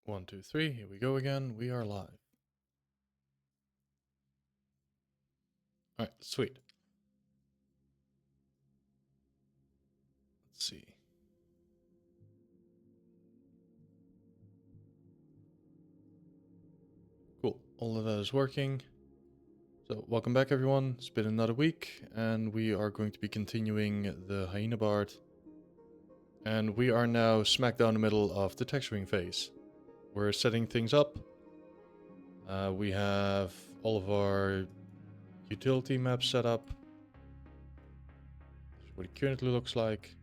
One, two, three. Here we go again. We are live. All right, sweet. Let's see. Cool. All of that is working. So, welcome back, everyone. It's been another week, and we are going to be continuing the Hyena Bard. And we are now smack down the middle of the texturing phase. We're setting things up. We have all of our utility maps set up. That's what it currently looks like.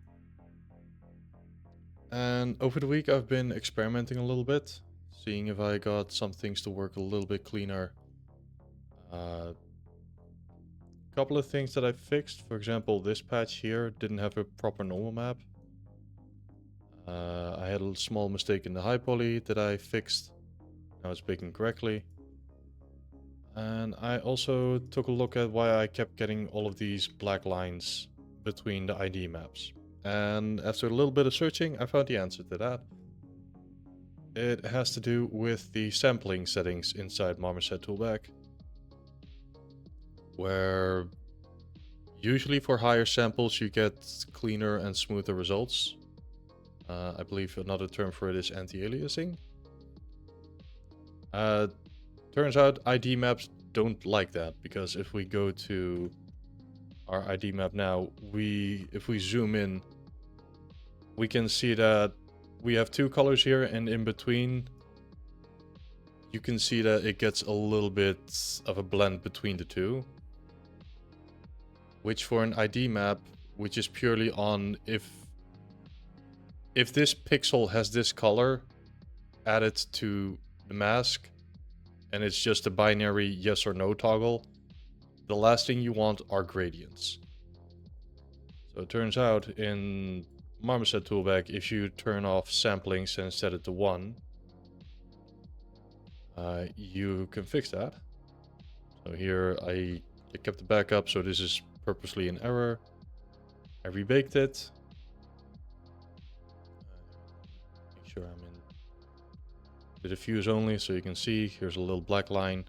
And over the week, I've been experimenting a little bit, seeing if I got some things to work a little bit cleaner. Couple of things that I fixed. For example, this patch here didn't have a proper normal map. I had a small mistake in the high poly that I fixed. Now it's picking correctly. And I also took a look at why I kept getting all of these black lines between the ID maps. And after a little bit of searching, I found the answer to that. It has to do with the sampling settings inside Marmoset Toolbag, where usually for higher samples you get cleaner and smoother results. I believe another term for it is anti-aliasing. Turns out ID maps don't like that, because if we go to our ID map now, if we zoom in, we can see that we have two colors here, and in between you can see that it gets a little bit of a blend between the two, which for an ID map, which is purely on if this pixel has this color added to the mask, and it's just a binary yes or no toggle, the last thing you want are gradients. So it turns out in Marmoset Toolbag, if you turn off samplings and set it to 1, you can fix that. So here I kept the backup, so this is purposely an error. I rebaked it. Make sure I'm in the diffuse only, so you can see here's a little black line.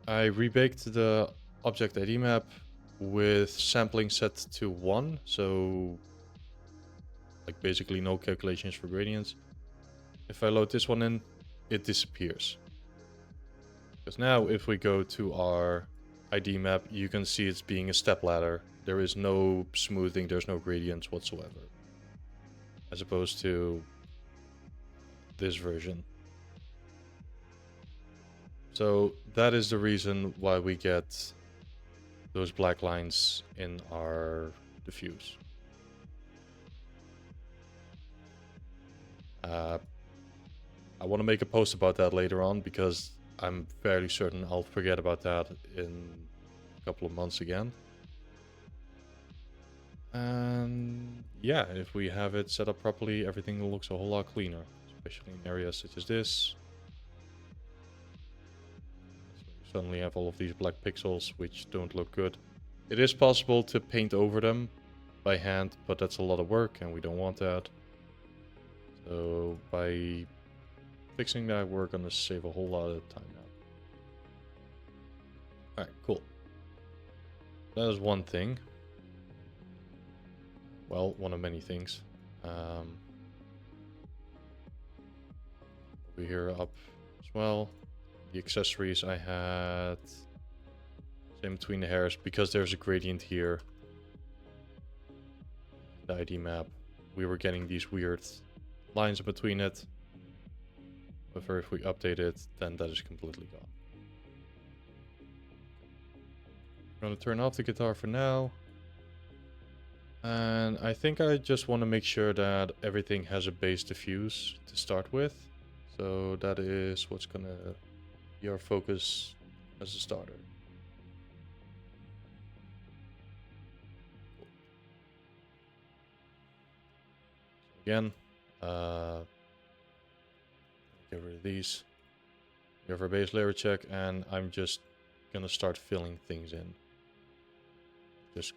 I rebaked the object ID map with sampling set to 1, so like basically no calculations for gradients. If I load this one in, it disappears. Because now if we go to our ID map, you can see it's being a stepladder. There is no smoothing, there's no gradients whatsoever. As opposed to this version. So that is the reason why we get those black lines in our diffuse. I want to make a post about that later on, because I'm fairly certain I'll forget about that in a couple of months again. And yeah, if we have it set up properly, everything looks a whole lot cleaner, especially in areas such as this. So you suddenly have all of these black pixels which don't look good. It is possible to paint over them by hand, but that's a lot of work and we don't want that. So by fixing that, we're gonna save a whole lot of time now. Alright, cool. That is one thing. Well, one of many things. Over here up as well. The accessories I had same between the hairs, because there's a gradient here. The ID map, we were getting these weird lines in between it. However, if we update it, then that is completely gone. I'm gonna turn off the guitar for now. And I think I just want to make sure that everything has a base diffuse to start with. So that is what's gonna be our focus as a starter. Again, get rid of these. We have our base layer check, and I'm just gonna start filling things in. Just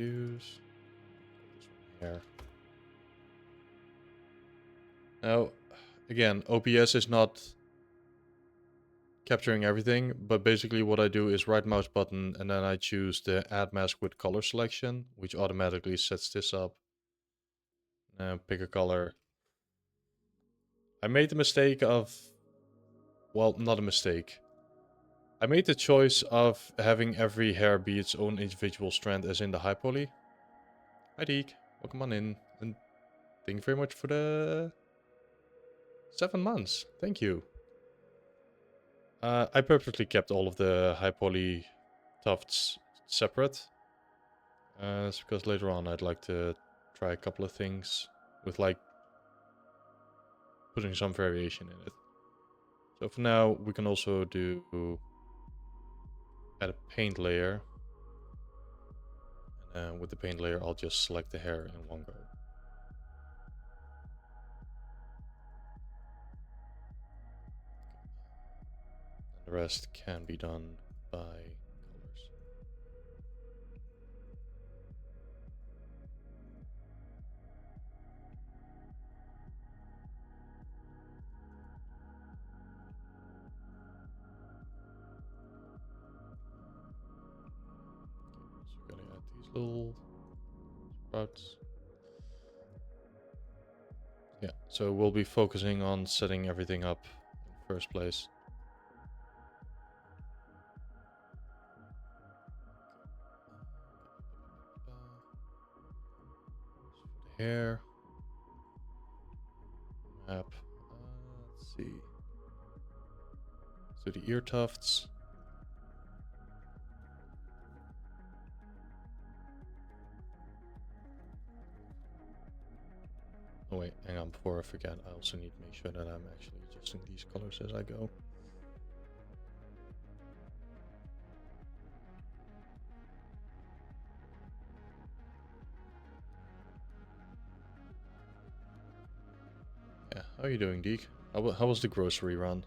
Use this one here. Now, again, OBS is not capturing everything, but basically what I do is right mouse button and then I choose the add mask with color selection, which automatically sets this up. Now pick a color. I made the mistake of, well, not a mistake. I made the choice of having every hair be its own individual strand as in the high poly. Hi Deek, welcome on in. And thank you very much for the 7 months. Thank you. I purposely kept all of the high poly tufts separate. It's because later on I'd like to try a couple of things with like putting some variation in it. So for now we can also do add a paint layer. And with the paint layer I'll just select the hair in one go. And the rest can be done by colors. So we're gonna add these little sprouts. Yeah, so we'll be focusing on setting everything up in the first place. So for the hair map, let's see. So the ear tufts. Oh wait, hang on, before I forget, I also need to make sure that I'm actually adjusting these colors as I go. Yeah, how are you doing, Deke? How was the grocery run?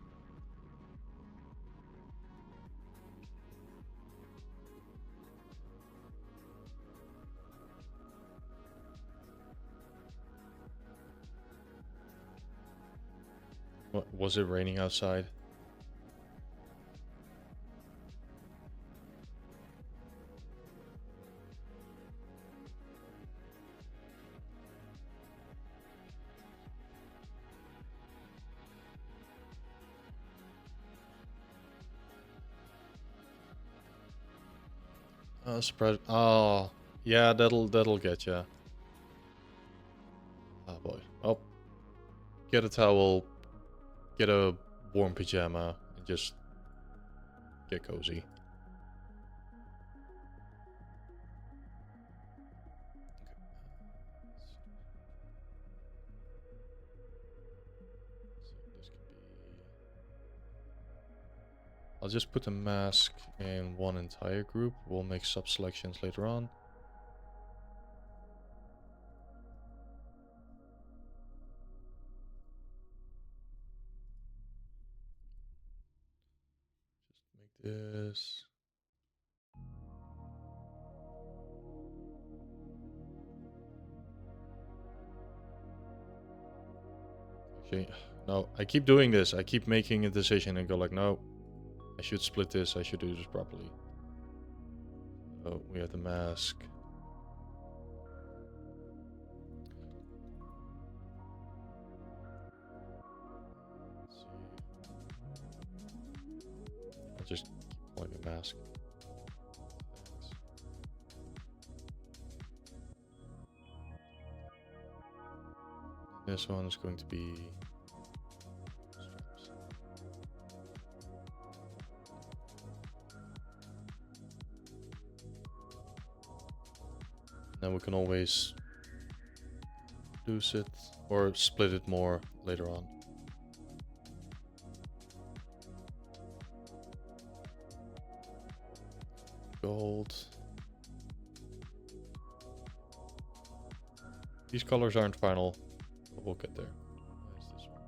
What, was it raining outside? Surprise! Oh, yeah, that'll get ya. Oh boy. Oh, get a towel, get a warm pajama, and just get cozy. I'll just put a mask in one entire group. We'll make sub selections later on. Just make this. Actually, no, I keep doing this. I keep making a decision and go like, no, I should split this. I should do this properly. So we have the mask. Let's see. I'll just keep calling it mask. Thanks. This one is going to be straps. Then we can always reduce it or split it more later on. Gold. These colors aren't final, but we'll get there. Where's this one?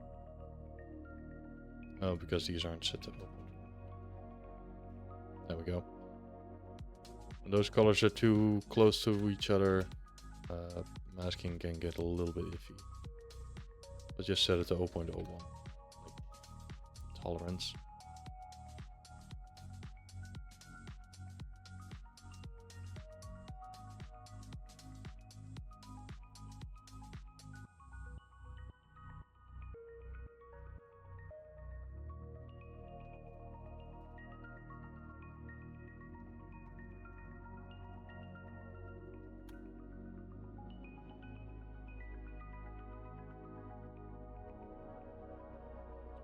Oh, because these aren't set to open. There we go. When those colors are too close to each other, masking can get a little bit iffy. I'll just set it to 0.01, like tolerance.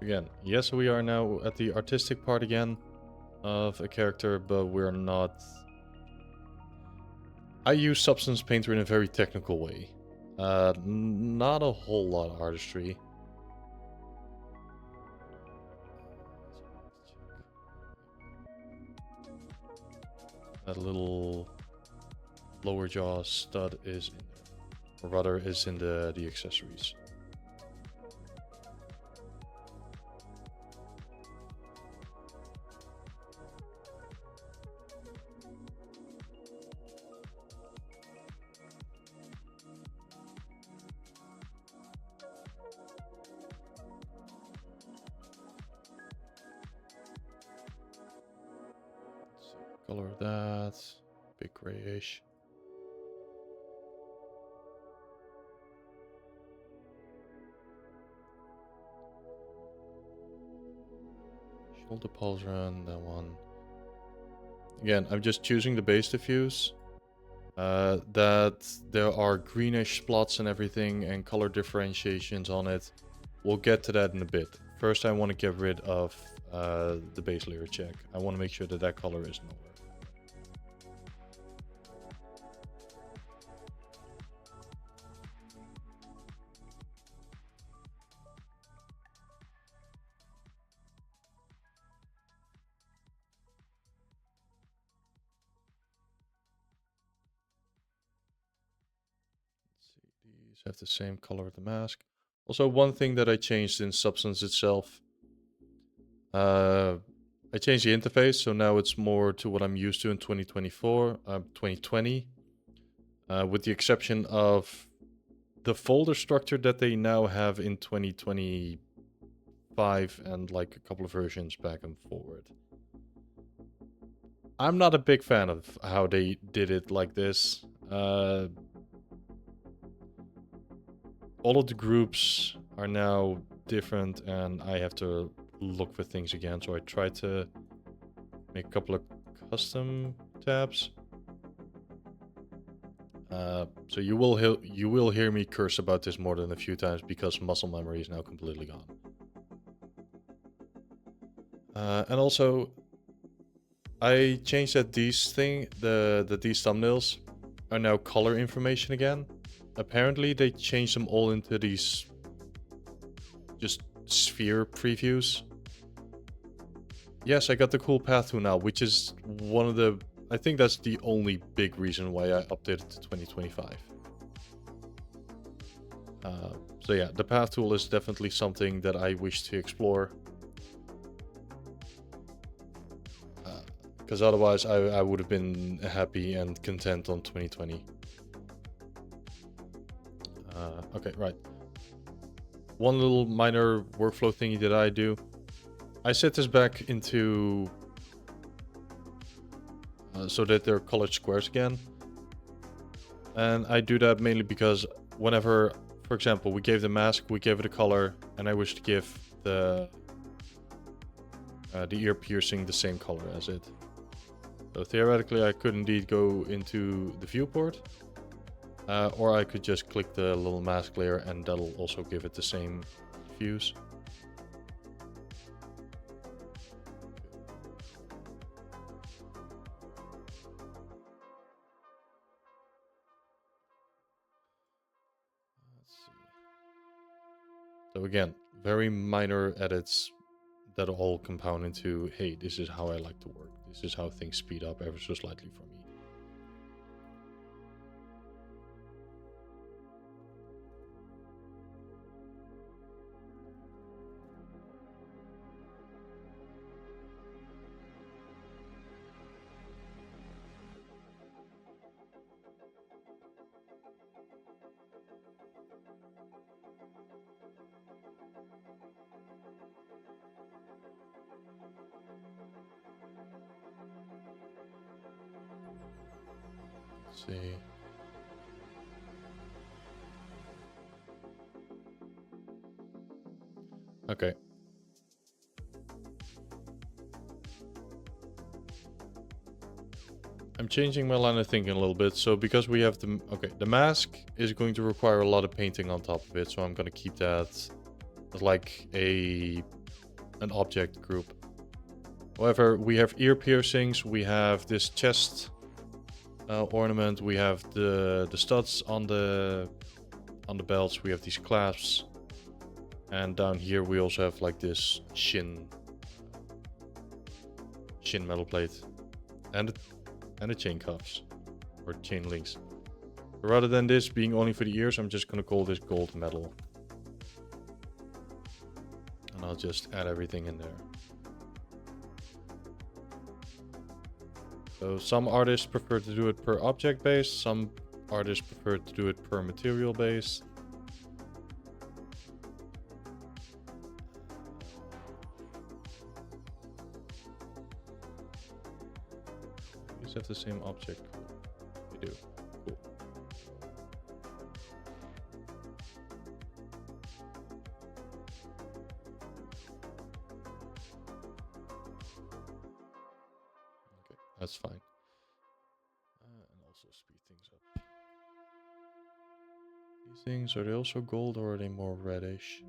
Again, yes, we are now at the artistic part again of a character, but we're not... I use Substance Painter in a very technical way. Not a whole lot of artistry. That little lower jaw stud is in there. Or rather, is in the accessories. Color of that, bit grayish. Shoulder pauldron, that one. Again, I'm just choosing the base diffuse. That there are greenish spots and everything and color differentiations on it. We'll get to that in a bit. First, I want to get rid of the base layer check. I want to make sure that that color is nowhere. These have the same color of the mask. Also, one thing that I changed in Substance itself. I changed the interface, so now it's more to what I'm used to in 2020. With the exception of the folder structure that they now have in 2025 and like a couple of versions back and forward. I'm not a big fan of how they did it like this. All of the groups are now different and I have to look for things again. So I tried to make a couple of custom tabs. So you will hear me curse about this more than a few times because muscle memory is now completely gone. And also, I changed that these thumbnails are now color information again. Apparently, they changed them all into these just sphere previews. Yes, I got the cool path tool now, which is one of the... I think that's the only big reason why I updated to 2025. So yeah, the path tool is definitely something that I wish to explore. Because otherwise I would have been happy and content on 2020. Okay, right. One little minor workflow thingy that I do. I set this back into... so that they're colored squares again. And I do that mainly because whenever, for example, we gave the mask, we gave it a color, and I wish to give the ear piercing the same color as it. So theoretically I could indeed go into the viewport, or I could just click the little mask layer and that'll also give it the same diffuse. So again, very minor edits that all compound into, hey, this is how I like to work. This is how things speed up ever so slightly for me. see. Okay. I'm changing my line of thinking a little bit. So because we have the... Okay, the mask is going to require a lot of painting on top of it. So I'm going to keep that as like an object group. However, we have ear piercings. We have this chest ornament. We have the studs on the belts. We have these clasps. And down here we also have like this shin metal plate. And the chain cuffs. Or chain links. Rather than this being only for the ears, I'm just gonna call this gold metal. And I'll just add everything in there. So some artists prefer to do it per object base, some artists prefer to do it per material base. These have the same object. Cool. We do. Cool. Okay, that's fine. And also speed things up. These things, are they also gold or are they more reddish?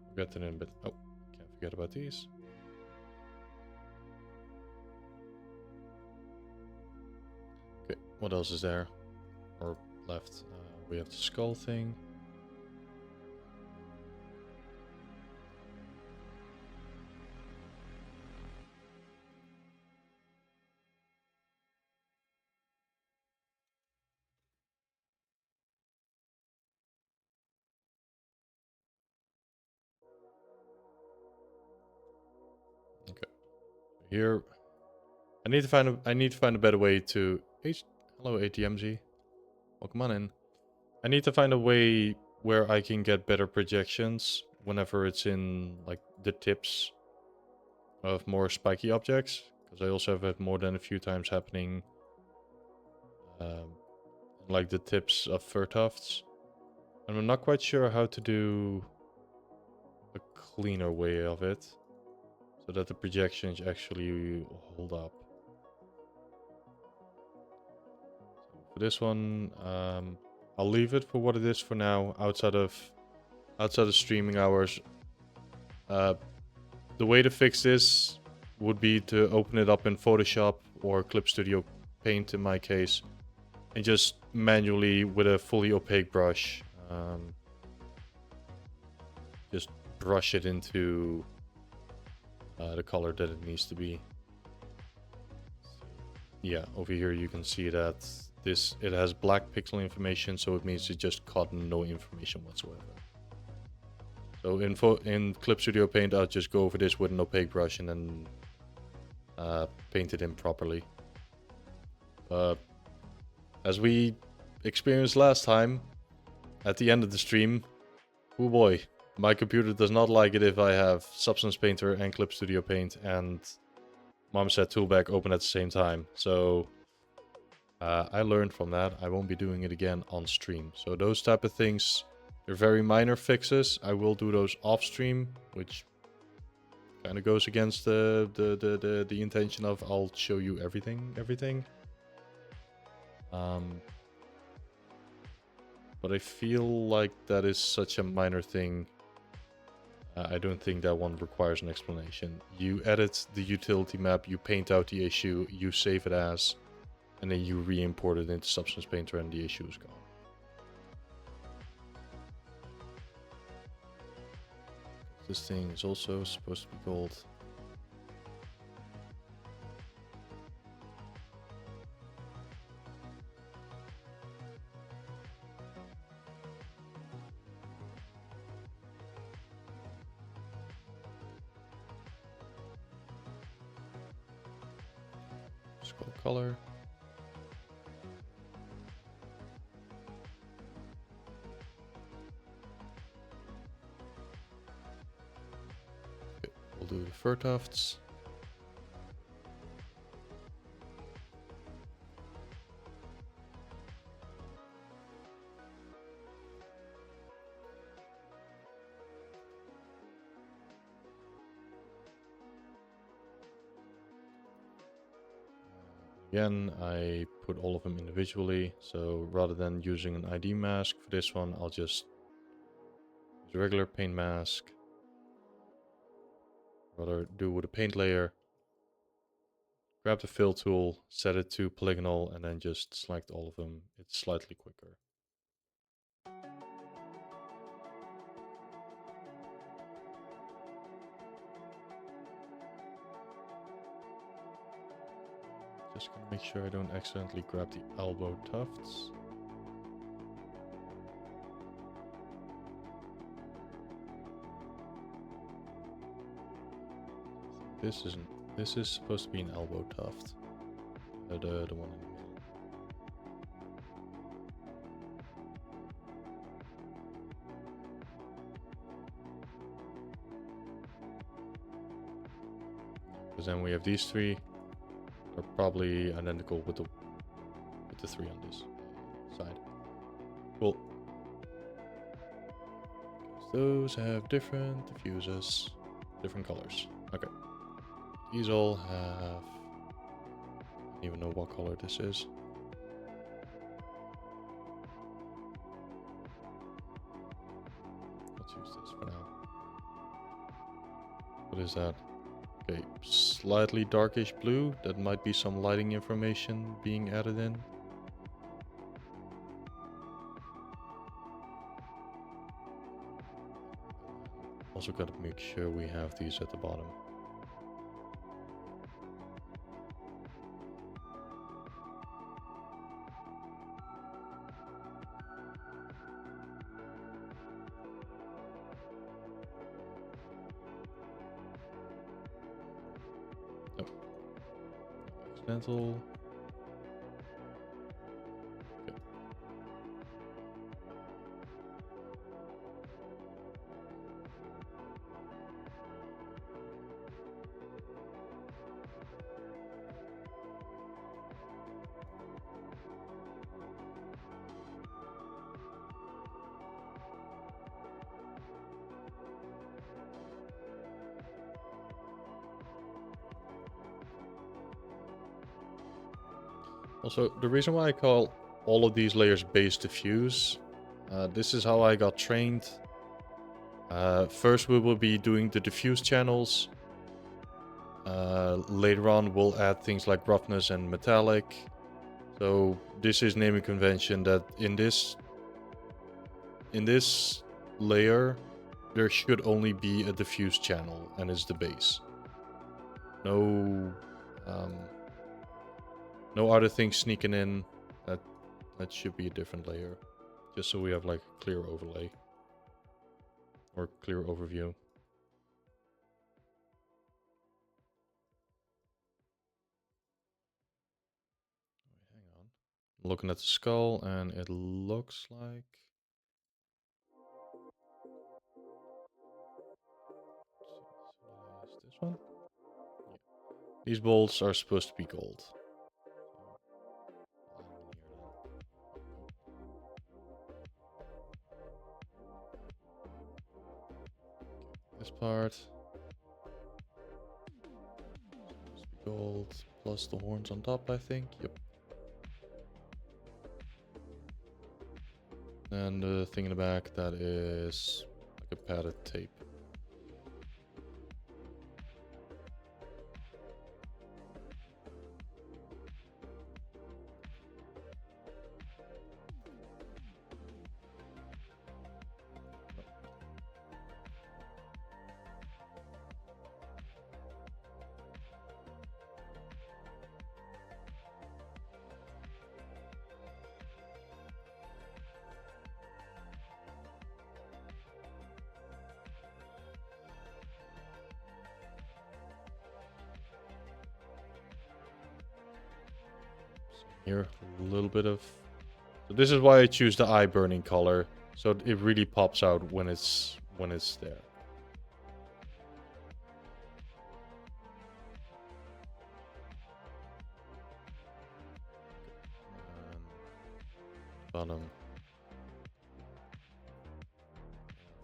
We'll get to them in a bit. Oh, can't forget about these. Okay, what else is there? Or left? We have the skull thing. Okay. Here, I need to find a better way to. Hello, ATMZ. Welcome on in. I need to find a way where I can get better projections whenever it's in like the tips of more spiky objects, because I also have it more than a few times happening like the tips of fur tufts. And I'm not quite sure how to do a cleaner way of it so that the projections actually hold up. For this one, I'll leave it for what it is for now. Outside of streaming hours, the way to fix this would be to open it up in Photoshop or Clip Studio Paint in my case, and just manually with a fully opaque brush, just brush it into the color that it needs to be. Yeah, over here you can see that it has black pixel information, so it means it just caught no information whatsoever. So in Clip Studio Paint, I'll just go over this with an opaque brush and then paint it in properly. As we experienced last time, at the end of the stream, oh boy, my computer does not like it if I have Substance Painter and Clip Studio Paint and Marmoset Toolbag open at the same time. So I learned from that. I won't be doing it again on stream. So those type of things, they're very minor fixes. I will do those off stream, which kind of goes against the intention of I'll show you everything. But I feel like that is such a minor thing. I don't think that one requires an explanation. You edit the utility map, you paint out the issue, you save it as, and then you re-import it into Substance Painter and the issue is gone. This thing is also supposed to be gold. Skull color. Okay, we'll do the fur tufts. Again, I put all of them individually, so rather than using an ID mask for this one, I'll just use a regular paint mask. Rather do with a paint layer. Grab the fill tool, set it to polygonal, and then just select all of them. It's slightly quicker. Just gonna make sure I don't accidentally grab the elbow tufts. This is supposed to be an elbow tuft. The one in the middle. Because then we have these three. They're probably identical with the three on this side. Cool. Those have different diffusers, different colors. Okay. These all have... I don't even know what color this is. Let's use this for now. What is that? Okay, slightly darkish blue. That might be some lighting information being added in. Also gotta make sure we have these at the bottom. Oh. Accidental. Okay. Also, the reason why I call all of these layers base diffuse, this is how I got trained. First we will be doing the diffuse channels. Later on we'll add things like roughness and metallic. So this is naming convention that in this layer there should only be a diffuse channel, and it's the base. No no other things sneaking in. That should be a different layer. Just so we have like a clear overlay. Or clear overview. Hang on. I'm looking at the skull and it looks like... Is this one? Yeah. These bolts are supposed to be gold. This part. Supposed to be gold. Plus the horns on top, I think. Yep. And the thing in the back, that is like a padded tape. Here, a little bit of... So this is why I choose the eye burning color. So it really pops out when it's there. Bottom.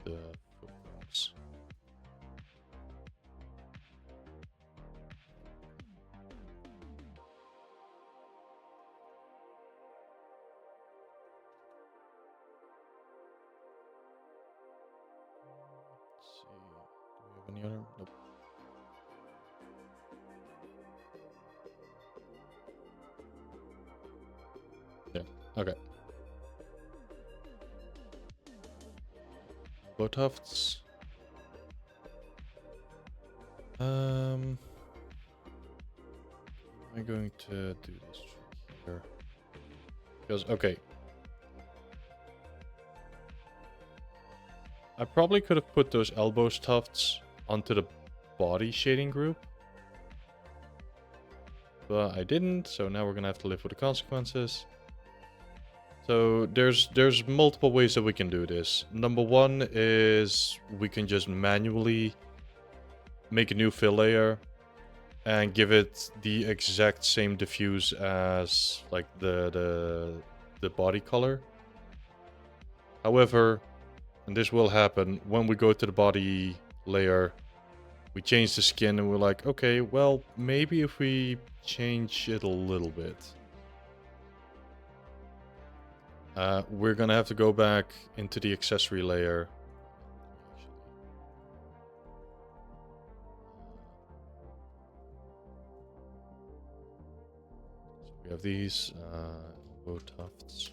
The footbox. Any other? Nope. Yeah. Okay. Elbow tufts. I'm going to do this here because okay. I probably could have put those elbow tufts onto the body shading group. But I didn't, so now we're gonna have to live with the consequences. So there's multiple ways that we can do this. Number one is we can just manually make a new fill layer and give it the exact same diffuse as like the body color. However, and this will happen when we go to the body layer, we change the skin and we're like, okay, well, maybe if we change it a little bit. We're gonna have to go back into the accessory layer. So we have these elbow tufts.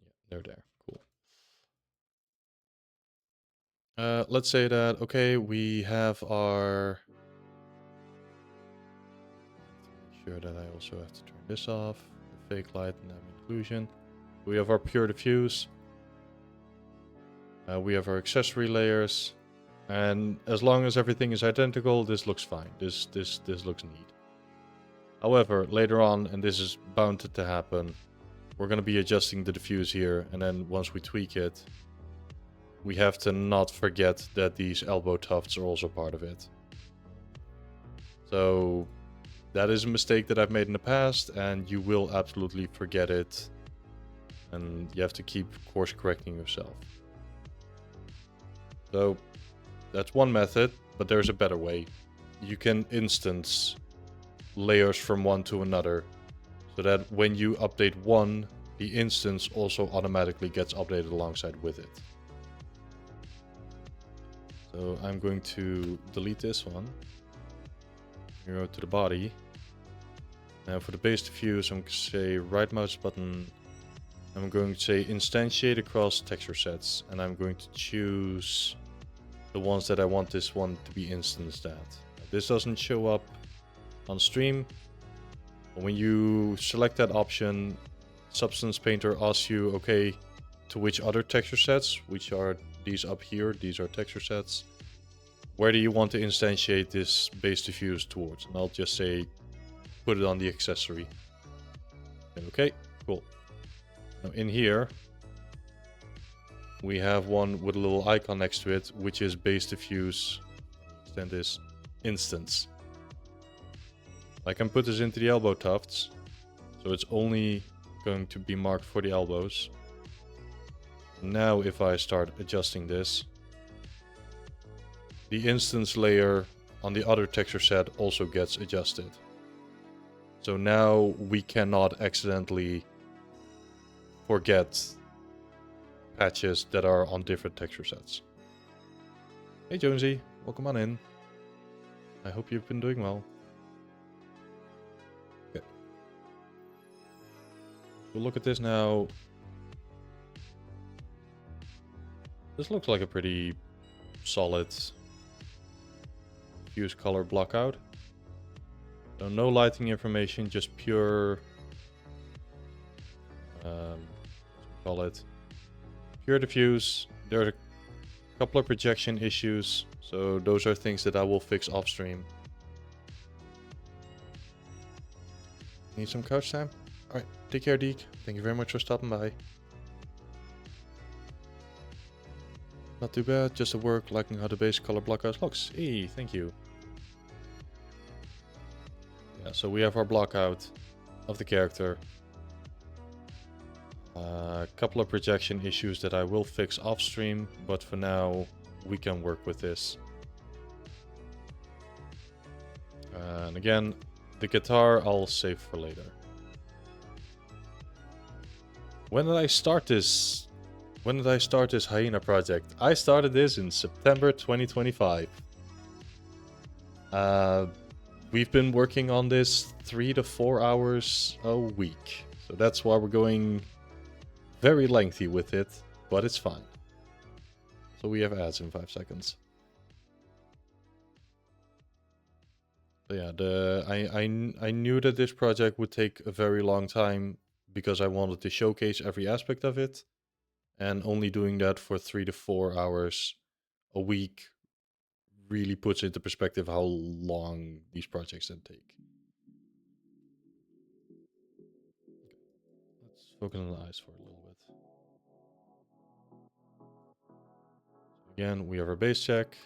Yeah, they're there. Cool. Let's say that, okay, we have our... Make sure that I also have to turn this off. The fake light and inclusion. We have our pure diffuse. We have our accessory layers. And as long as everything is identical, this looks fine. This looks neat. However, later on, and this is bound to happen, we're going to be adjusting the diffuse here. And then once we tweak it, we have to not forget that these elbow tufts are also part of it. So that is a mistake that I've made in the past, and you will absolutely forget it. And you have to keep course correcting yourself. So that's one method, but there's a better way. You can instance layers from one to another, so that when you update one, the instance also automatically gets updated alongside with it. So I'm going to delete this one. Go to the body. Now for the base diffuse, I'm going to say right mouse button. I'm going to say instantiate across texture sets, and I'm going to choose the ones that I want this one to be instanced at. This doesn't show up on stream, but when you select that option, Substance Painter asks you, okay, to which other texture sets, which are these up here, these are texture sets, where do you want to instantiate this base diffuse towards? And I'll just say, put it on the accessory. And okay, cool. Now in here, we have one with a little icon next to it, which is base diffuse, extend this, instance. I can put this into the elbow tufts, so it's only going to be marked for the elbows. Now if I start adjusting this, the instance layer on the other texture set also gets adjusted. So now we cannot accidentally forget patches that are on different texture sets. Hey Jonesy, welcome on in. I hope you've been doing well. Okay. We'll look at this now. This looks like a pretty solid diffuse color block out. So no lighting information, just pure call it pure diffuse. There are a couple of projection issues, so those are things that I will fix off stream. Need some couch time? Alright, take care, Deke. Thank you very much for stopping by. Not too bad, just at work, liking how the base color blockout looks. Hey, thank you. Yeah, so we have our blockout of the character. A couple of projection issues that I will fix off stream, but for now we can work with this. And again, the guitar I'll save for later. When did I start this? When did I start this Hyena project? I started this in September 2025. We've been working on this 3 to 4 hours a week. So that's why we're going very lengthy with it, but it's fine. So we have ads in 5 seconds. So yeah, I knew that this project would take a very long time because I wanted to showcase every aspect of it. And only doing that for 3 to 4 hours a week really puts into perspective how long these projects then take. Let's focus on the eyes for a little bit. Again, we have our base check.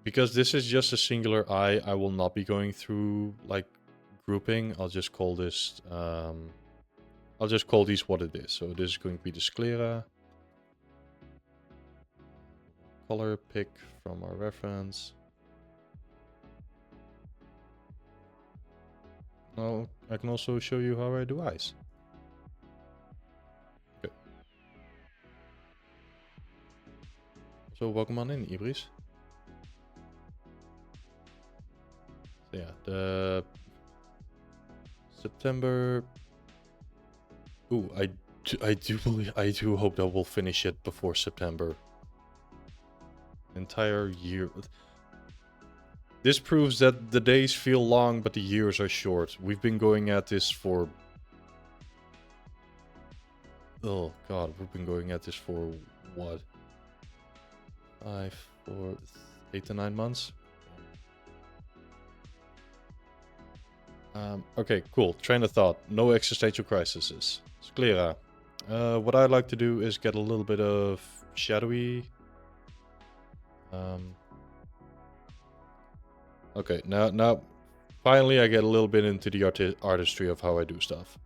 Because this is just a singular eye, I will not be going through like grouping. I'll just call this, I'll just call these what it is. So this is going to be the sclera. Color pick from our reference. Now I can also show you how I do eyes. Okay. So welcome on in, Ibris. So yeah, the September. Ooh, I do hope that we'll finish it before September. Entire year. This proves that the days feel long, but the years are short. We've been going at this for... Oh god, we've been going at this for what? 5, 4, 8 to 9 months? Okay, cool. Train of thought. No existential crises. Sclera. What I like to do is get a little bit of shadowy... Okay, now finally I get a little bit into the artistry of how I do stuff.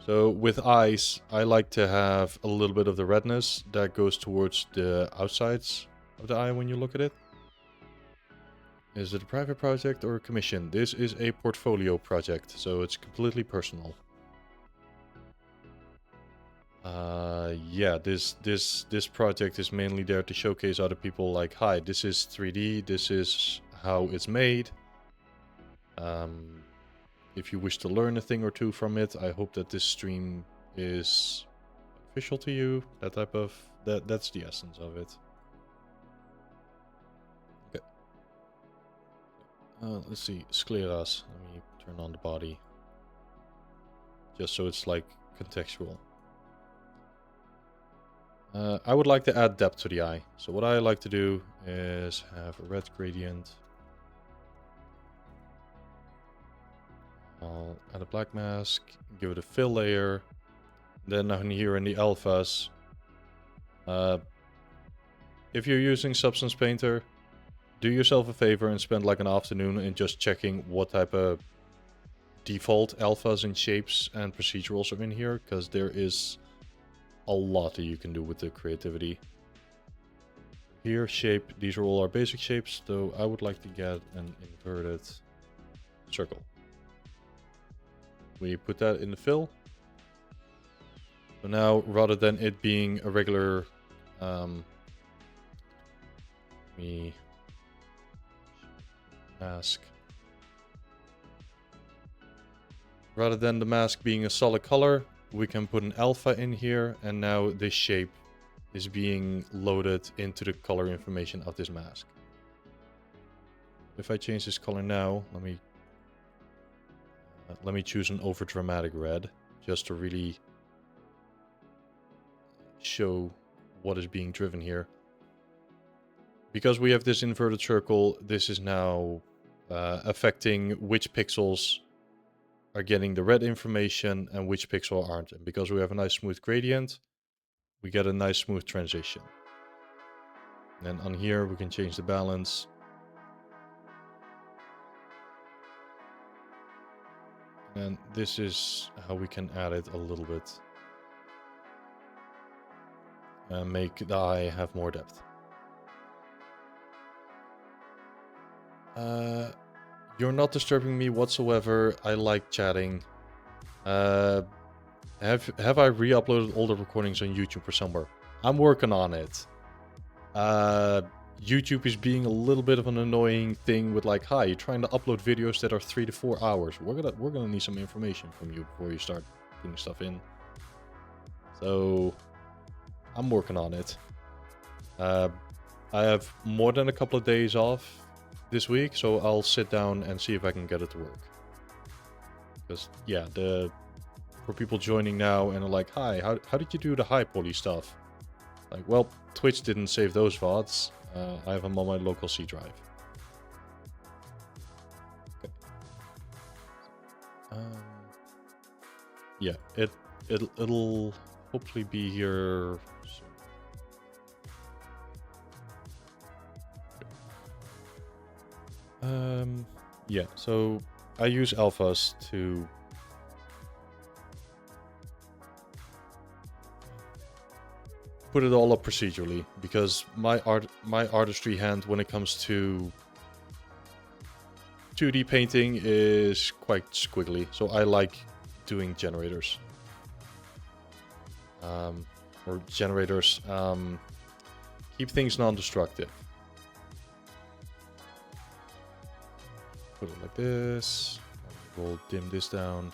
So with eyes, I like to have a little bit of the redness that goes towards the outsides of the eye when you look at it. Is it a private project or a commission? This is a portfolio project, so it's completely personal. Yeah, this project is mainly there to showcase other people like, hi, this is 3D, this is how it's made. If you wish to learn a thing or two from it, I hope that this stream is official to you. That type of... That's the essence of it. Okay. Let's see, scleras. Let me turn on the body. Just so it's like contextual. I would like to add depth to the eye. So what I like to do is have a red gradient. I'll add a black mask, give it a fill layer. Then down here in the alphas, if you're using Substance Painter, do yourself a favor and spend like an afternoon in just checking what type of default alphas and shapes and procedurals are in here, because there is a lot that you can do with the creativity. Here, shape, these are all our basic shapes, though I would like to get an inverted circle. We put that in the fill. So now, rather than it being a regular mask. Rather than the mask being a solid color, we can put an alpha in here, and now this shape is being loaded into the color information of this mask. If I change this color now, let me choose an over dramatic red, just to really show what is being driven here. Because we have this inverted circle, this is now affecting which pixels are getting the red information and which pixel aren't. And because we have a nice smooth gradient, we get a nice smooth transition. And on here we can change the balance. And this is how we can add it a little bit. and make the eye have more depth. You're not disturbing me whatsoever. I like chatting. Have I re-uploaded all the recordings on YouTube or somewhere? I'm working on it. YouTube is being a little bit of an annoying thing with like, hi, you're trying to upload videos that are 3 to 4 hours. We're gonna need some information from you before you start putting stuff in. So I'm working on it. I have more than a couple of days off this week, so I'll sit down and see if I can get it to work. Because yeah, for people joining now and are like, hi, how did you do the high poly stuff? Like, well, Twitch didn't save those VODs. I have them on my local C drive. Okay. Yeah, it'll hopefully be here soon. Yeah, so I use alphas to put it all up procedurally, because my artistry hand when it comes to 2D painting is quite squiggly, so I like doing generators. Or generators keep things non-destructive. Put it like this. We'll dim this down.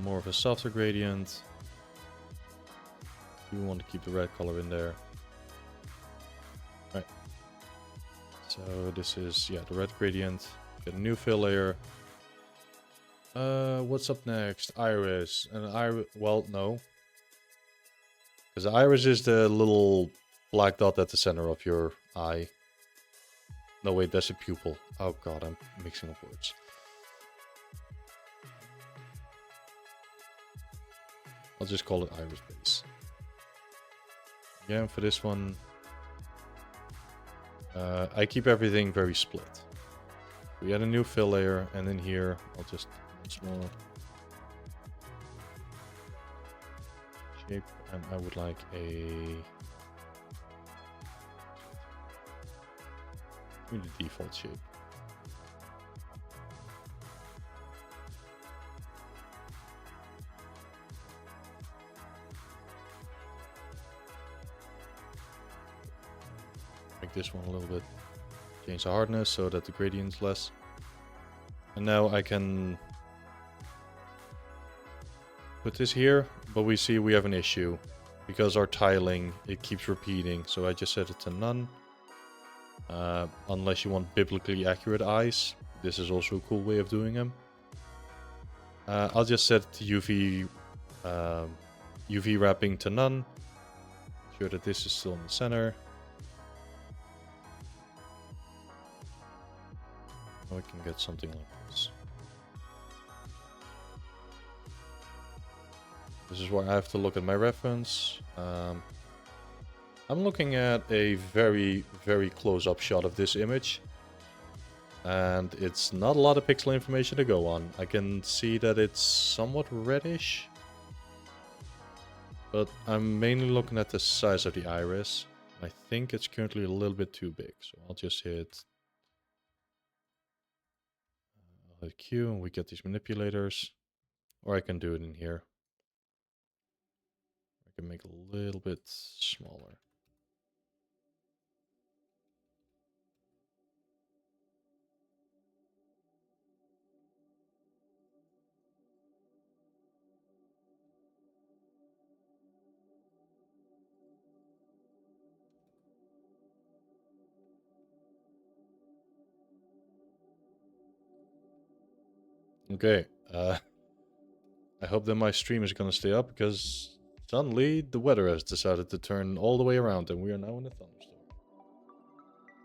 More of a softer gradient. We want to keep the red color in there. Right. So this is, yeah, the red gradient. Get a new fill layer. What's up next? Iris. And iris, well, no. Because the iris is the little black dot at the center of your eye. No, wait, that's a pupil. Oh god, I'm mixing up words. I'll just call it iris base. Again, for this one, I keep everything very split. We add a new fill layer, and in here, I'll just smaller shape, and I would like a the default shape. Make this one a little bit, change the hardness so that the gradient's less. And now I can put this here, but we see we have an issue because our tiling, it keeps repeating. So I just set it to none. Unless you want biblically accurate eyes, this is also a cool way of doing them. I'll just set it to UV wrapping to none. Make sure that this is still in the center. Now we can get something like this. This is where I have to look at my reference. I'm looking at a very, very close-up shot of this image. And it's not a lot of pixel information to go on. I can see that it's somewhat reddish. But I'm mainly looking at the size of the iris. I think it's currently a little bit too big. So I'll just hit Q and we get these manipulators. Or I can do it in here. I can make it a little bit smaller. Okay, I hope that my stream is gonna stay up because suddenly the weather has decided to turn all the way around and we are now in a thunderstorm.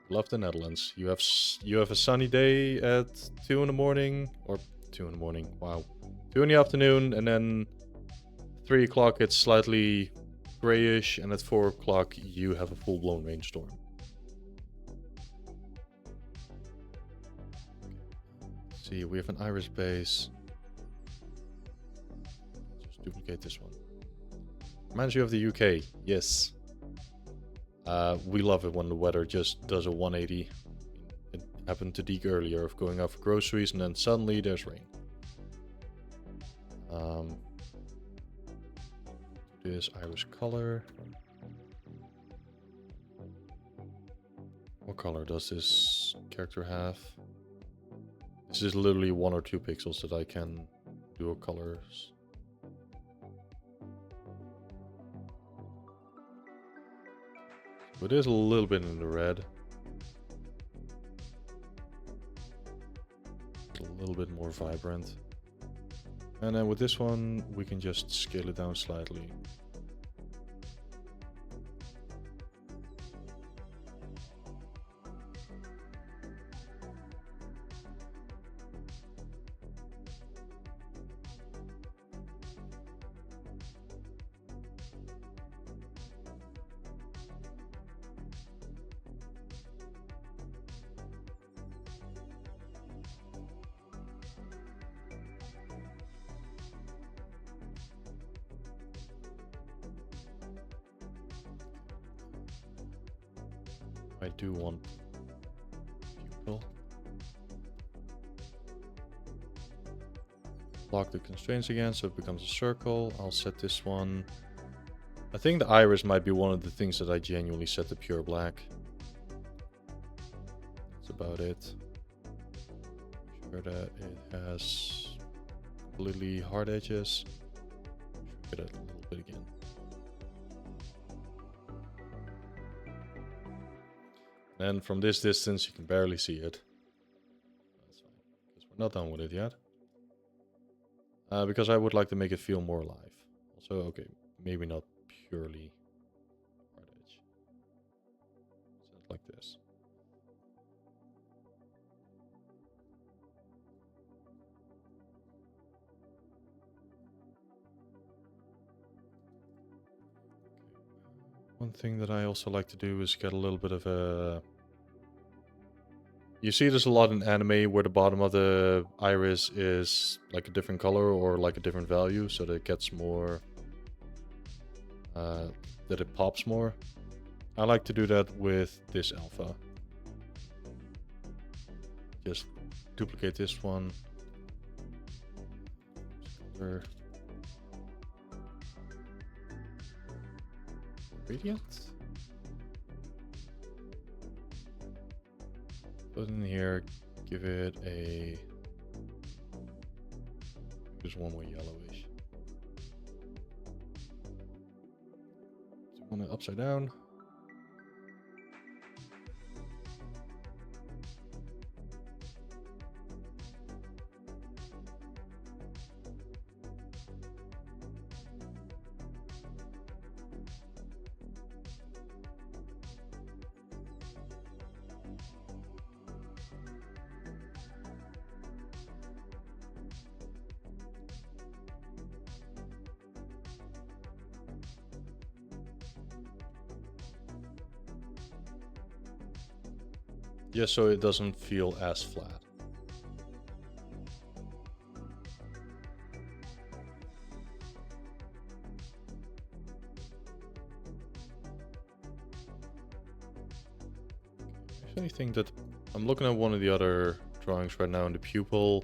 Love the Netherlands. You have a sunny day at 2 in the morning, or 2 in the morning, wow. 2 in the afternoon, and then 3 o'clock it's slightly grayish, and at 4 o'clock you have a full-blown rainstorm. see, we have an iris base. Just duplicate this one. Reminds you of the UK. Yes. We love it when the weather just does a 180. It happened to Deke earlier of going out for groceries and then suddenly there's rain. This iris color. What color does this character have? This is literally 1 or 2 pixels that I can do a colors. It is a little bit in the red. A little bit more vibrant. And then with this one, we can just scale it down slightly. I do want pupil. Lock the constraints again so it becomes a circle. I'll set this one. I think the iris might be one of the things that I genuinely set to pure black. That's about it. Make sure that it has completely hard edges. Shrink it a little bit again. And from this distance, you can barely see it. That's fine, because we're not done with it yet. Because I would like to make it feel more alive. Also, okay, maybe not purely hard edge. Set it like this. One thing that I also like to do is get a little bit of a... You see this a lot in anime where the bottom of the iris is like a different color or like a different value so that it gets more... that it pops more. I like to do that with this alpha. Just duplicate this one. Color. Gradient. Put in here, give it a... Just one more yellowish. Do you want it upside down? Just so it doesn't feel as flat. If anything, that I'm looking at one of the other drawings right now, and the pupil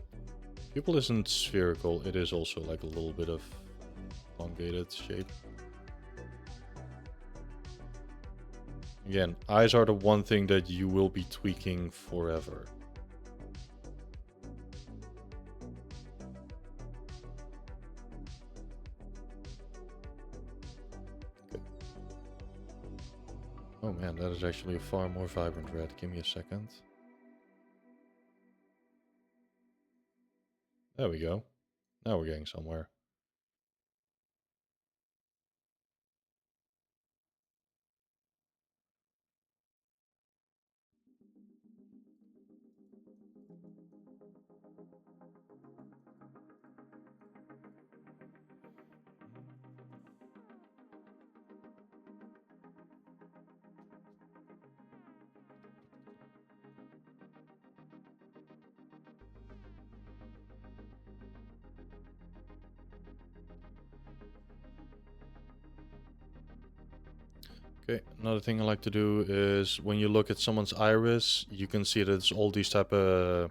isn't spherical, it is also like a little bit of elongated shape. Again, eyes are the one thing that you will be tweaking forever. Okay. Oh man, that is actually a far more vibrant red. Give me a second. There we go. Now we're getting somewhere. Okay, another thing I like to do is when you look at someone's iris, you can see that it's all these type of,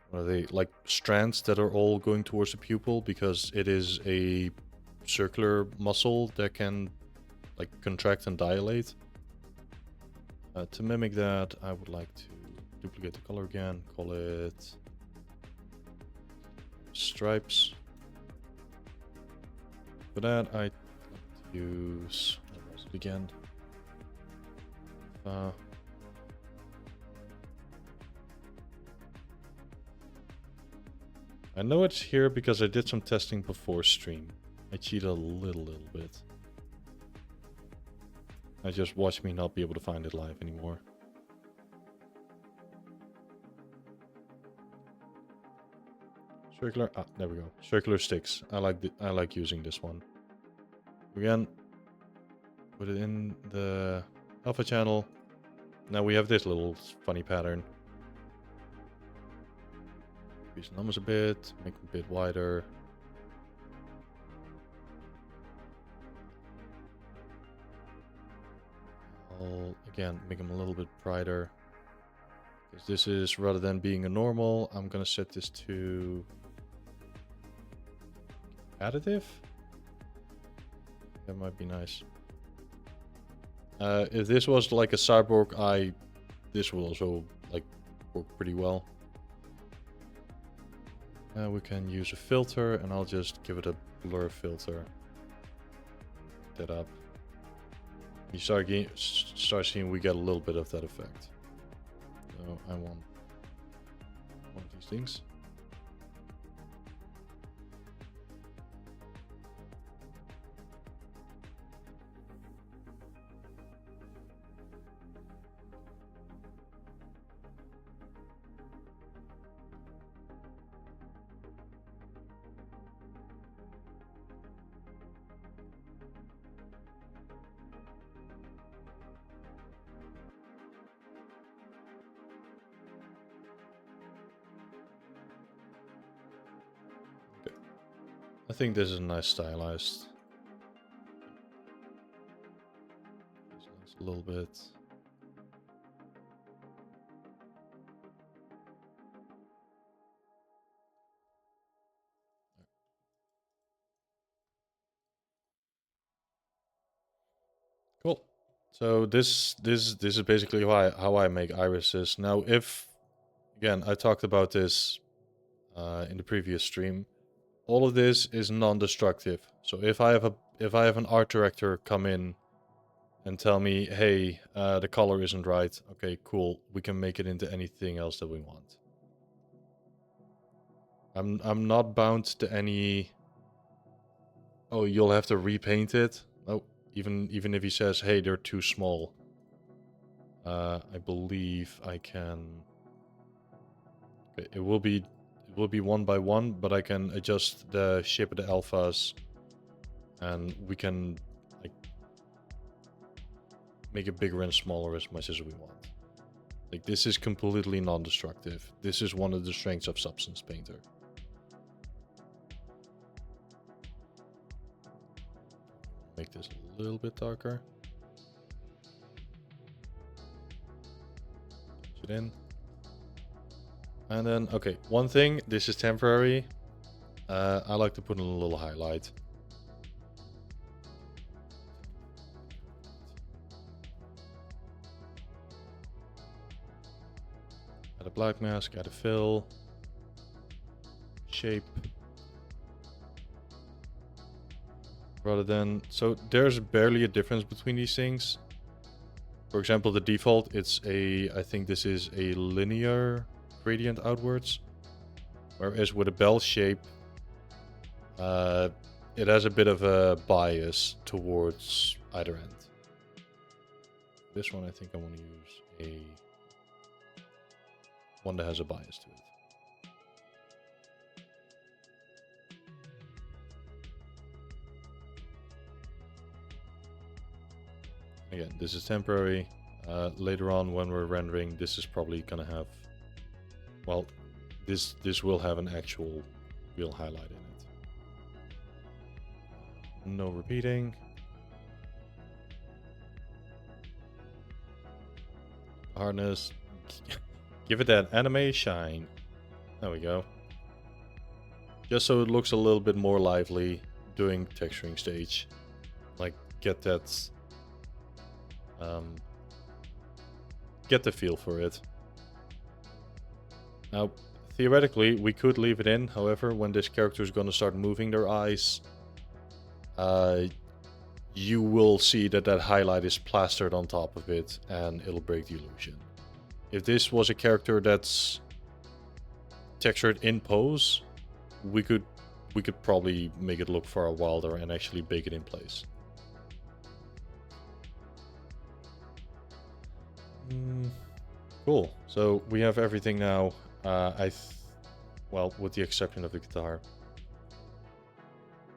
what are they, like strands that are all going towards the pupil, because it is a circular muscle that can like contract and dilate. To mimic that, I would like to duplicate the color again, call it stripes. For that, I like to use, what was it again? I know it's here because I did some testing before stream. I cheated a little bit. I just watched me not be able to find it live anymore. Circular, there we go. Circular sticks. I like using this one. Again, put it in the alpha channel. Now we have this little funny pattern. Increase the numbers a bit, make them a bit wider. I'll, again, make them a little bit brighter. Because this is, rather than being a normal, I'm gonna set this to additive. That might be nice. If this was like a cyborg eye, this will also like work pretty well. We can use a filter, and I'll just give it a blur filter. That up. You start seeing we get a little bit of that effect. So I want one of these things. I think this is nice stylized. Just a little bit. Cool. So this is basically how I make irises. Now, if again, I talked about this in the previous stream. All of this is non-destructive. So if I have an art director come in and tell me, hey, the color isn't right. Okay, cool. We can make it into anything else that we want. I'm not bound to any. Oh, you'll have to repaint it. Oh, even if he says, hey, they're too small. I believe I can. Okay, it will be one by one, but I can adjust the shape of the alphas, and we can like make it bigger and smaller as much as we want. Like, this is completely non-destructive. This is one of the strengths of Substance Painter. Make this a little bit darker. Put it in. And then, okay, one thing, this is temporary. I like to put in a little highlight. Add a black mask, add a fill. Shape. Rather than, so there's barely a difference between these things. For example, the default, it's a, I think this is a linear gradient outwards. Whereas with a bell shape, it has a bit of a bias towards either end. This one, I think I want to use one that has a bias to it. Again, this is temporary. Later on, when we're rendering, this is probably gonna have, well, this will have an actual real highlight in it. No repeating. Hardness. Give it that anime shine. There we go. Just so it looks a little bit more lively during texturing stage. Like, get that... get the feel for it. Now, theoretically, we could leave it in. However, when this character is going to start moving their eyes, you will see that that highlight is plastered on top of it, and it'll break the illusion. If this was a character that's textured in pose, we could probably make it look far wilder and actually bake it in place. Cool. So we have everything now. Well, with the exception of the guitar.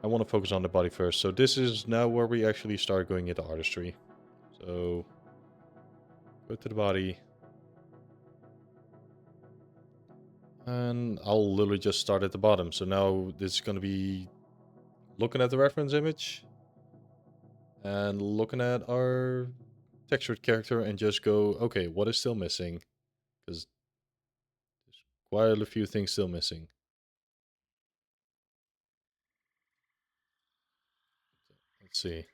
I want to focus on the body first. So this is now where we actually start going into artistry. So go to the body. And I'll literally just start at the bottom. So now this is going to be looking at the reference image and looking at our textured character and just go, okay, what is still missing? Because there's quite a few things still missing. Let's see.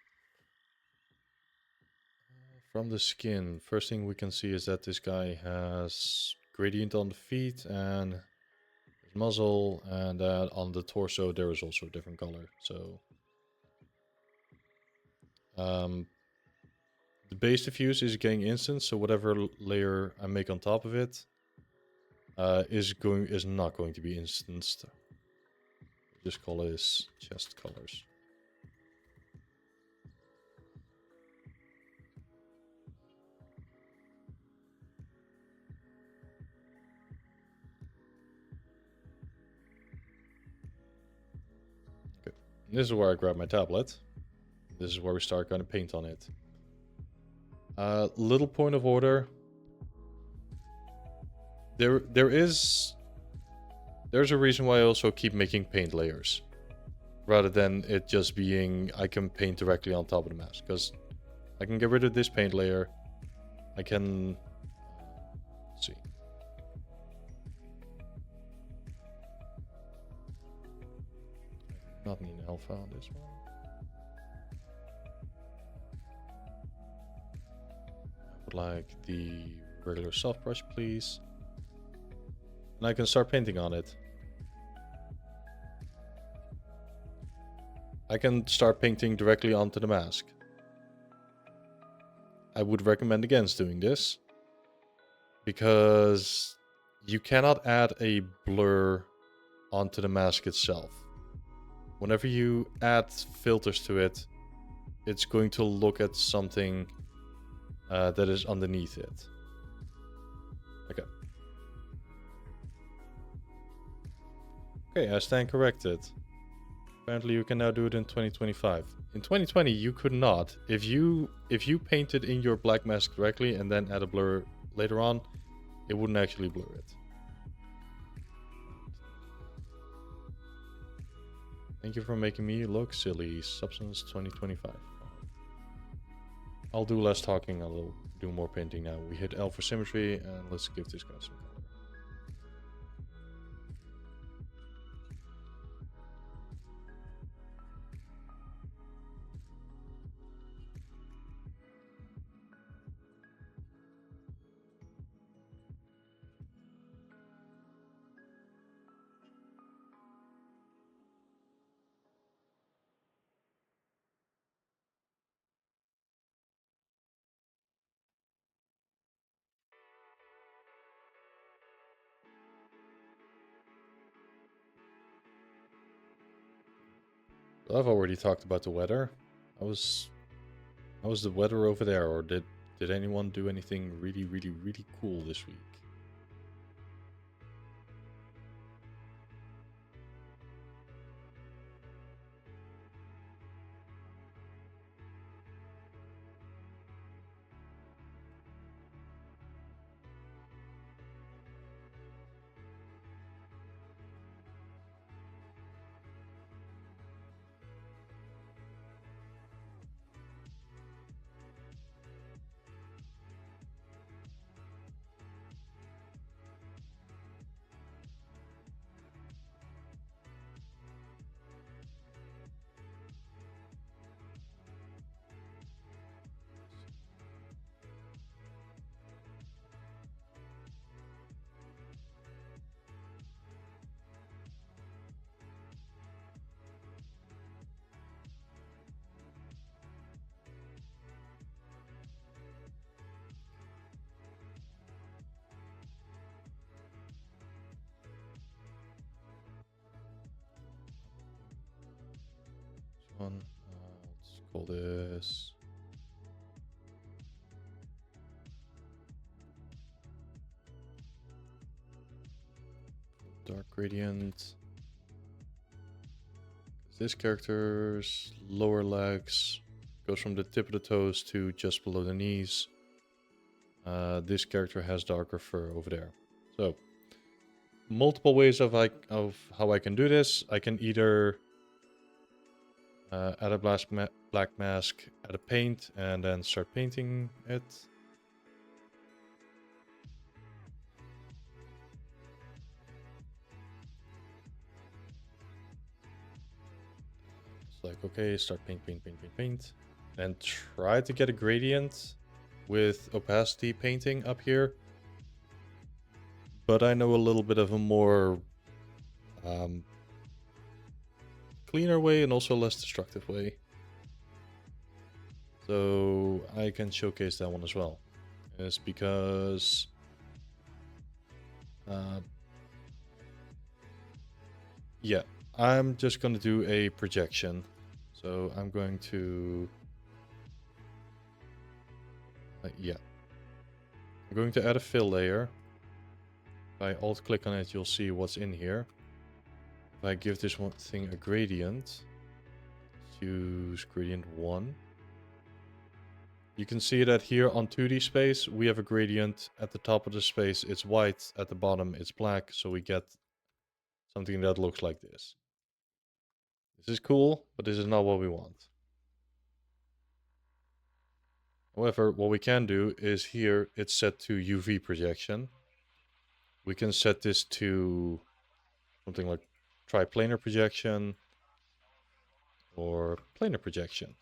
From the skin, first thing we can see is that this guy has gradient on the feet and his muzzle, and on the torso there is also a different color. So the base diffuse is getting instant, so whatever layer I make on top of it is not going to be instanced. This color is chest colors. Okay, this is where I grab my tablet. This is where we start going to paint on it. Little point of order. There's a reason why I also keep making paint layers, rather than it just being I can paint directly on top of the mask, because I can get rid of this paint layer. I can let's see. Not need an alpha on this one. I would like the regular soft brush, please. And I can start painting on it. I can start painting directly onto the mask. I would recommend against doing this, because you cannot add a blur onto the mask itself. Whenever you add filters to it, it's going to look at something that is underneath it. Okay. Okay, I stand corrected. Apparently you can now do it in 2025. In 2020 you could not. If you painted in your black mask directly and then add a blur later on, it wouldn't actually blur it. Thank you for making me look silly. Substance 2025. I'll do less talking, I'll do more painting now. We hit L for symmetry, and let's give this guy some color. I've already talked about the weather. How was the weather over there, or did anyone do anything really cool this week? one. Let's call this dark gradient. This character's lower legs goes from the tip of the toes to just below the knees. This character has darker fur over there. So multiple ways of how I can do this. I can either add a black mask, add a paint, and then start painting it. It's like, okay, start paint. And try to get a gradient with opacity painting up here. But I know a little bit of a more cleaner way and also less destructive way. So I can showcase that one as well. It's because yeah, I'm just going to do a projection. So I'm going to yeah, I'm going to add a fill layer. If I alt click on it, you'll see what's in here. If I give this one thing a gradient, choose gradient 1. You can see that here on 2D space, we have a gradient. At the top of the space, it's white. At the bottom, it's black. So we get something that looks like this. This is cool, but this is not what we want. However, what we can do is here, it's set to UV projection. We can set this to something like triplanar projection or planar projection.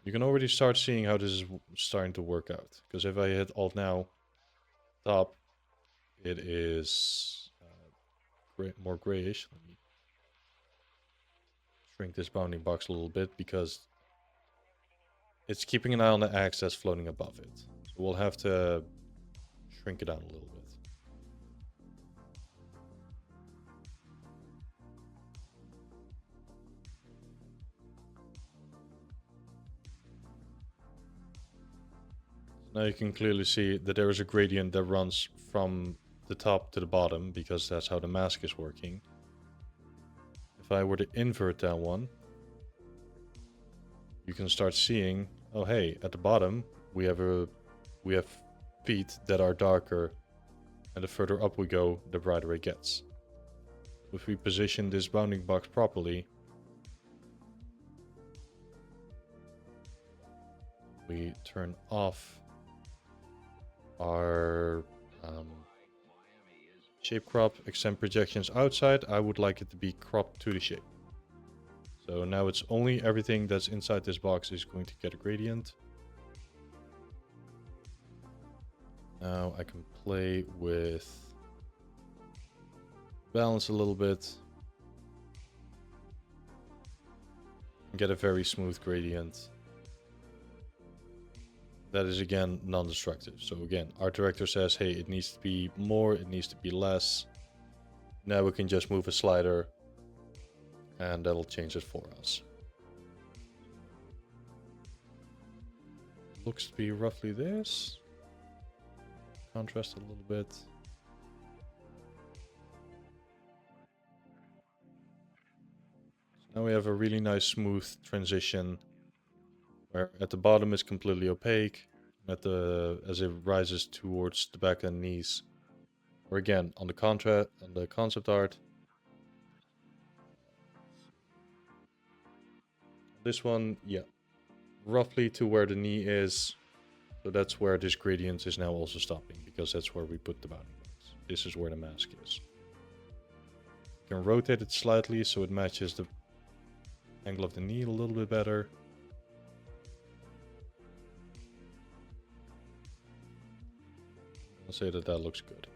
You can already start seeing how this is starting to work out. Because if I hit Alt now, top, it is more grayish. Let me shrink this bounding box a little bit because it's keeping an eye on the axe that's floating above it. So we'll have to shrink it down a little bit. Now you can clearly see that there is a gradient that runs from the top to the bottom because that's how the mask is working. If I were to invert that one, you can start seeing, oh hey, at the bottom we have feet that are darker, and the further up we go, the brighter it gets. If we position this bounding box properly, we turn off our shape crop, extend projections outside. I would like it to be cropped to the shape. So now it's only everything that's inside this box is going to get a gradient. Now I can play with balance a little bit and get a very smooth gradient. That is again non-destructive. So again, art director says, hey, it needs to be more, it needs to be less. Now we can just move a slider and that'll change it for us. Looks to be roughly this. Contrast a little bit. So now we have a really nice smooth transition where at the bottom is completely opaque, as it rises towards the back and knees. Or again, on the concept art, this one, yeah, roughly to where the knee is. So that's where this gradient is now also stopping, because that's where we put the bounding box. This is where the mask is. You can rotate it slightly so it matches the angle of the knee a little bit better. I'll say that that looks good.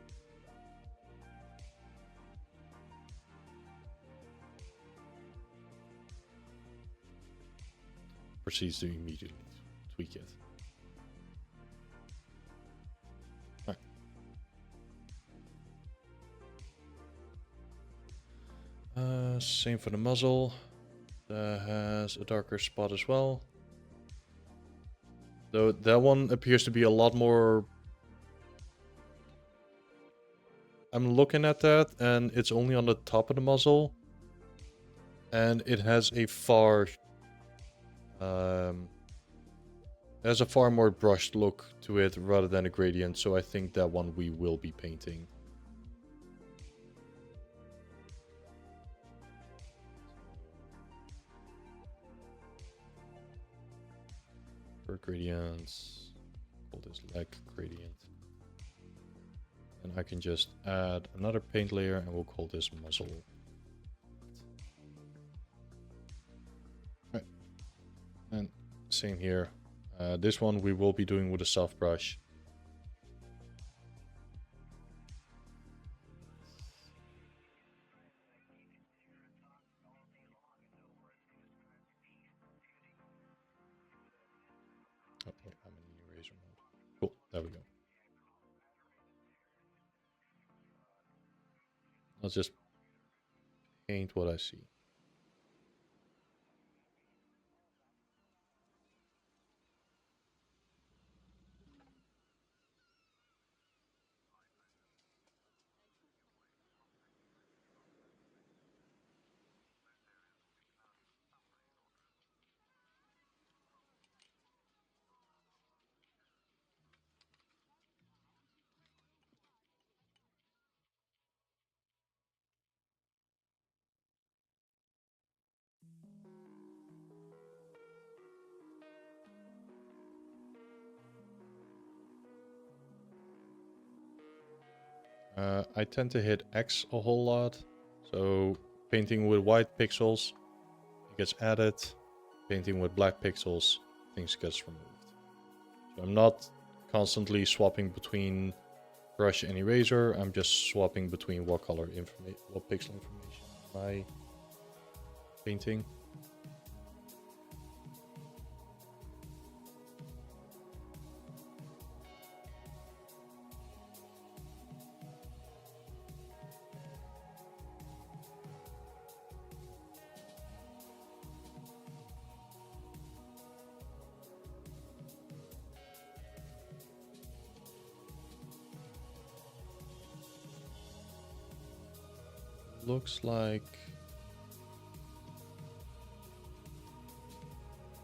Proceeds to immediately tweak it. Alright. Same for the muzzle. has a darker spot as well. Though that one appears to be a lot more... I'm looking at that and it's only on the top of the muzzle. And it has a far... has a far more brushed look to it rather than a gradient. So I think that one we will be painting. For gradients, call this leg gradient. And I can just add another paint layer and we'll call this muzzle. Right. And same here. This one we will be doing with a soft brush. Oh, wait, I'm in eraser mode. Cool, there we go. I'll just paint what I see. I tend to hit X a whole lot. So painting with white pixels, it gets added. Painting with black pixels, things gets removed. So I'm not constantly swapping between brush and eraser. I'm just swapping between what color information, what pixel information am I painting. Looks like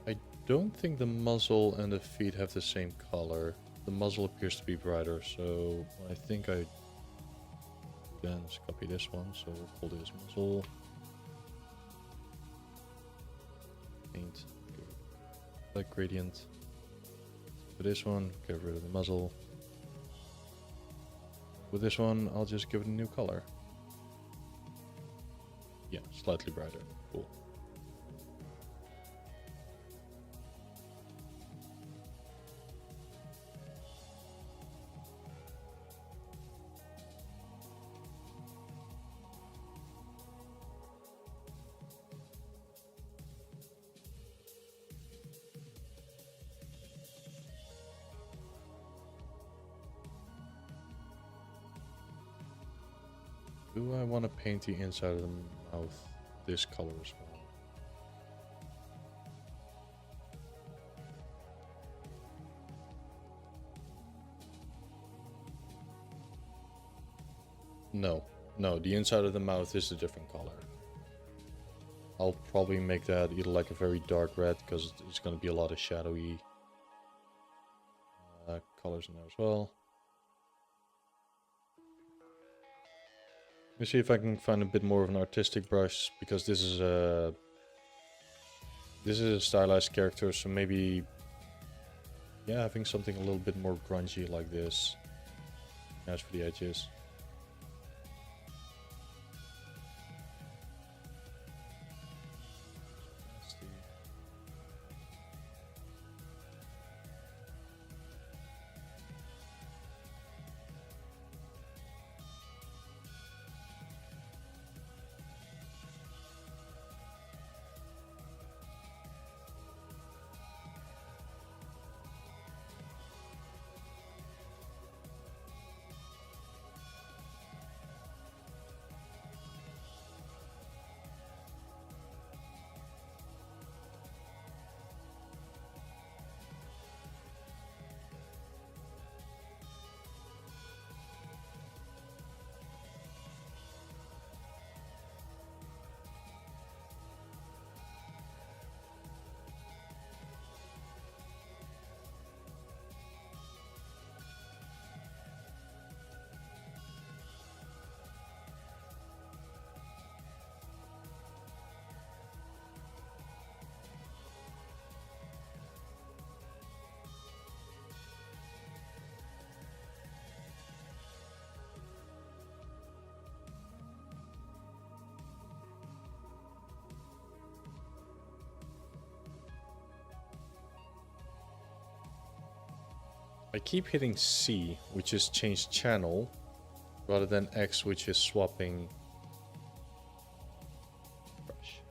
I don't think the muzzle and the feet have the same color. The muzzle appears to be brighter, so I think I then just copy this one. So we'll call this muzzle. Paint like gradient. For this one, get rid of the muzzle. With this one, I'll just give it a new color. Yeah, slightly brighter. Cool. Do I want to paint the inside of the mouth this color as well? No, the inside of the mouth is a different color. I'll probably make that either like a very dark red, because it's going to be a lot of shadowy colors in there as well. Let me see if I can find a bit more of an artistic brush, because this is a stylized character, so maybe, yeah, having something a little bit more grungy like this. As for the edges. I keep hitting C, which is change channel, rather than X, which is swapping brush.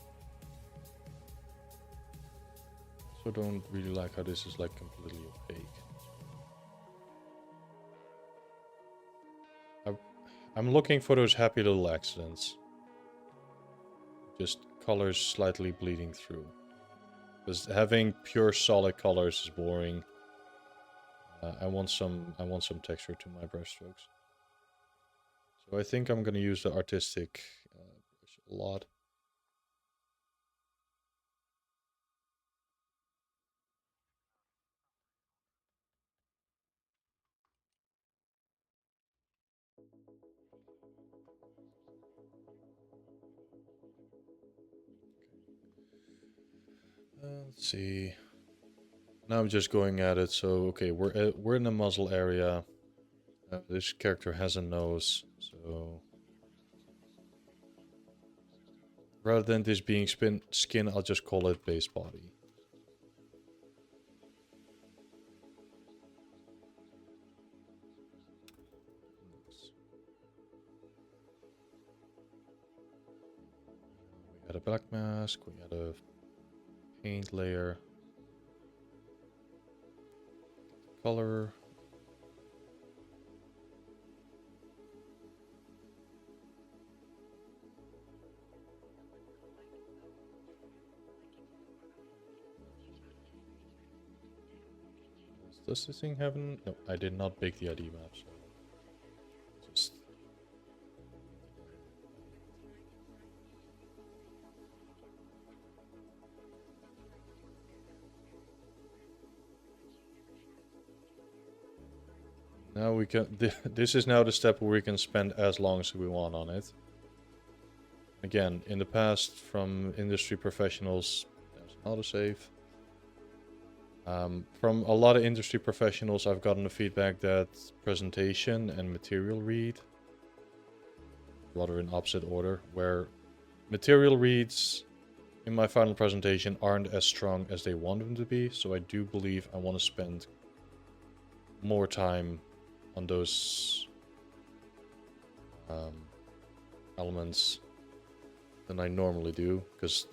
So don't really like how this is like completely opaque. I'm looking for those happy little accidents. Just colors slightly bleeding through. Because having pure solid colors is boring. I want some texture to my brush strokes. So I think I'm gonna use the artistic brush a lot. Let's see. Now I'm just going at it. So okay, we're in the muzzle area. This character has a nose, so rather than this being skin, I'll just call it base body. We had a black mask. We had a paint layer. Color. Does this thing have an... No, I did not bake the ID map, so... Just... Now we can... This is now the step where we can spend as long as we want on it. Again, in the past, from industry professionals, there's an autosave. From a lot of industry professionals, I've gotten the feedback that presentation and material read, rather in opposite order, where material reads in my final presentation aren't as strong as they want them to be, so I do believe I want to spend more time on those elements than I normally do, because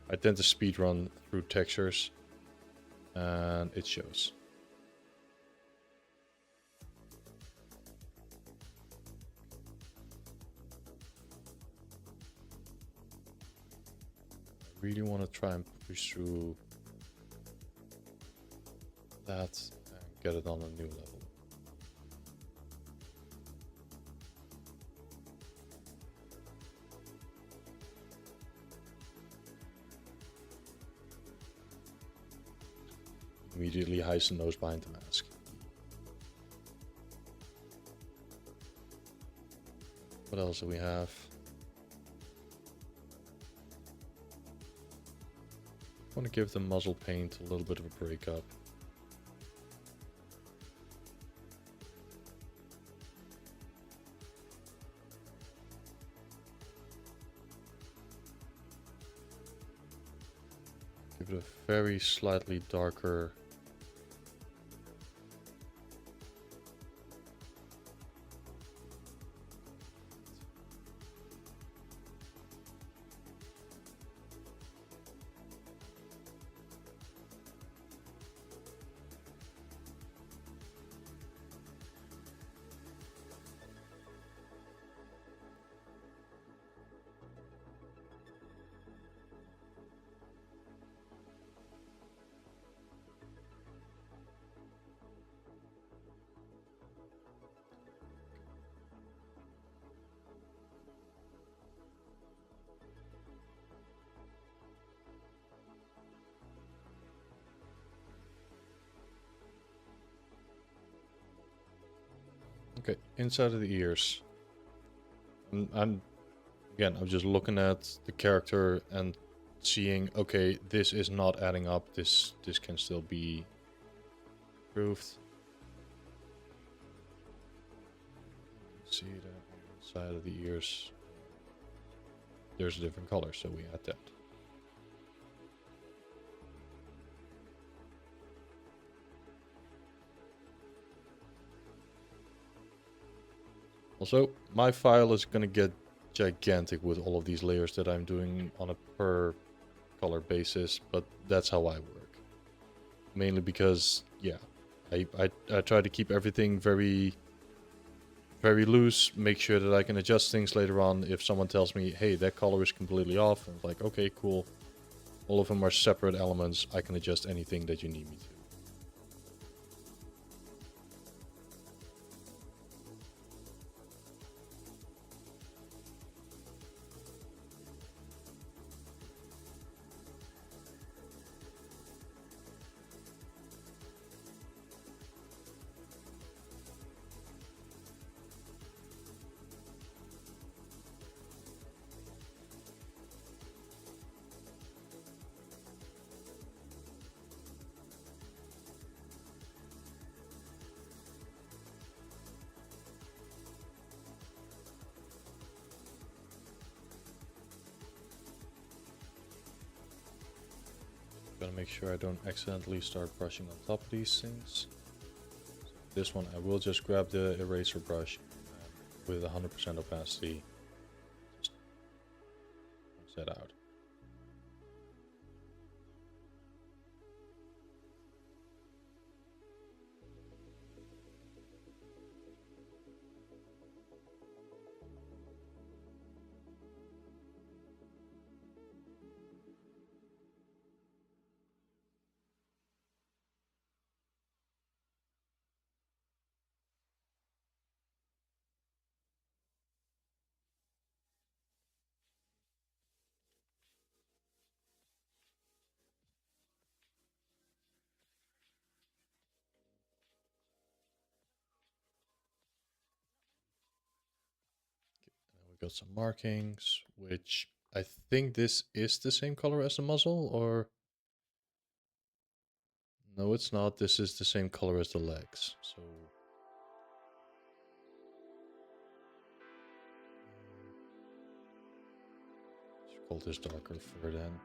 I tend to speedrun through textures. And it shows. I really want to try and push through that and get it on a new level. Immediately hides the nose behind the mask. What else do we have? I want to give the muzzle paint a little bit of a breakup. Give it a very slightly darker Okay, inside of the ears. I'm just looking at the character and seeing, okay, this is not adding up. This can still be improved. See that inside of the ears, there's a different color, so we add that. Also, my file is gonna get gigantic with all of these layers that I'm doing on a per color basis, but that's how I work. Mainly because, yeah, I try to keep everything very loose, make sure that I can adjust things later on if someone tells me, hey, that color is completely off. And it's like, okay, cool. All of them are separate elements. I can adjust anything that you need me to. Gotta make sure I don't accidentally start brushing on top of these things. So this one I will just grab the eraser brush with 100% opacity. Just rinse that out. Got some markings, which I think this is the same color as the muzzle, or no, it's not. This is the same color as the legs. So let's call this darker fur then.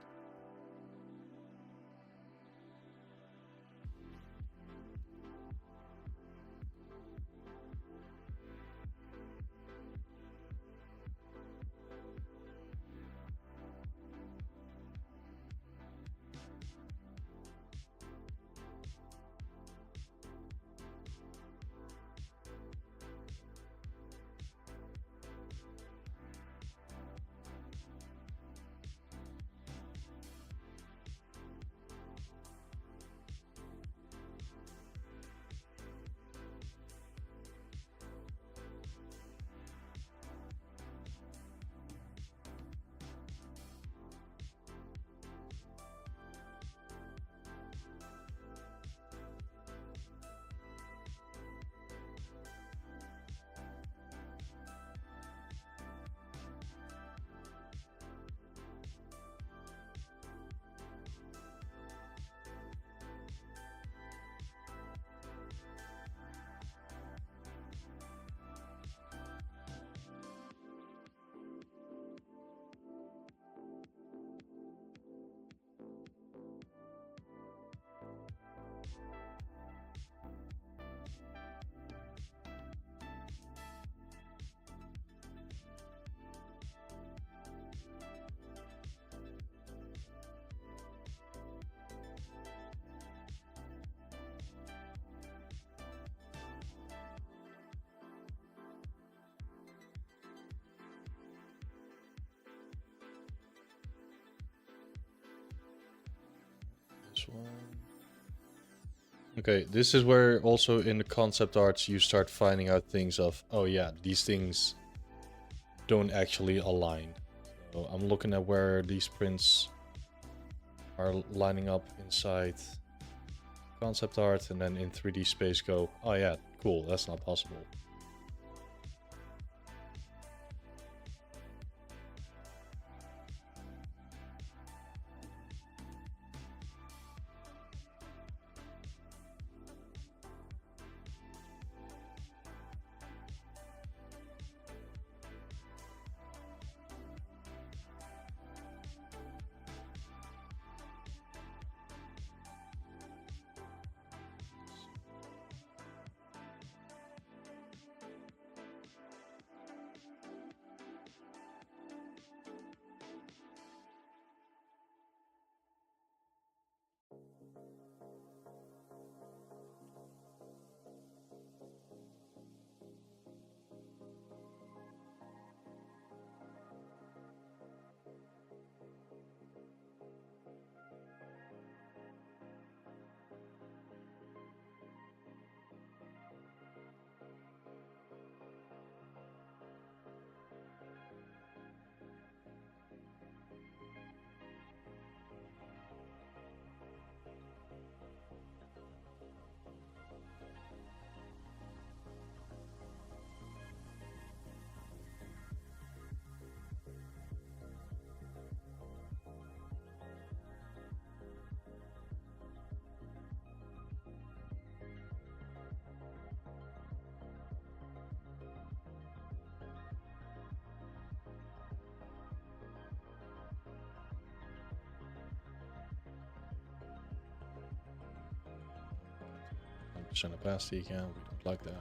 This one. Okay, this is where also in the concept arts you start finding out things of, oh yeah, these things don't actually align. So I'm looking at where these prints are lining up inside concept art, and then in 3D space go, oh yeah, cool, that's not possible. 100% opacity again. We don't like that.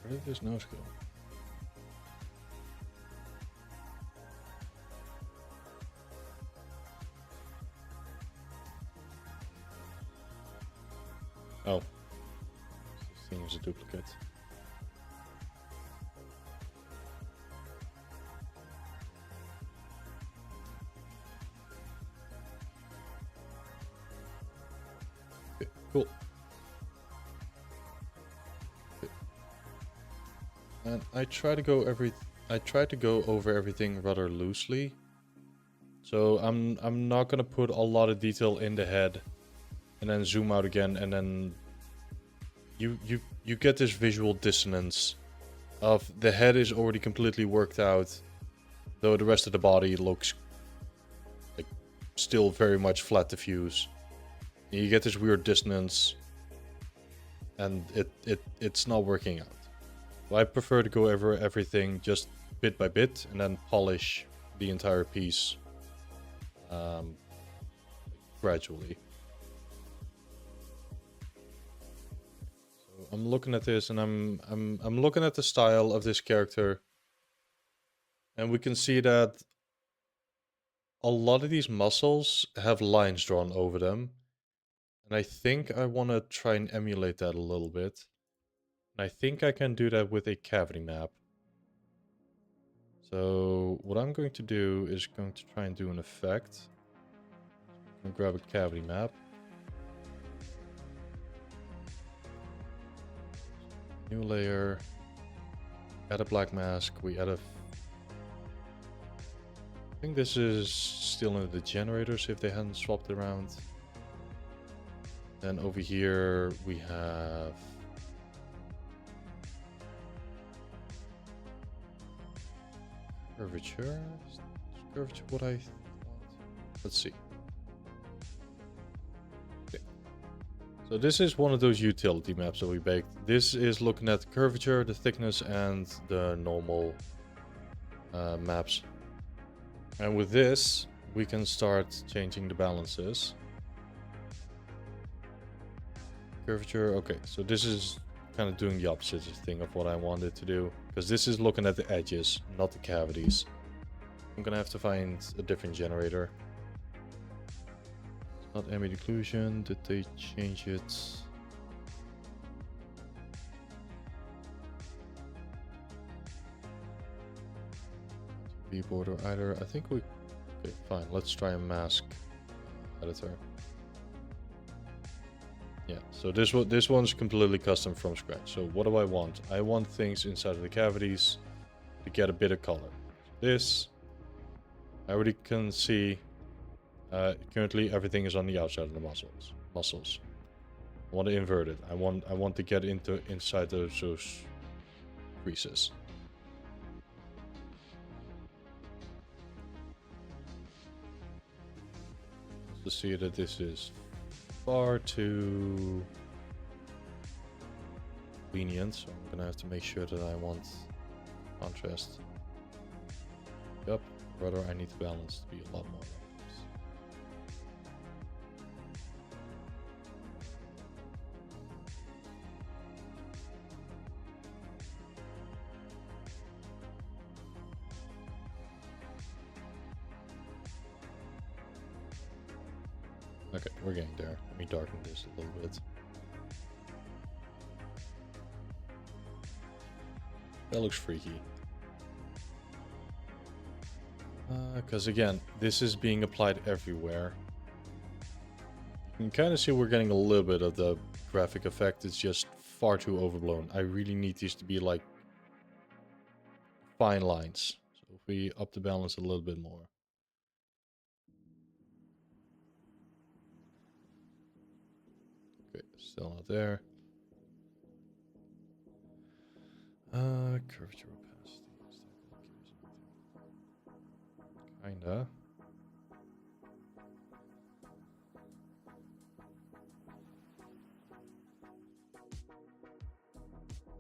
Where did this nose go? Oh. This thing is a duplicate. Okay, cool. And I try to go over everything rather loosely. So I'm not gonna put a lot of detail in the head and then zoom out again, and then you get this visual dissonance of the head is already completely worked out, though the rest of the body looks like still very much flat diffuse. You get this weird dissonance and it's not working out. So I prefer to go over everything just bit by bit and then polish the entire piece gradually. So I'm looking at this and I'm looking at the style of this character, and we can see that a lot of these muscles have lines drawn over them. And I think I want to try and emulate that a little bit. And I think I can do that with a cavity map. So what I'm going to do is going to try and do an effect. I'm going to grab a cavity map. New layer. Add a black mask. We add a... I think this is still in the generators if they hadn't swapped it around. Then over here we have curvature. Is curvature what I want? Let's see. Okay. So this is one of those utility maps that we baked. This is looking at the curvature, the thickness, and the normal maps. And with this, we can start changing the balances. Curvature, okay, so this is kind of doing the opposite thing of what I wanted to do, because this is looking at the edges, not the cavities. I'm gonna have to find a different generator. It's not ambient occlusion. Did they change it? Keyboard or either. I think we... Okay, fine. Let's try a mask editor. Yeah, so this one's completely custom from scratch. So what do I want? I want things inside of the cavities to get a bit of color. This, I already can see, currently everything is on the outside of the muscles. I want to invert it. I want to get inside those creases. To see that this is far too lenient, so I'm gonna have to make sure that I want contrast. Yep, rather I need the balance to be a lot more. Okay, we're getting there. Let me darken this a little bit. That looks freaky. Because again, this is being applied everywhere. You can kind of see we're getting a little bit of the graphic effect. It's just far too overblown. I really need these to be like fine lines. So if we up the balance a little bit more. Okay, still not there. Curvature opacity. Is that gonna give us anything? Kinda.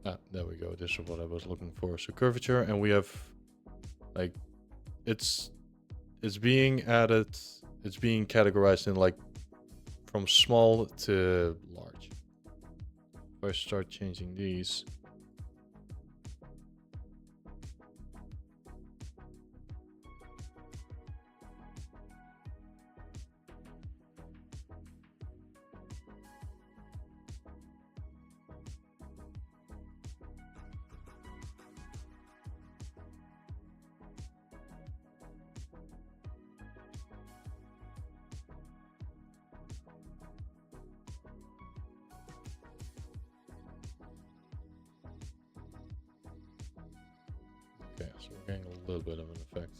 Ah, there we go. This is what I was looking for. So curvature, and we have like it's being added. It's being categorized in like from small to large. If I start changing these. Okay, so we're getting a little bit of an effect.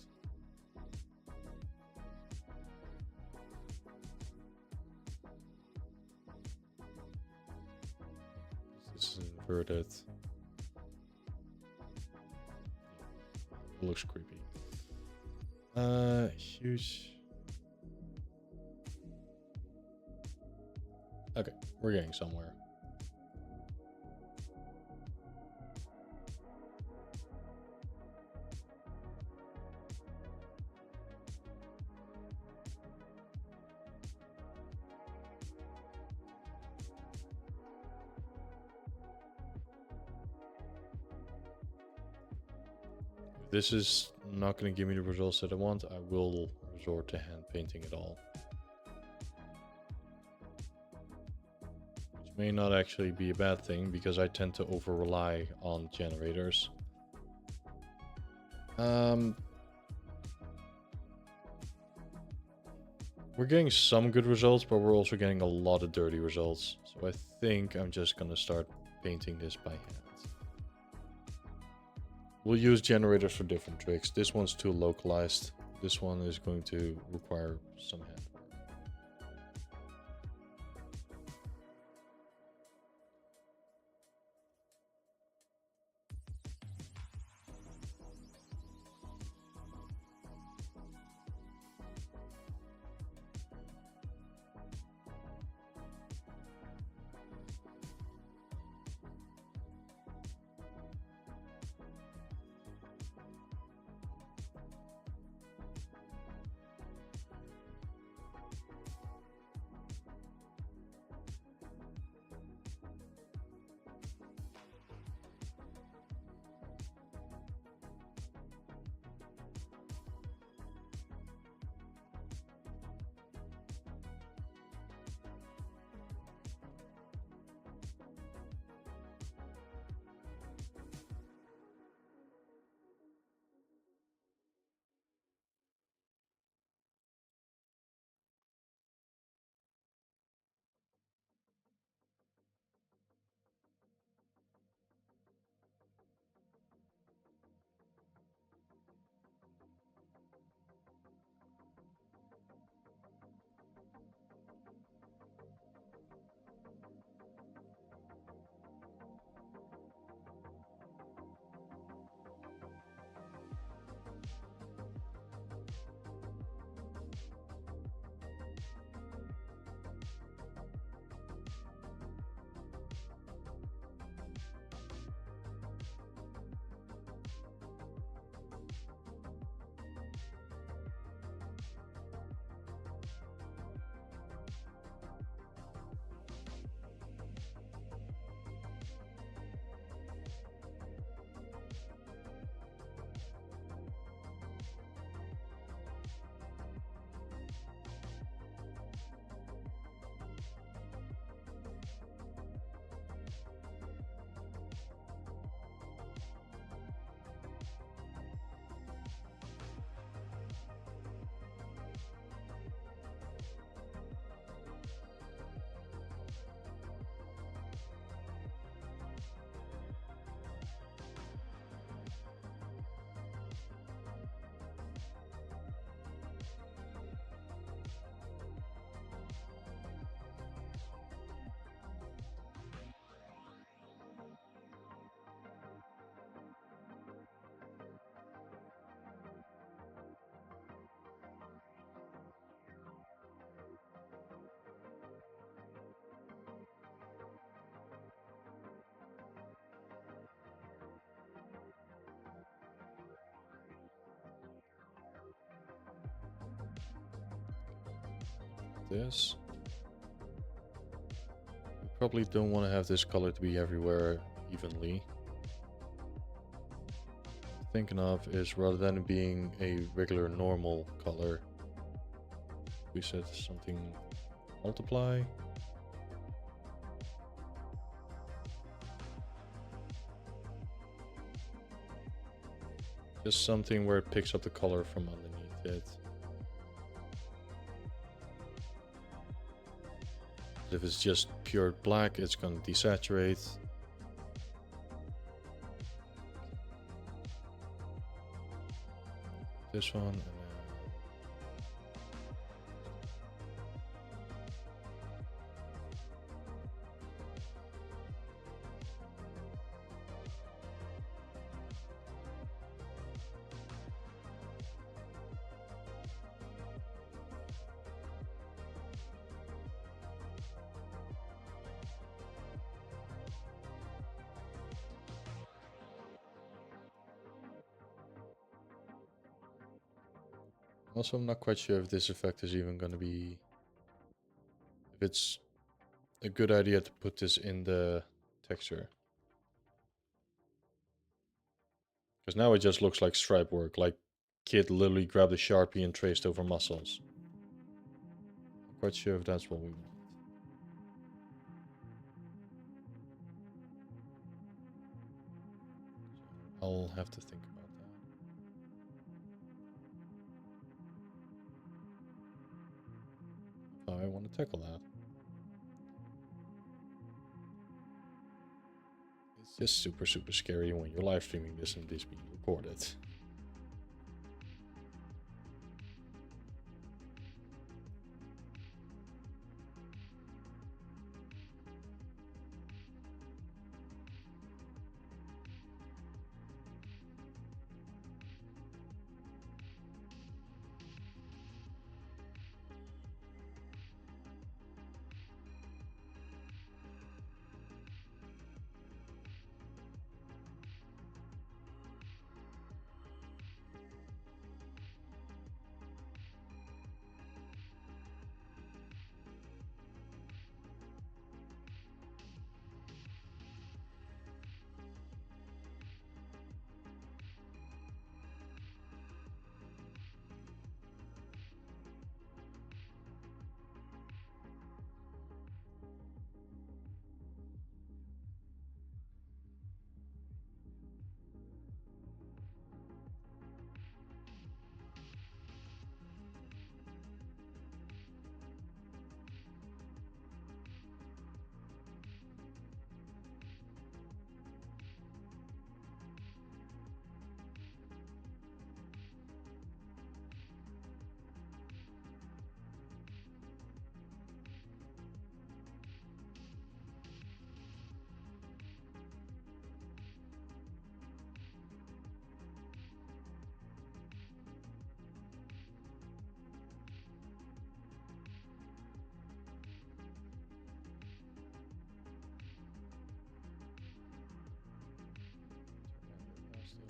This is inverted. It looks creepy. Huge. Okay, we're getting somewhere. If this is not going to give me the results that I want, I will resort to hand painting it all. Which may not actually be a bad thing, because I tend to over-rely on generators. We're getting some good results, but we're also getting a lot of dirty results. So I think I'm just going to start painting this by hand. We'll use generators for different tricks. This one's too localized. This one is going to require some hand. this. We probably don't want to have this color to be everywhere evenly. Thinking of is rather than it being a regular normal color, we set something multiply. Just something where it picks up the color from underneath it. If it's just pure black, it's going to desaturate. This one, and then also, I'm not quite sure if this effect is even going to be... If it's a good idea to put this in the texture. Because now it just looks like stripe work, like kid literally grabbed a Sharpie and traced over muscles. Not quite sure if that's what we want. I'll have to think about that. How I want to tackle that. It's just super scary when you're live streaming this and this being recorded.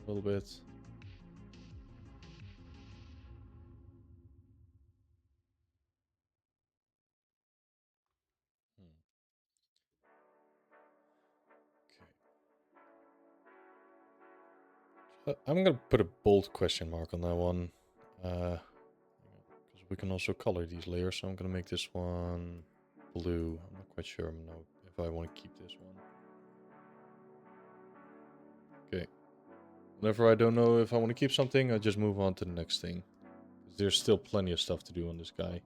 A little bit. Okay. I'm gonna put a bold question mark on that one. Because we can also color these layers, so I'm gonna make this one blue. I'm not quite sure if I want to keep this one. Okay. Whenever I don't know if I want to keep something, I just move on to the next thing. There's still plenty of stuff to do on this guy.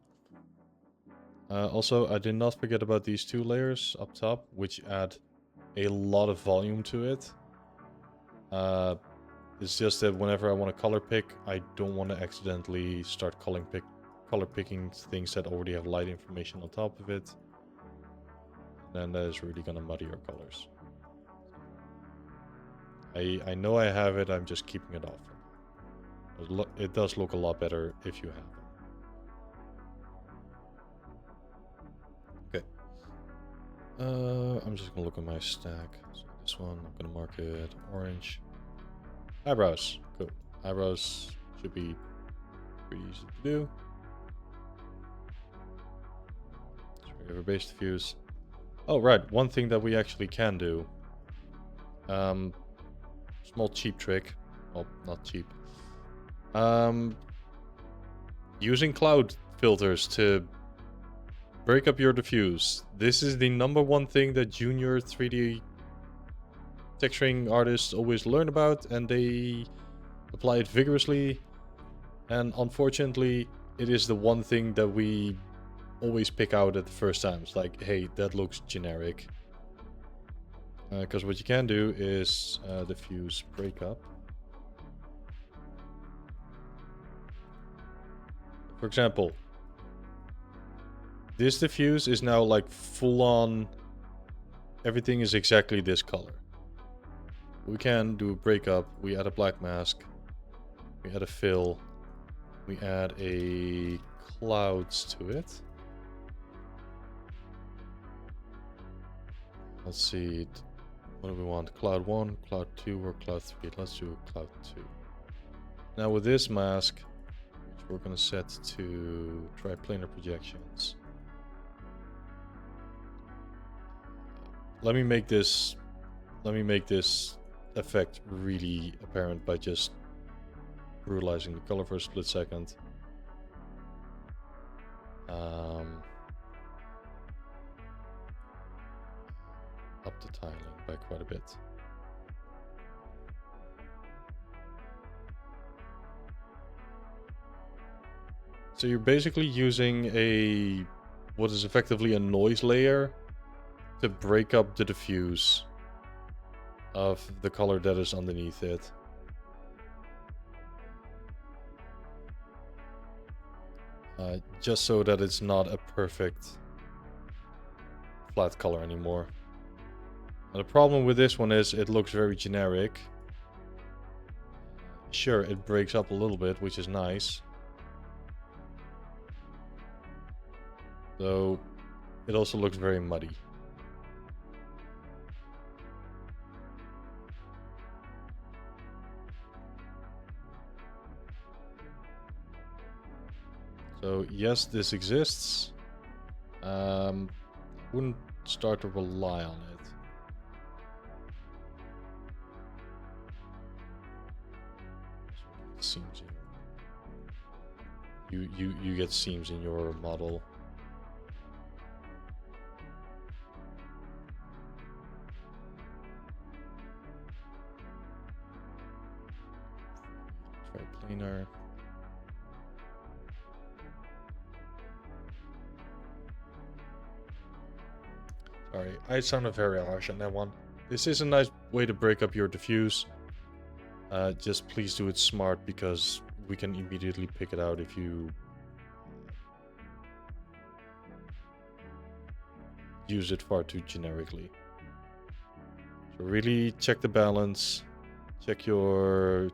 Also, I did not forget about these two layers up top, which add a lot of volume to it. It's just that whenever I want to color pick, I don't want to accidentally start color picking things that already have light information on top of it. Then that is really going to muddy your colors. I know I have it, I'm just keeping it off. It does look a lot better if you have them. Okay. I'm just gonna look at my stack. So this one, I'm gonna mark it orange. Eyebrows. Cool. Eyebrows should be pretty easy to do. We have a base diffuse. Oh, right. One thing that we actually can do. Small cheap trick. Well, not cheap. Using cloud filters to break up your diffuse. This is the #1 thing that junior 3D texturing artists always learn about, and they apply it vigorously. And unfortunately, it is the one thing that we always pick out at the first time. It's like, hey, that looks generic. Because what you can do is diffuse breakup. For example, this diffuse is now like full on. Everything is exactly this color. We can do a breakup. We add a black mask. We add a fill. We add a clouds to it. Let's see. What do we want? Cloud 1, Cloud 2, or Cloud 3? Let's do Cloud 2. Now with this mask, which we're going to set to triplanar projections. Let me make this effect really apparent by just brutalizing the color for a split second. Up the tiling by quite a bit. So you're basically using what is effectively a noise layer to break up the diffuse of the color that is underneath it. Just so that it's not a perfect flat color anymore. Now, the problem with this one is it looks very generic. Sure, it breaks up a little bit, which is nice. Though it also looks very muddy. So yes, this exists. Wouldn't start to rely on it. Seams in you get seams in your model. Triplanar. Sorry, I sounded very harsh on that one. This is a nice way to break up your diffuse. Just please do it smart, because we can immediately pick it out if you use it far too generically. So really check the balance, check your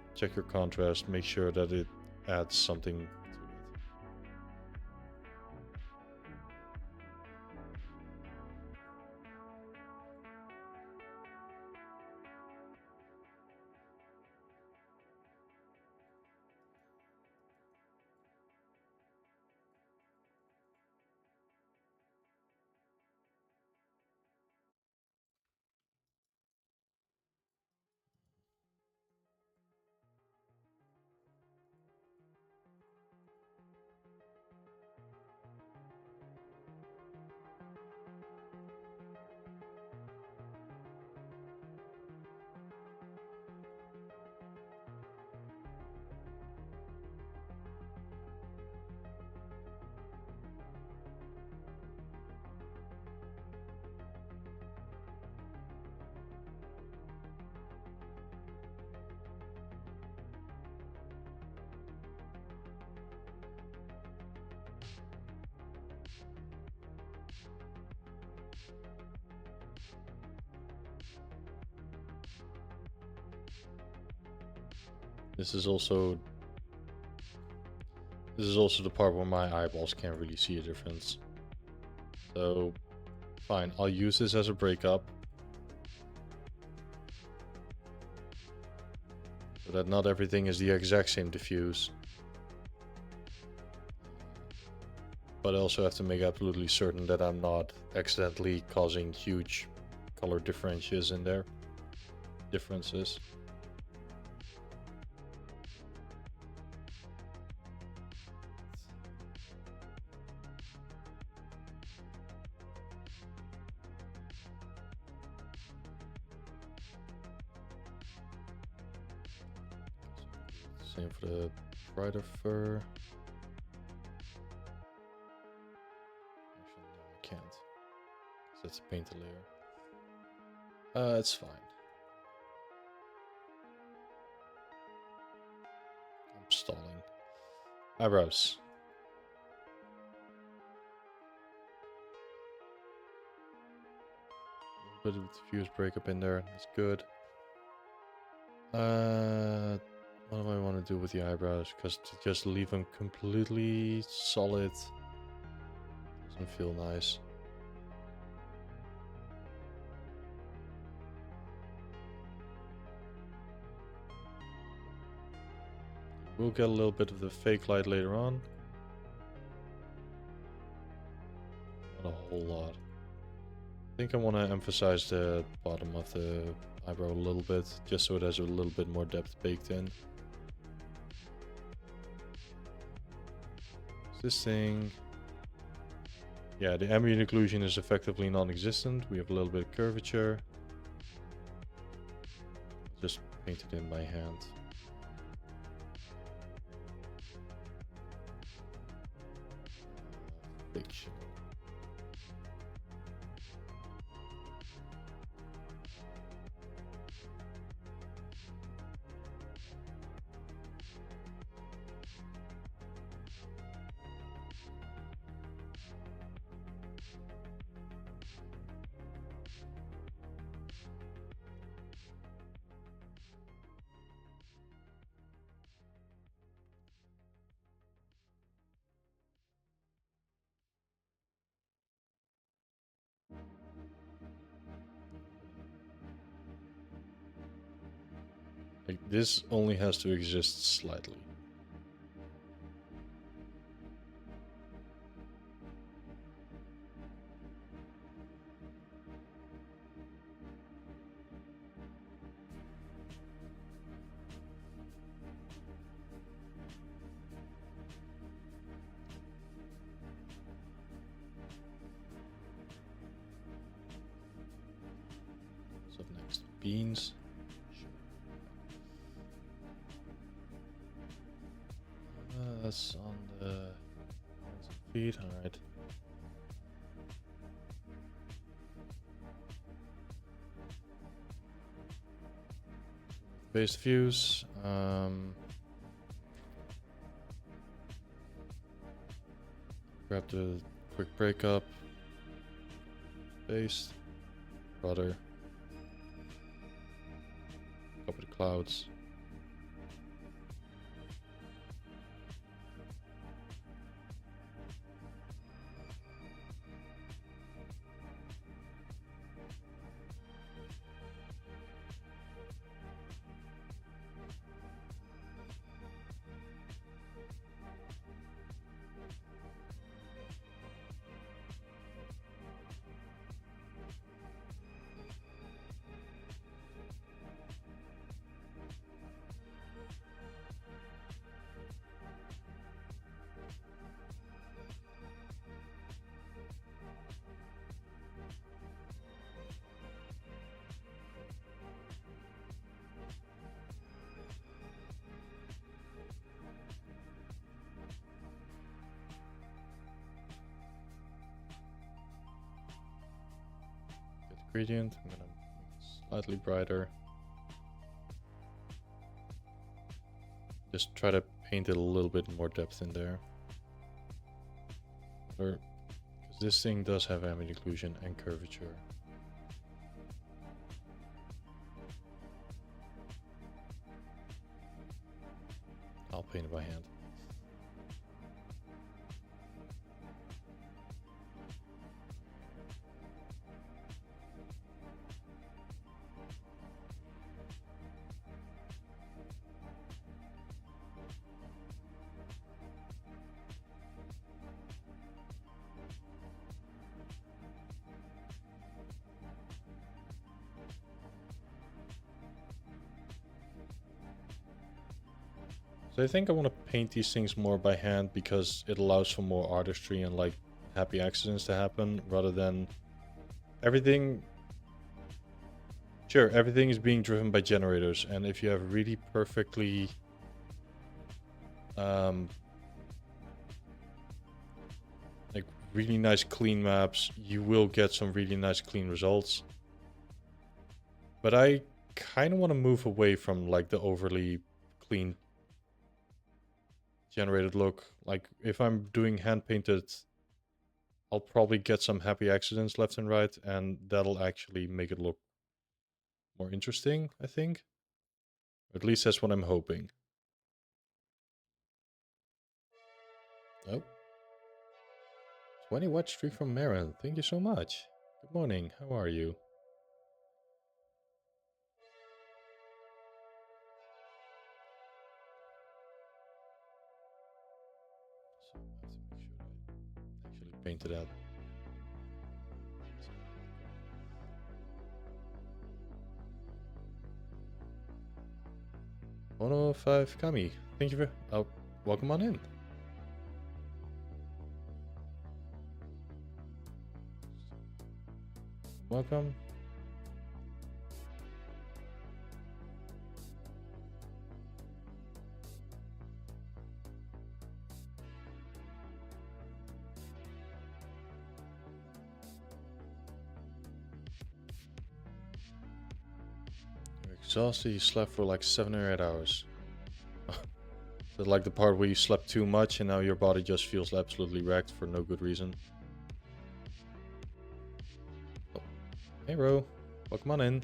contrast, make sure that it adds something to it. This is also the part where my eyeballs can't really see a difference. So, fine, I'll use this as a breakup. So that not everything is the exact same diffuse. But I also have to make absolutely certain that I'm not accidentally causing huge color differences in there. Differences. Same for the brighter fur. Actually, no, I can't. Because that's a painted layer. It's fine. I'm stalling. Eyebrows. A little bit of diffuse breakup in there. That's good. What do I want to do with the eyebrows? Because to just leave them completely solid doesn't feel nice. We'll get a little bit of the fake light later on. Not a whole lot. I think I want to emphasize the bottom of the eyebrow a little bit, just so there's a little bit more depth baked in. This thing... Yeah, the ambient occlusion is effectively non-existent. We have a little bit of curvature. Just paint it in by hand. Fiction. Like, this only has to exist slightly. So next, beans. That's on the feet, alright. Base views. Grab the quick breakup. Paste. Rudder. Copy the clouds. Gradient. I'm gonna make it slightly brighter. Just try to paint it a little bit more depth in there. Because this thing does have ambient occlusion and curvature. I'll paint it by hand. So I think I want to paint these things more by hand because it allows for more artistry and like happy accidents to happen rather than everything. Sure, everything is being driven by generators, and if you have really perfectly like really nice clean maps, you will get some really nice clean results. But I kind of want to move away from like the overly clean generated look. Like if I'm doing hand painted, I'll probably get some happy accidents left and right, and that'll actually make it look more interesting, I think. At least that's what I'm hoping. Oh. 20 watch streak from Marin. Thank you so much. Good morning. How are you? So I have to make sure I actually paint it out. 105 Kami. Thank you for welcome on in. Welcome. You're exhausted. You slept for like 7 or 8 hours. So like the part where you slept too much and now your body just feels absolutely wrecked for no good reason. Oh. Hey, Ro. Welcome on in.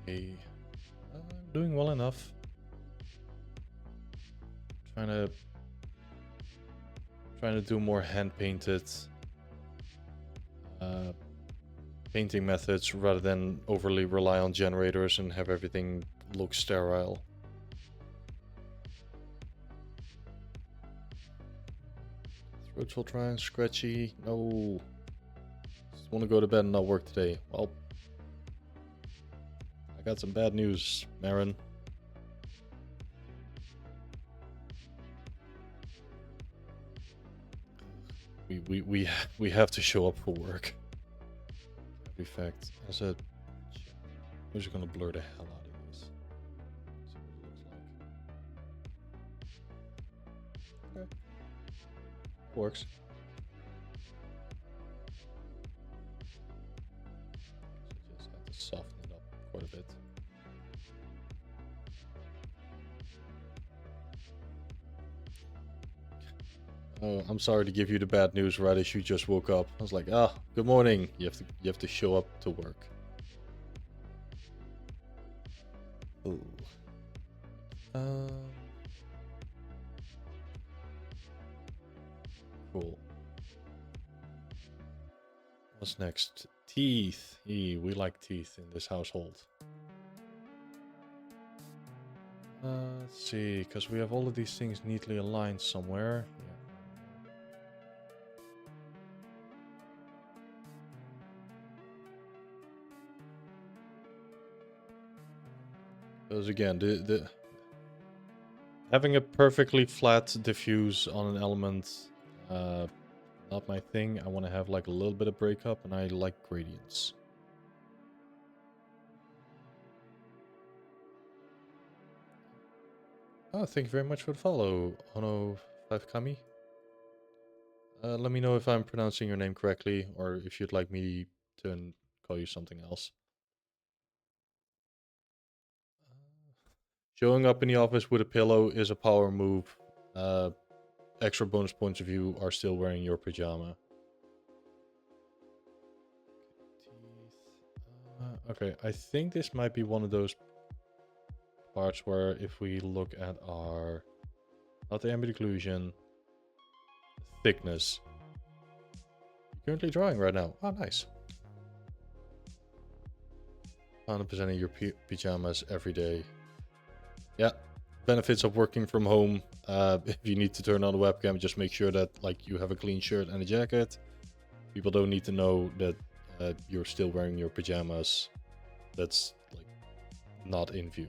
Hey. I'm doing well enough. Trying to do more hand painted painting methods rather than overly rely on generators and have everything look sterile. Throats will try and scratchy. No. Just want to go to bed and not work today. Well, I got some bad news, Marin. We have to show up for work. In fact, as a, I'm just gonna blur the hell out of this. See what it looks like. Okay. Works. So just have to soften it up quite a bit. Oh, I'm sorry to give you the bad news right as you just woke up. I was like, ah, good morning. You have to show up to work. Oh. Cool. What's next? Teeth. We like teeth in this household. Let's see, because we have all of these things neatly aligned somewhere. Yeah. Because again, the having a perfectly flat diffuse on an element, not my thing. I want to have like a little bit of breakup, and I like gradients. Oh, thank you very much for the follow, Ono5Kami. Let me know if I'm pronouncing your name correctly, or if you'd like me to call you something else. Showing up in the office with a pillow is a power move. Extra bonus points if you are still wearing your pajama. Okay, I think this might be one of those parts where if we look at our, not the ambient occlusion, thickness. Currently drawing right now. Oh, nice. 100% in your pajamas every day. Yeah. Benefits of working from home. If you need to turn on the webcam, just make sure that like you have a clean shirt and a jacket. People don't need to know that you're still wearing your pajamas. That's like not in view.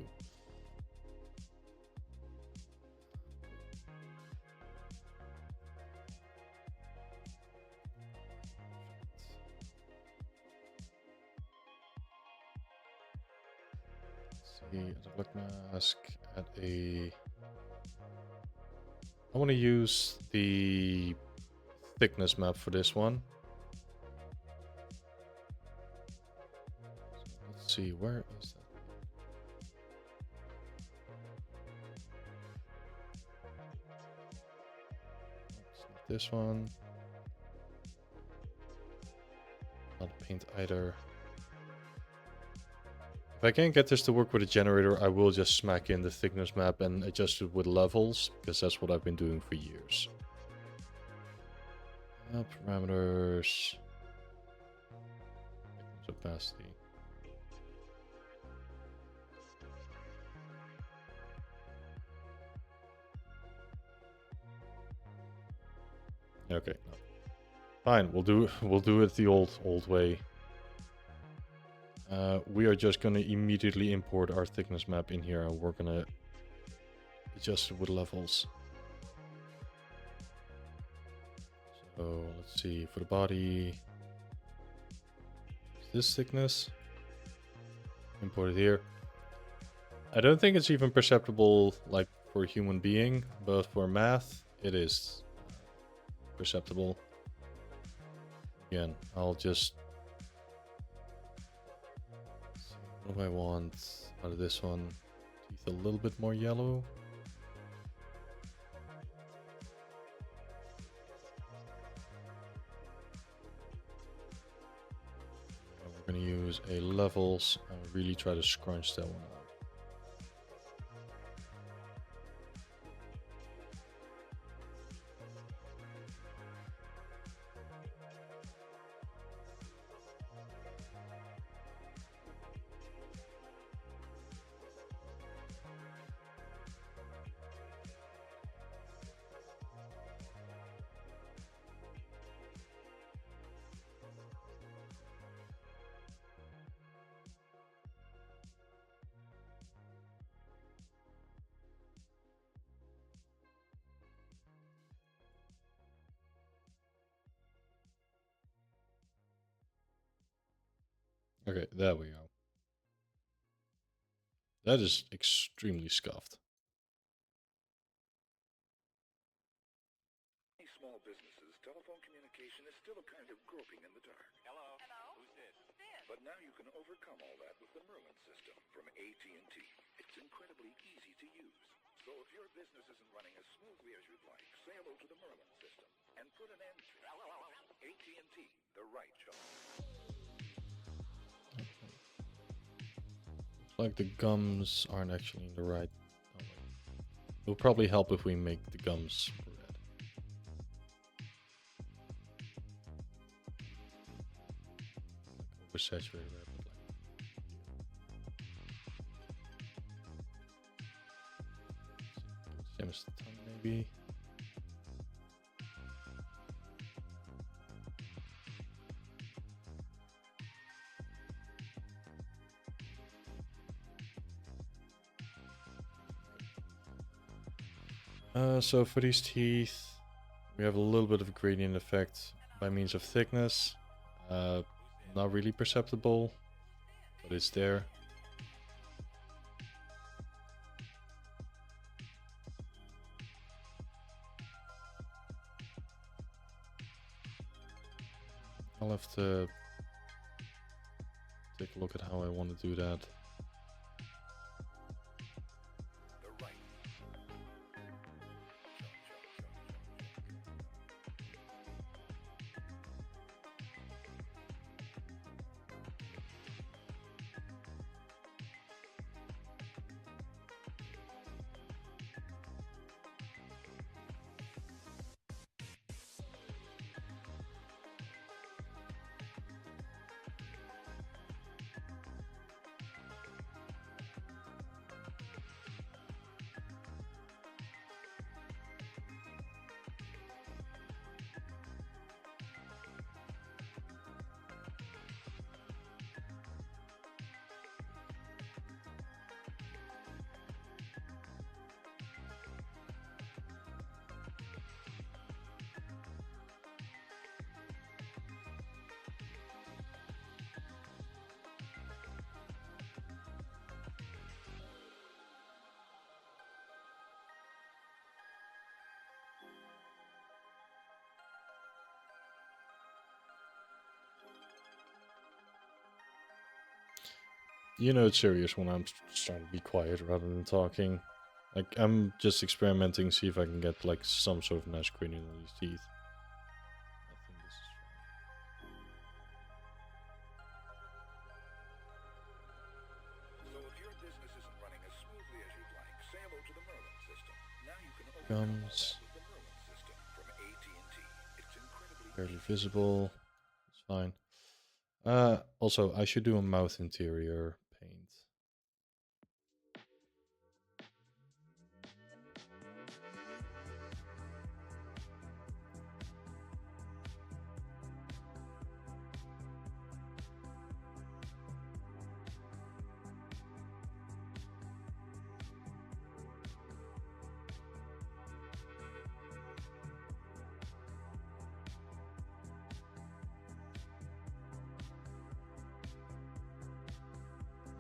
Let's see, at a look mask, at a... I want to use the thickness map for this one. So let's see, where is that? This one. Not paint either. If I can't get this to work with a generator, I will just smack in the thickness map and adjust it with levels, because that's what I've been doing for years. Parameters. Opacity. Okay. No. Fine, we'll do it the old way. We are just gonna immediately import our thickness map in here, and we're gonna adjust it with levels. So let's see, for the body, this thickness, import it here. I don't think it's even perceptible like for a human being, but for math it is perceptible. Again, I'll just see, what do I want out of this one? Teeth a little bit more yellow. We're going to use a levels and really try to scrunch that one out. Okay, there we go. That is extremely scuffed. Small businesses, telephone communication is still a kind of groping in the dark. Hello? Hello? Who's this? But now you can overcome all that with the Merlin system from AT&T. It's incredibly easy to use. So if your business isn't running as smoothly as you'd like, say hello to the Merlin system and put an end to AT&T, the right choice. Looks like the gums aren't actually in the right. Oh, it'll probably help if we make the gums red. Oversaturate red. Same as the tongue, maybe. So for these teeth, we have a little bit of a gradient effect by means of thickness. Not really perceptible, but it's there. I'll have to take a look at how I want to do that. you know it's serious when I'm trying to be quiet rather than talking. Like, I'm just experimenting, see if I can get, like, some sort of nice gradient on these teeth. I think this is So if your business isn't running as smoothly as you'd like, say hello to the Merlin system. Now you can overcome all that gums, with the Merlin system from AT&T. It's incredibly barely easy. visible. It's fine. Also, I should do a mouth interior paint.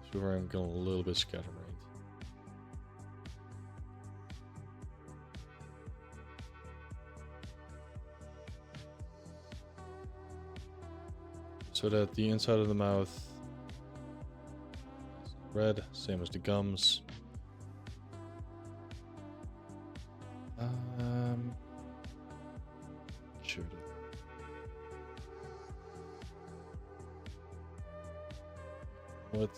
This is where I'm going a little bit scatterbrained. So that the inside of the mouth is red, same as the gums. Sure. What?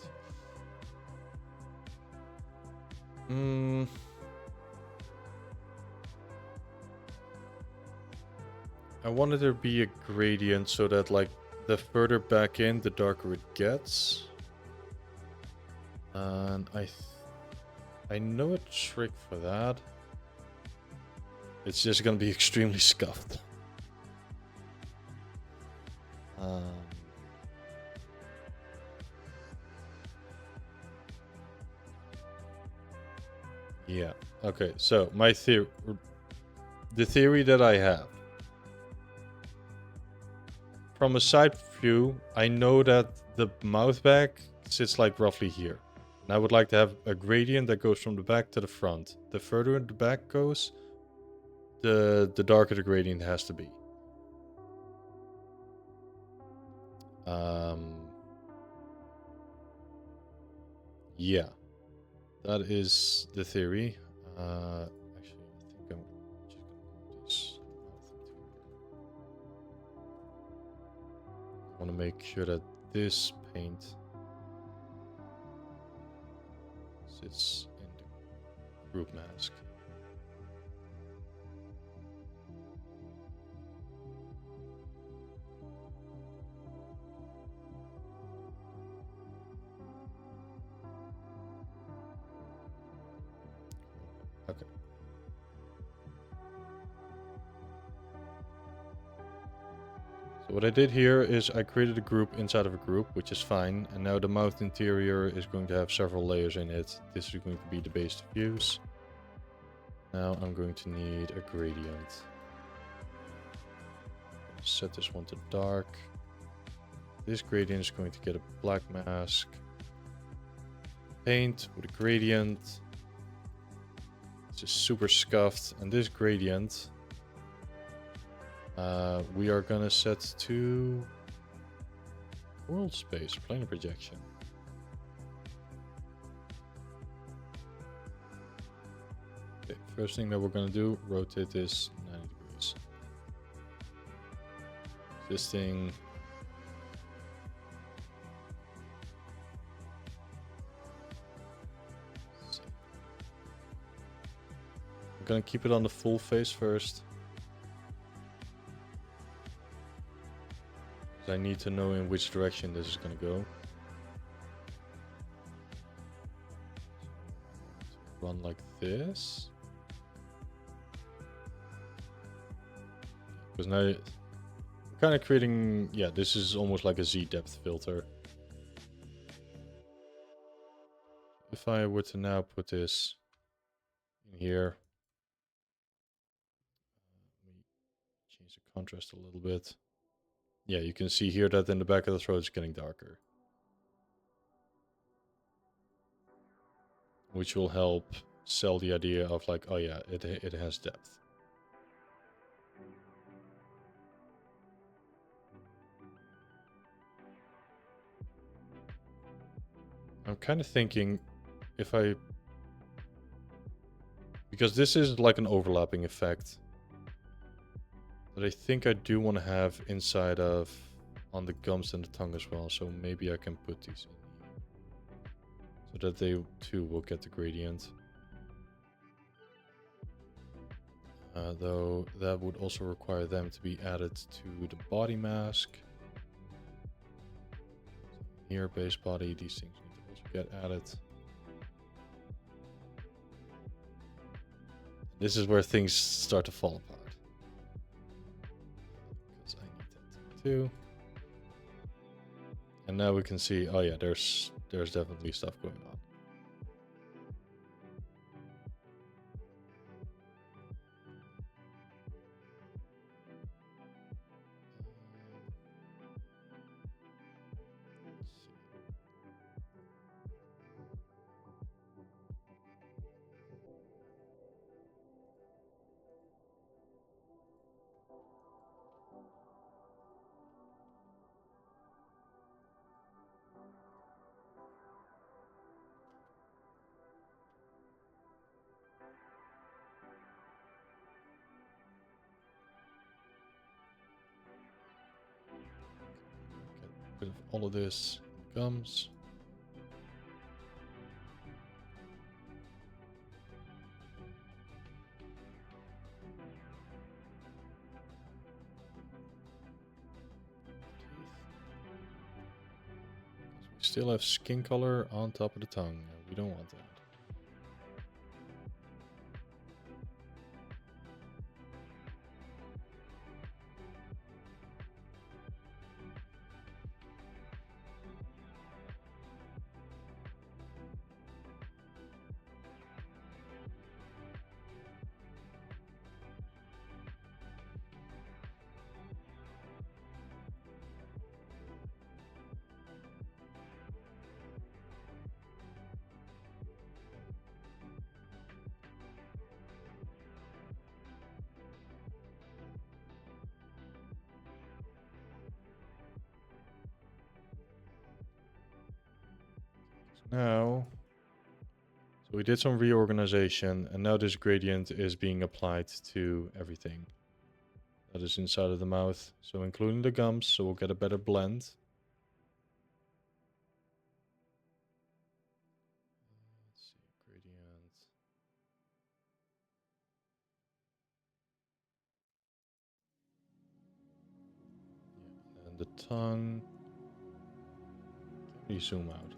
I wanted there to be a gradient so that, like, the further back in, the darker it gets. And I know a trick for that. It's just gonna be extremely scuffed. Yeah. Okay. So my theory, the theory that I have, from a side view, I know that the mouth back sits like roughly here. And I would like to have a gradient that goes from the back to the front. The further the back goes, the darker the gradient has to be. Yeah, that is the theory. Actually, I think I'm just gonna put this mouth interior. I want to make sure that this paint sits in the group mask. Okay. So what I did here is I created a group inside of a group, which is fine. And now the mouth interior is going to have several layers in it. This is going to be the base diffuse. Now I'm going to need a gradient. Set this one to dark. This gradient is going to get a black mask. Paint with a gradient. It's just super scuffed. And this gradient we are gonna set to world space, planar projection. Okay, first thing that we're gonna do, rotate this 90 degrees. This thing. I'm gonna keep it on the full face first. I need to know in which direction this is going to go. Run like this. Because now we're kind of creating, yeah, this is almost like a Z depth filter. If I were to now put this in here, let me change the contrast a little bit. Yeah, you can see here that in the back of the throat it's getting darker. Which will help sell the idea of like, oh yeah, it has depth. I'm I'm kind of thinking if I... Because this is like an overlapping effect. But I think I do want to have inside of on the gums and the tongue as well. So maybe I can put these in here. So that they too will get the gradient. Though that would also require them to be added to the body mask. Here, base body, these things need to also get added. This is where things start to fall apart. Because I need that too. And now we can see, oh yeah, there's definitely stuff going on. Get rid of all of this gums. We still have skin color on top of the tongue. We don't want that. Now, so we did some reorganization, and now this gradient is being applied to everything that is inside of the mouth, so including the gums, so we'll get a better blend. Let's see, gradient. Yeah, and the tongue. Can we zoom out?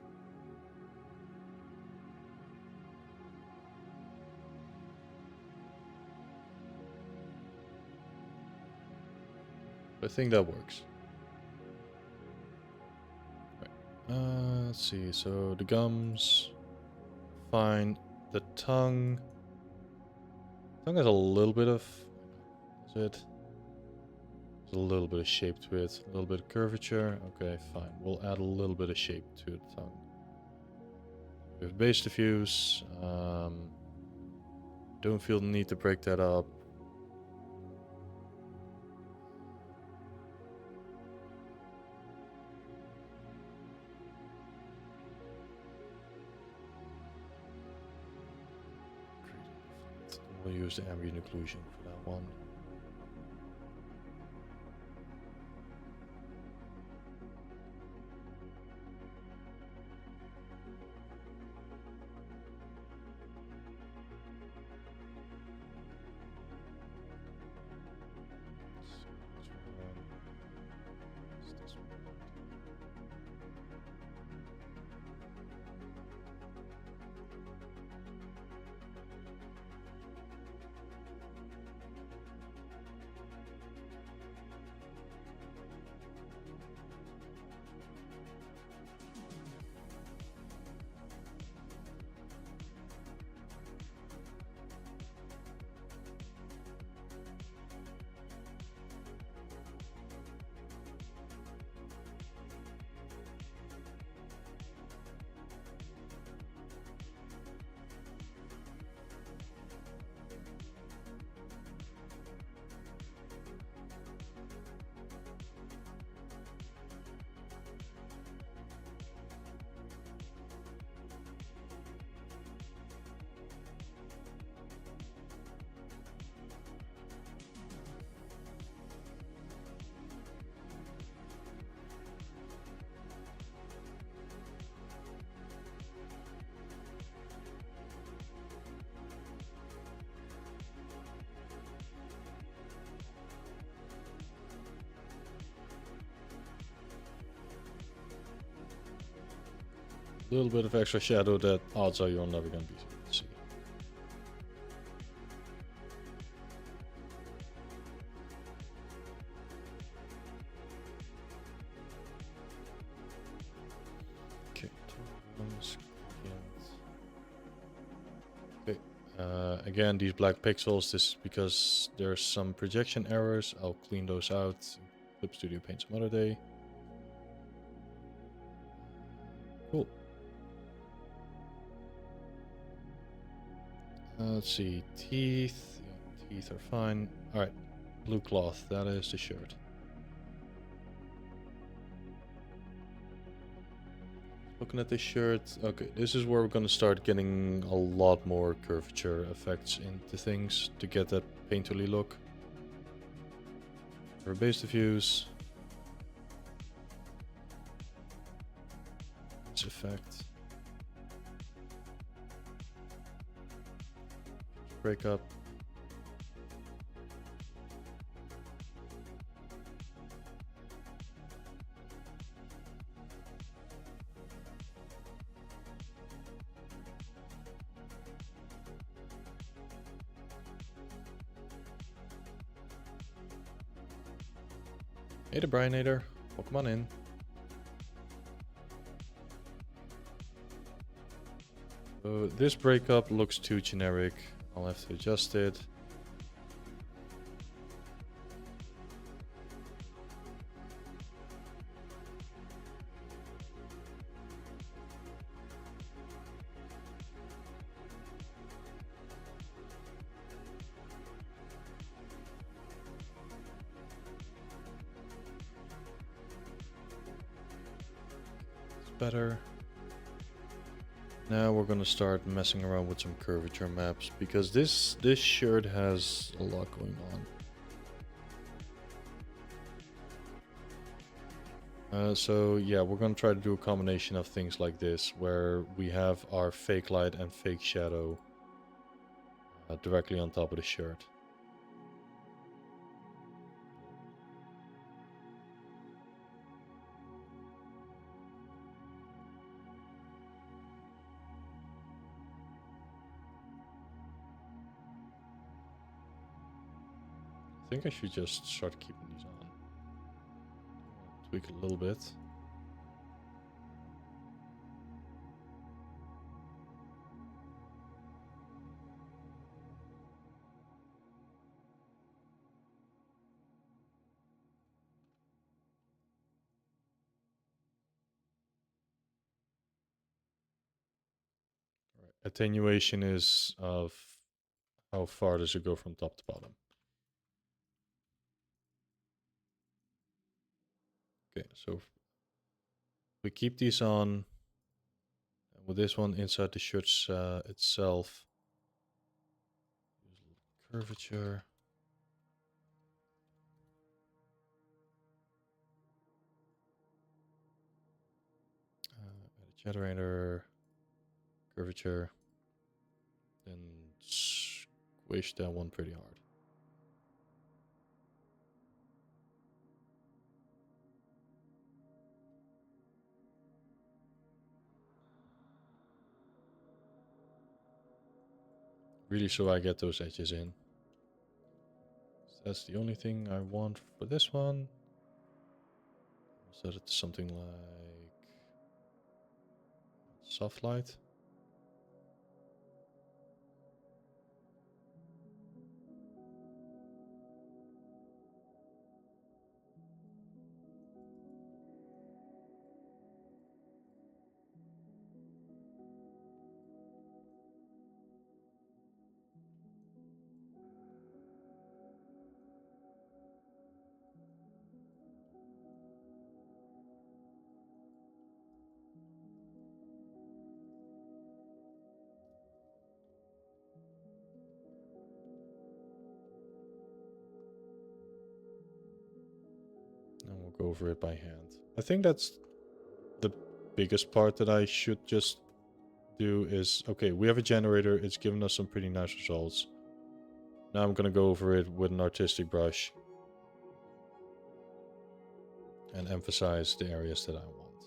I think that works. Right. Let's see. So the gums, fine. The tongue. Tongue has a little bit of. Is it? There's a little bit of shape to it. A little bit of curvature. Okay, fine. We'll add a little bit of shape to the tongue. We have base diffuse. Don't feel the need to break that up. We'll use the ambient occlusion for that one. A little bit of extra shadow that odds are you're never going to be able to see. Okay, okay. Again, these black pixels, this is because there's some projection errors. I'll clean those out. Clip Studio Paint some other day. Cool. Let's see, teeth. Yeah, teeth are fine. Alright, blue cloth, that is the shirt. Looking at this shirt, okay, this is where we're gonna start getting a lot more curvature effects into things to get that painterly look. For base diffuse. This effect. Break up. Hey there, Brianator. Welcome on in. So this breakup looks too generic. I'll have to adjust it. Better. Now we're gonna start messing around with some curvature maps because this shirt has a lot going on. So yeah, we're gonna try to do a combination of things like this where we have our fake light and fake shadow directly on top of the shirt. I think I should just start keeping these on. Tweak it a little bit. Right. Attenuation is of how far does it go from top to bottom. Okay, so we keep these on. With this one inside the shirt itself, curvature. Add a generator, curvature, then squish that one pretty hard. Really, so I get those edges in. So that's the only thing I want for this one. Set it to something like soft light. And we'll go over it by hand. I think that's the biggest part that I should just do is, okay, we have a generator. It's given us some pretty nice results. Now I'm going to go over it with an artistic brush and emphasize the areas that I want.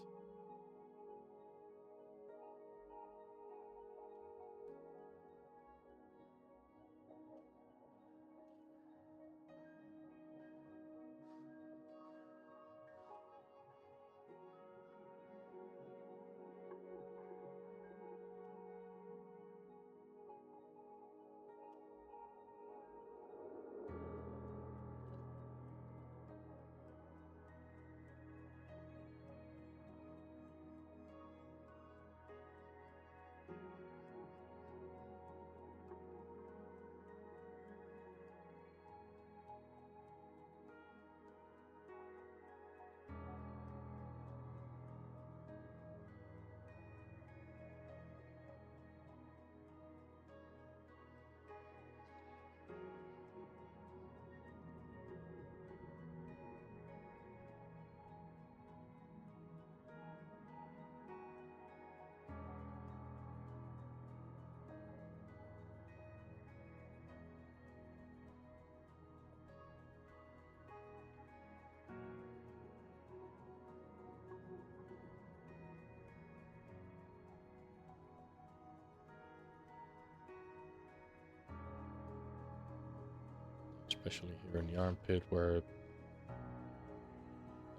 especially here in the armpit where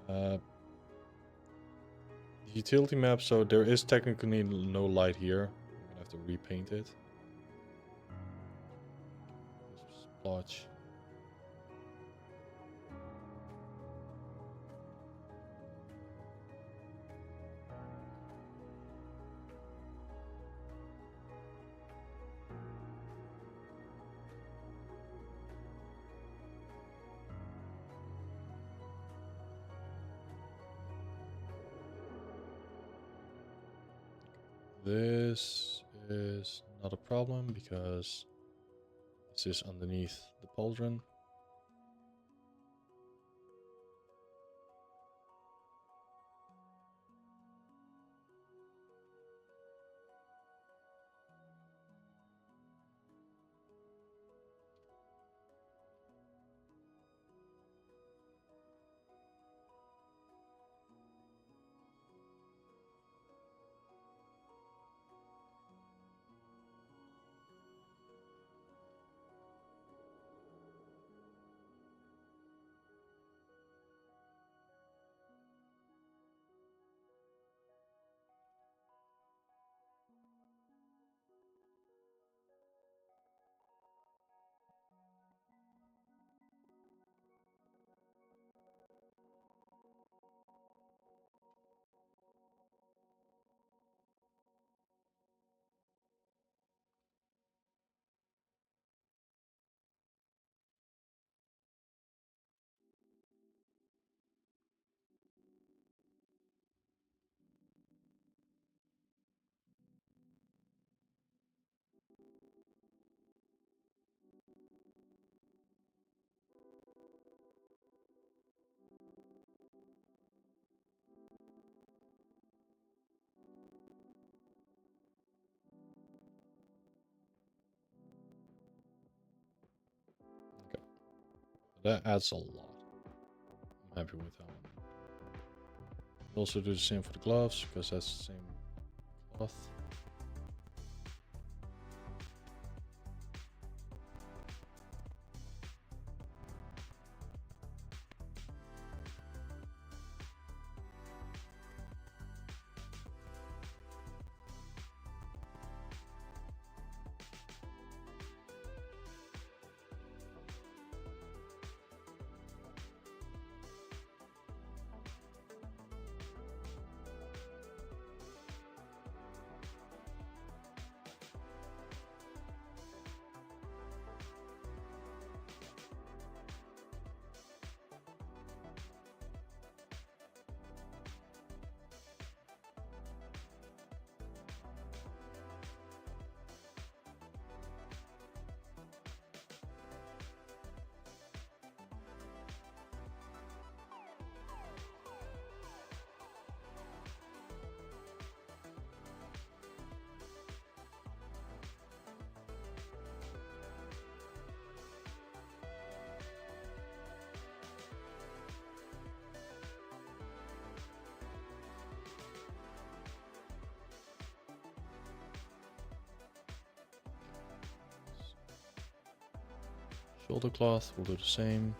the utility map, so there is technically no light here. I'm gonna have to repaint it. This splotch. This is not a problem because this is underneath the pauldron. Okay, that adds a lot. I'm happy with that one. Also do the same for the gloves because that's the same cloth. Shoulder cloth, we'll do the same.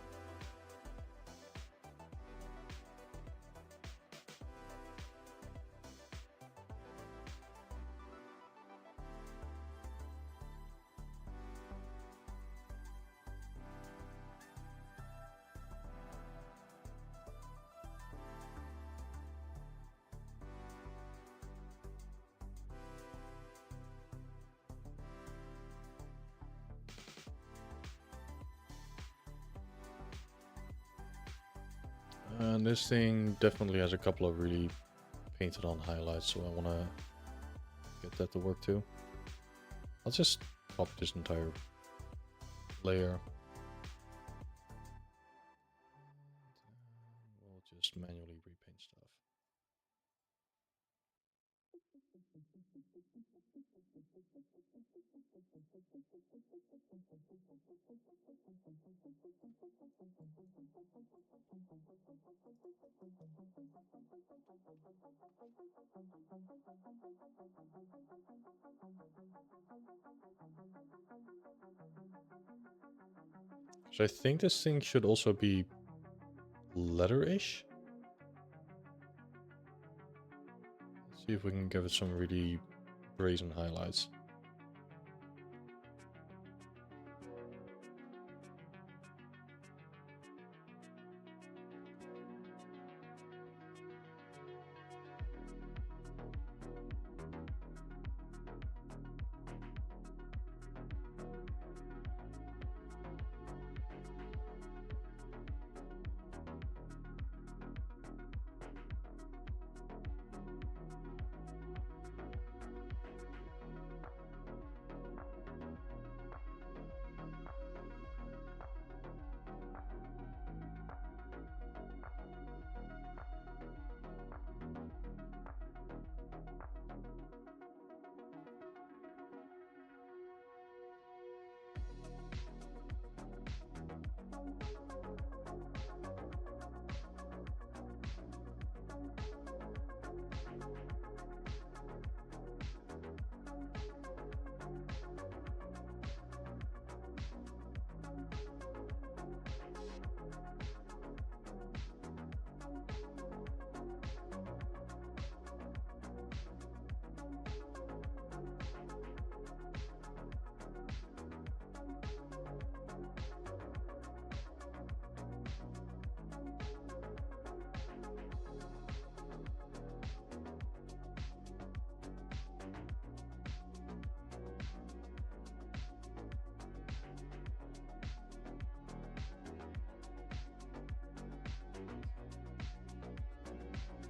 And this thing definitely has a couple of really painted on highlights, so I want to get that to work too. I'll just pop this entire layer. We'll just manually repaint stuff. So I think this thing should also be leather-ish. Let's see if we can give it some really brazen highlights.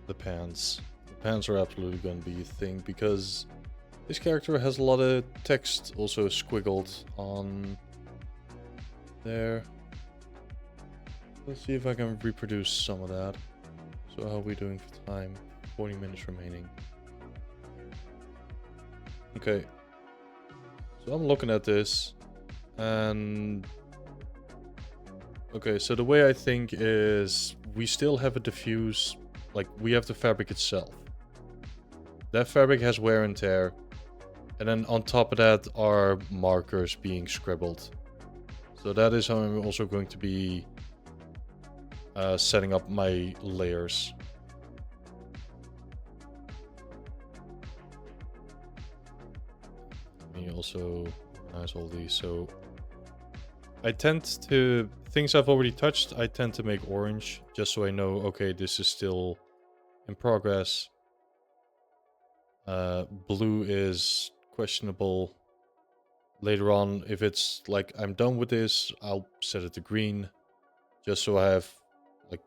The pants. The pants are absolutely going to be a thing because this character has a lot of text also squiggled on there. Let's see if I can reproduce some of that. So how are we doing for time? 40 minutes remaining. Okay. So I'm looking at this and okay, so the way I think is we still have a diffuse, like we have the fabric itself. That fabric has wear and tear. And then on top of that are markers being scribbled. So that is how I'm also going to be setting up my layers. Let me also organize all these. So I tend to, things I've already touched, I tend to make orange just so I know, okay, this is still in progress. Blue is questionable. Later on, if it's like I'm done with this, I'll set it to green just so I have like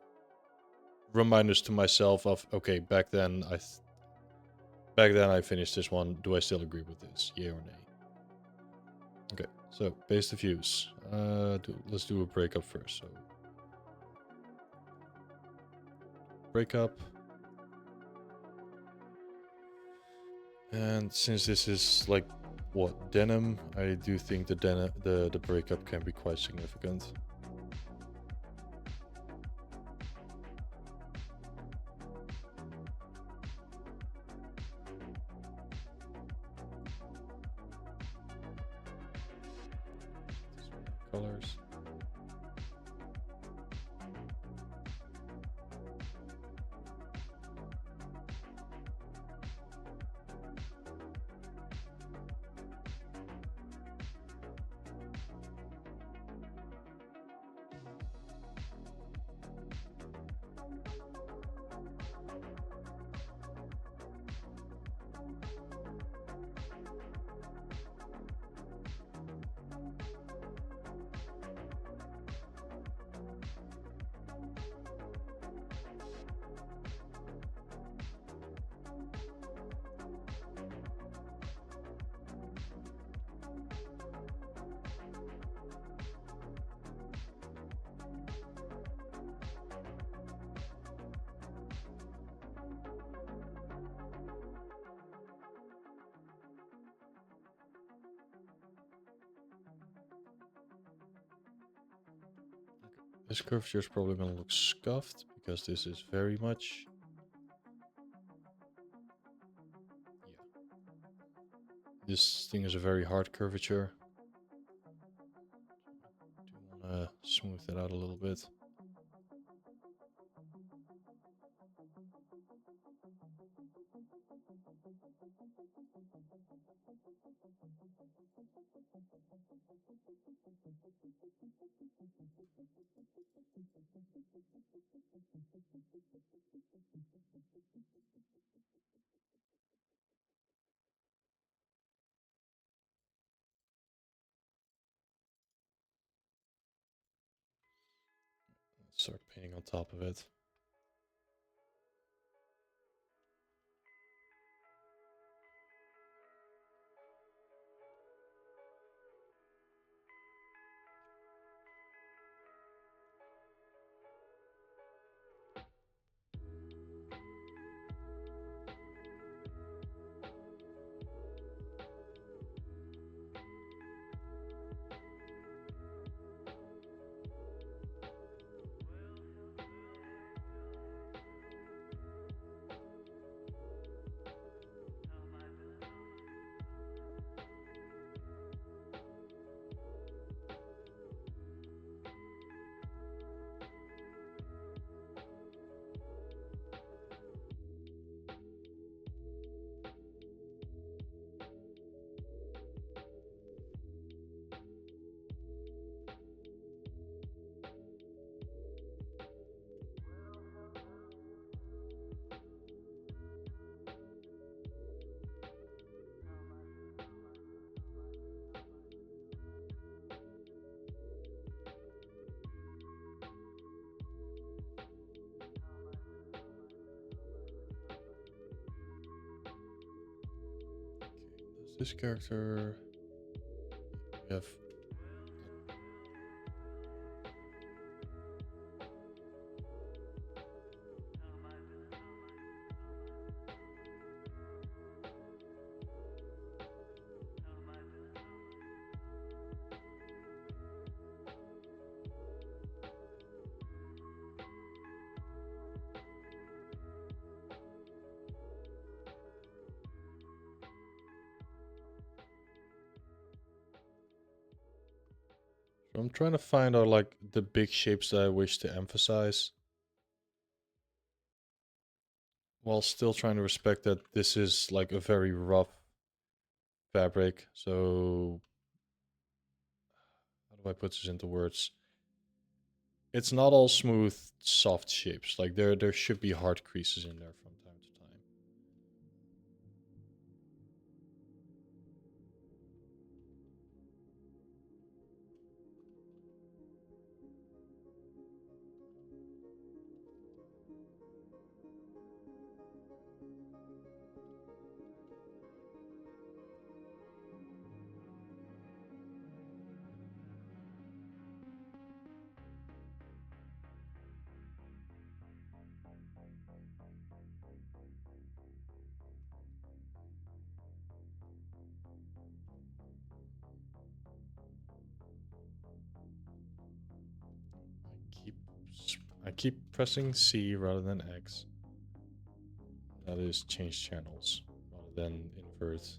reminders to myself of, okay, back then I finished this one. Do I still agree with this? Yeah or nay? Okay, so base diffuse. Let's do a breakup first. So breakup. And since this is like what, denim, I do think the breakup can be quite significant. Colors. This curvature is probably going to look scuffed because this is very much... Yeah. This thing is a very hard curvature. Do Smooth it out a little bit. Start painting on top of it. This character, we have So I'm trying to find out like the big shapes that I wish to emphasize, while still trying to respect that this is like a very rough fabric. So how do I put this into words? It's not all smooth, soft shapes. Like there should be hard creases in there from time to time. I keep pressing C rather than X. That is change channels rather than invert brush.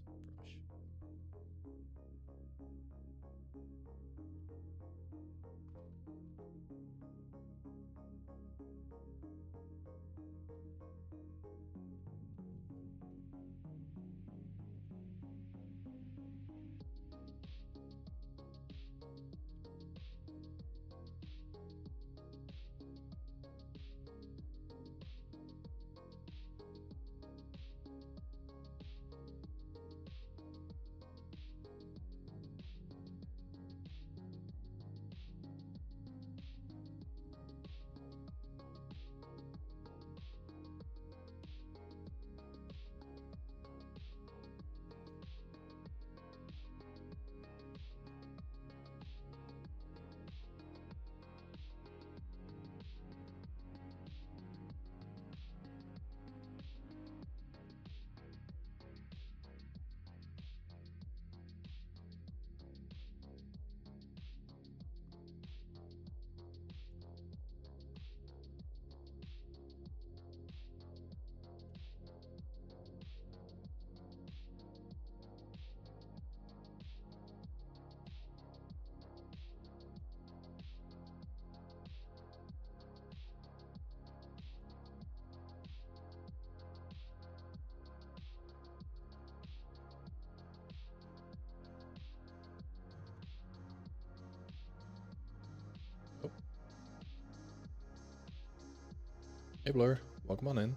Hey Blur, welcome on in.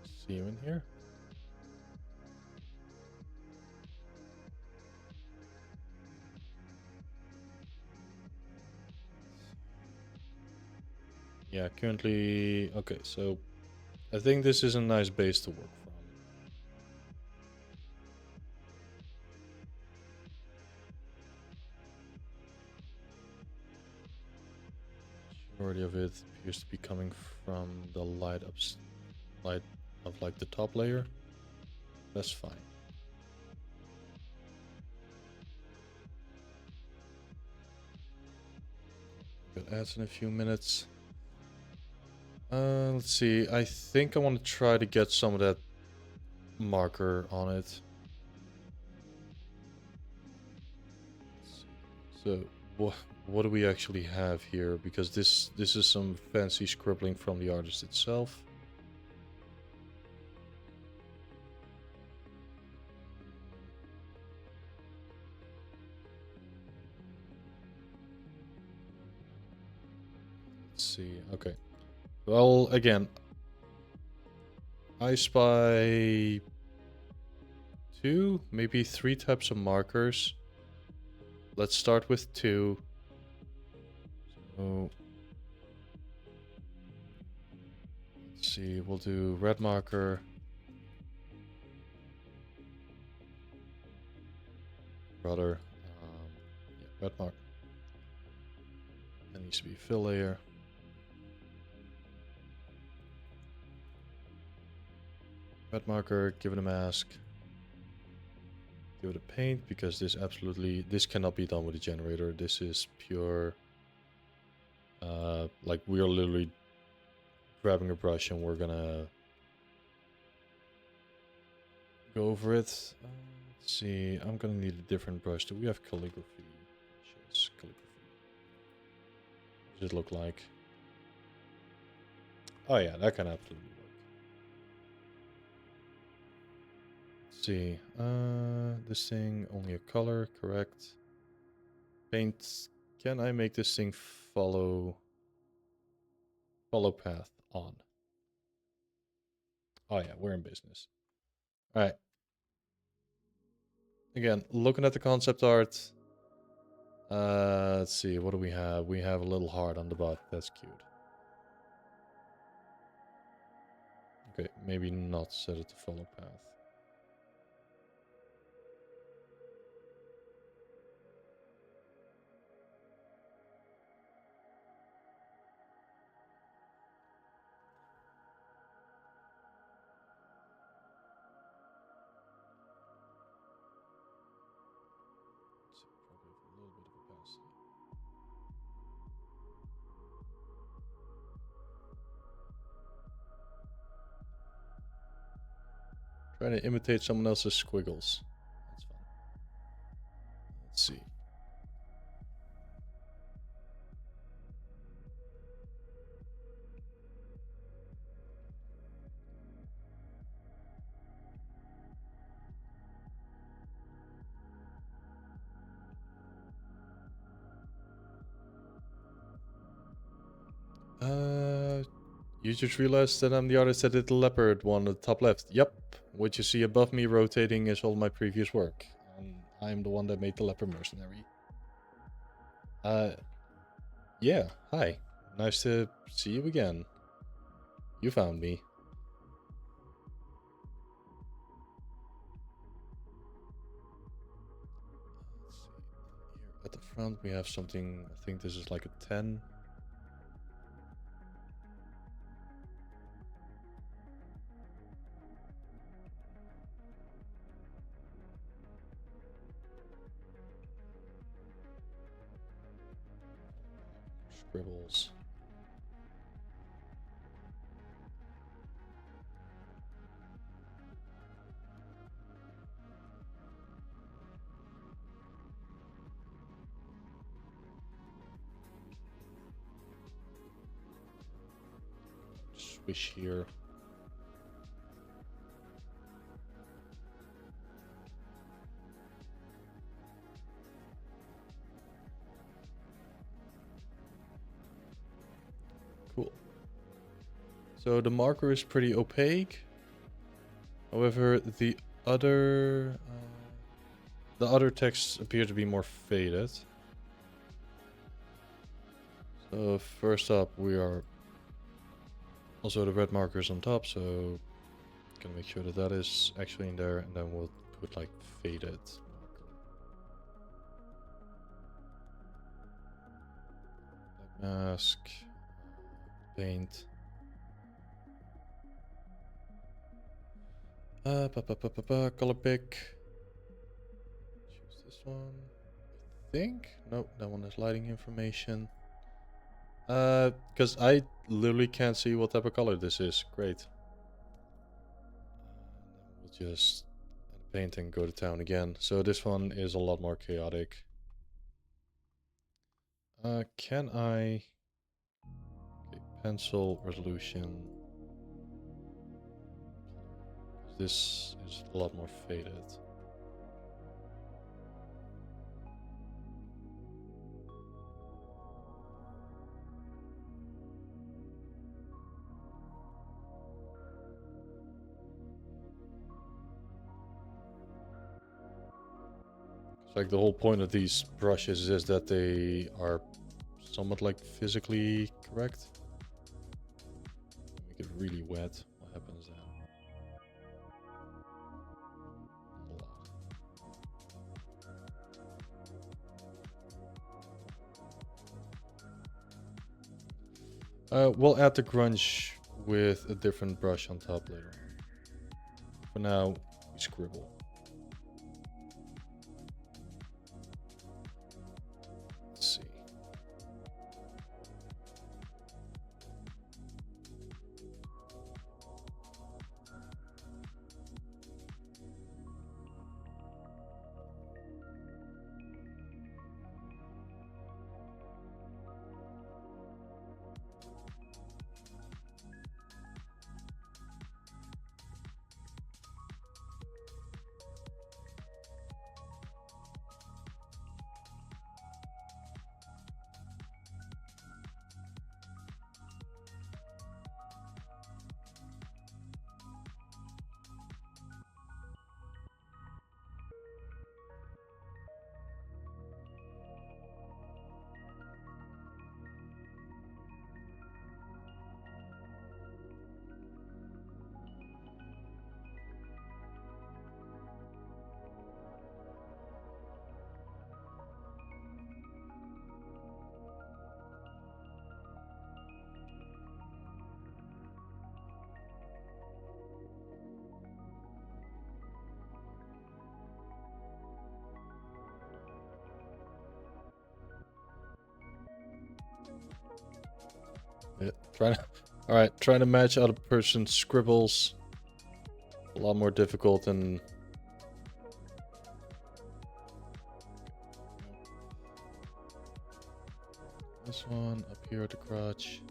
See you in here. Yeah, currently, okay, so I think this is a nice base to work from. Majority of it appears to be coming from the light of like the top layer. That's fine. Good ads in a few minutes. Let's see. I think I want to try to get some of that marker on it. So what do we actually have here? Because this is some fancy scribbling from the artist itself. Let's see. Okay. Well, again, I spy 2, maybe 3 types of markers. Let's start with 2. So let's see, we'll do red marker. Rather, yeah, red mark. That needs to be fill layer. Red marker, give it a mask. Give it a paint, because this cannot be done with a generator. This is pure, like we are literally grabbing a brush and we're gonna go over it. Let's see, I'm gonna need a different brush. Do we have calligraphy? Yes, calligraphy. What does it look like? Oh yeah, that can absolutely work. Let's see, this thing only a color, correct? Paint. Can I make this thing follow path on? Oh yeah, we're in business. All right. Again, looking at the concept art. Let's see, what do we have? We have a little heart on the butt. That's cute. Okay, maybe not set it to follow path. Let's see, probably have a little bit of opacity. Trying to imitate someone else's squiggles. That's fun. Let's see. You just realized that I'm the artist that did the leopard one at the top left. Yep. What you see above me rotating is all my previous work. And I'm the one that made the leopard mercenary. Yeah, hi. Nice to see you again. You found me. Let's see. Here at the front we have something, I think this is like a 10. Scribbles. Swish here. So the marker is pretty opaque. However, the other texts appear to be more faded. So first up, we are also the red markers on top. So gonna make sure that that is actually in there, and then we'll put like faded marker. Black mask, paint. Color pick. Choose this one. I think. Nope, that one has lighting information. Because I literally can't see what type of color this is. Great. And then we'll just paint and go to town again. So this one is a lot more chaotic. Can I... Okay, pencil resolution. This is a lot more faded. It's like the whole point of these brushes is that they are somewhat like physically correct. Make it really wet. What happens then? We'll add the grunge with a different brush on top later. For now, we scribble. Let's see. Yeah, trying to match other person's scribbles. A lot more difficult than... This one up here at the crotch.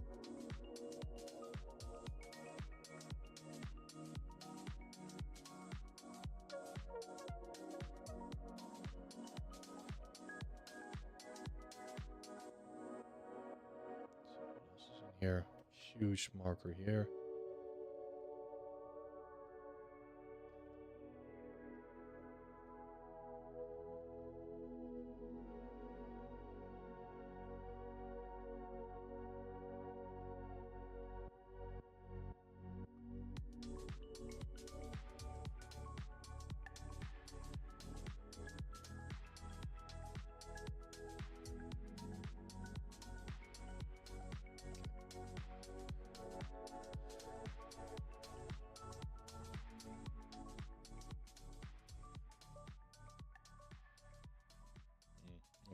Here, huge marker here.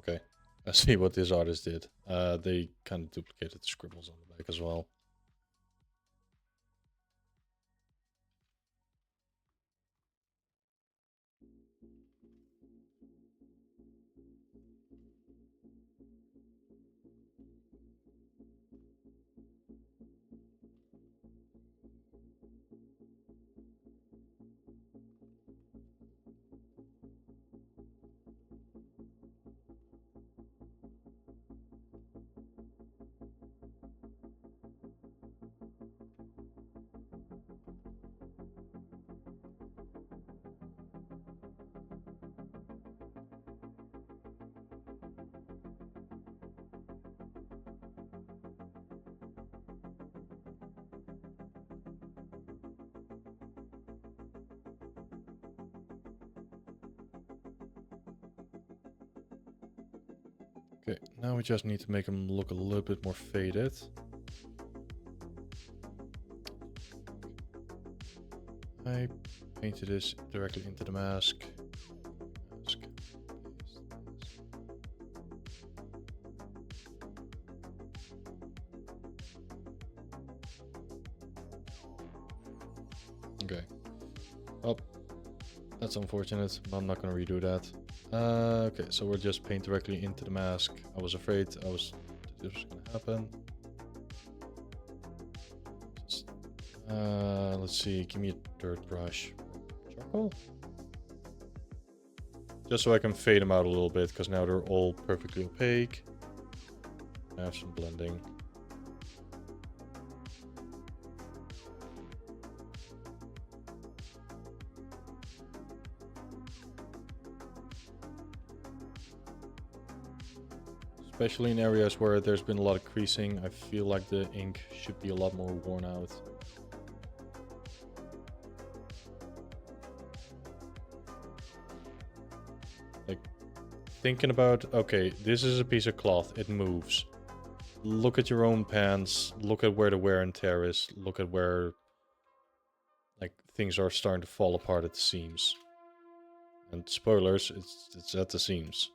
Okay, I see what this artist did. They kind of duplicated the scribbles on the back as well. Okay, now we just need to make them look a little bit more faded. I painted this directly into the mask. Okay. Oh, that's unfortunate, but I'm not going to redo that. Okay, so we'll just paint directly into the mask. I was afraid this was going to happen. Just, let's see, give me a dirt brush. Charcoal? Just so I can fade them out a little bit, because now they're all perfectly opaque. I have some blending. Especially in areas where there's been a lot of creasing, I feel like the ink should be a lot more worn out. Like, thinking about, okay, this is a piece of cloth, it moves. Look at your own pants, look at where the wear and tear is, look at where, like, things are starting to fall apart at the seams. And spoilers, it's at the seams.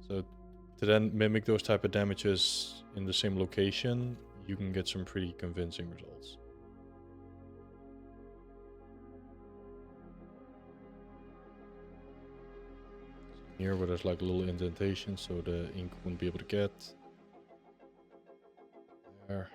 So to then mimic those type of damages in the same location, you can get some pretty convincing results. Here where there's like a little indentation so the ink wouldn't be able to get there.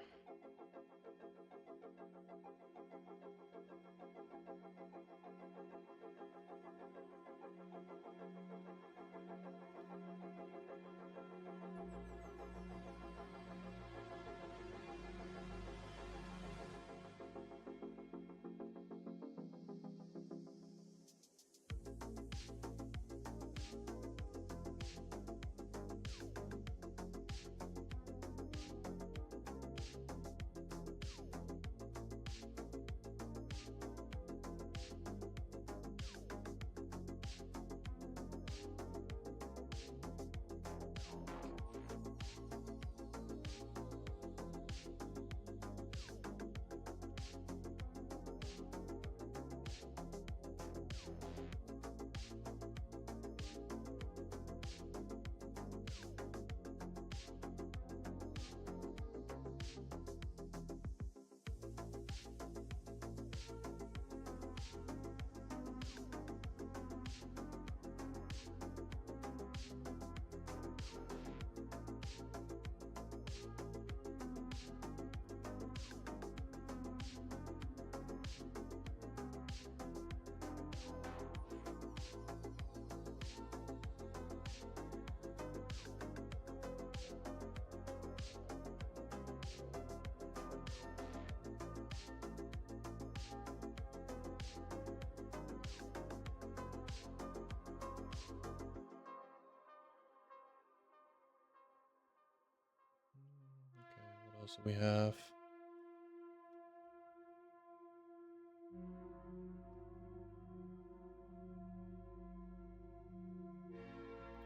What else do we have?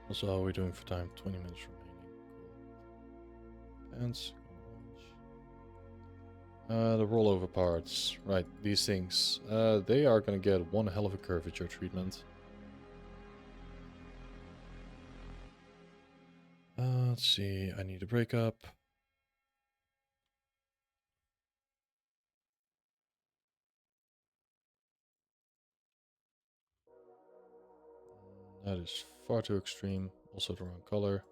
Also, how are we doing for time? 20 minutes remaining. Cool. Pants. The rollover parts. Right, these things. They are going to get one hell of a curvature treatment. Let's see, I need a breakup. That is far too extreme. Also the wrong color.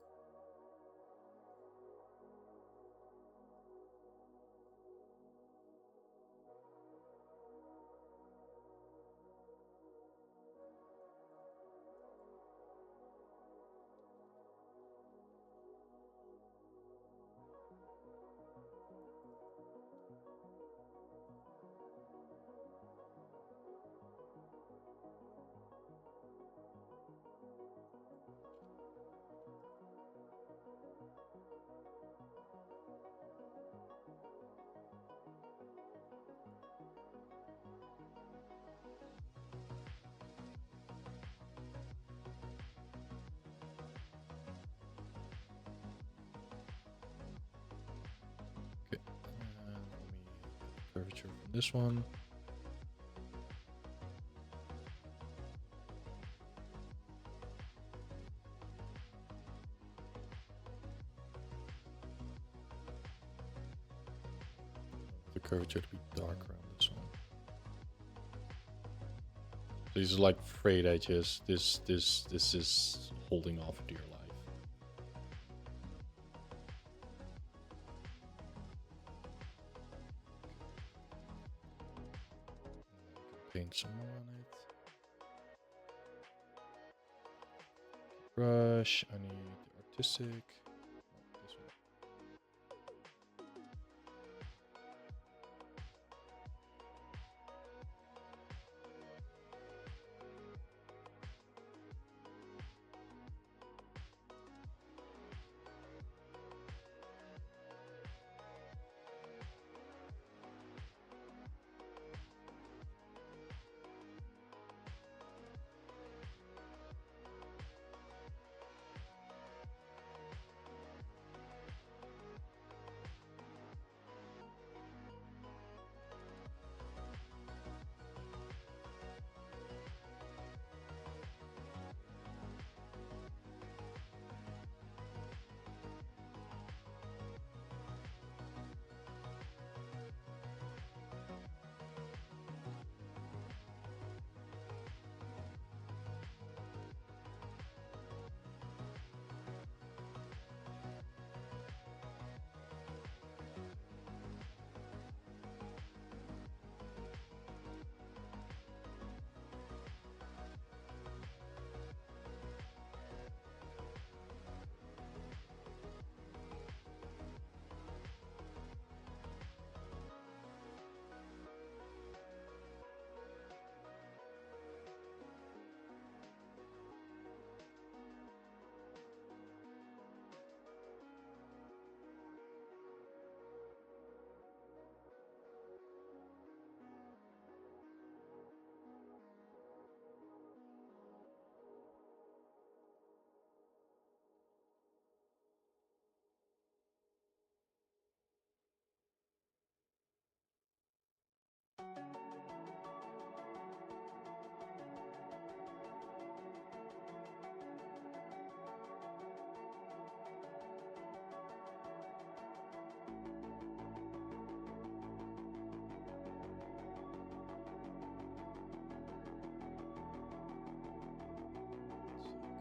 curvature from this one. The curvature to be darker on this one. These are like frayed edges. This is holding off dear life. Paint some more on it. Brush. I need the artistic. Oh, this one.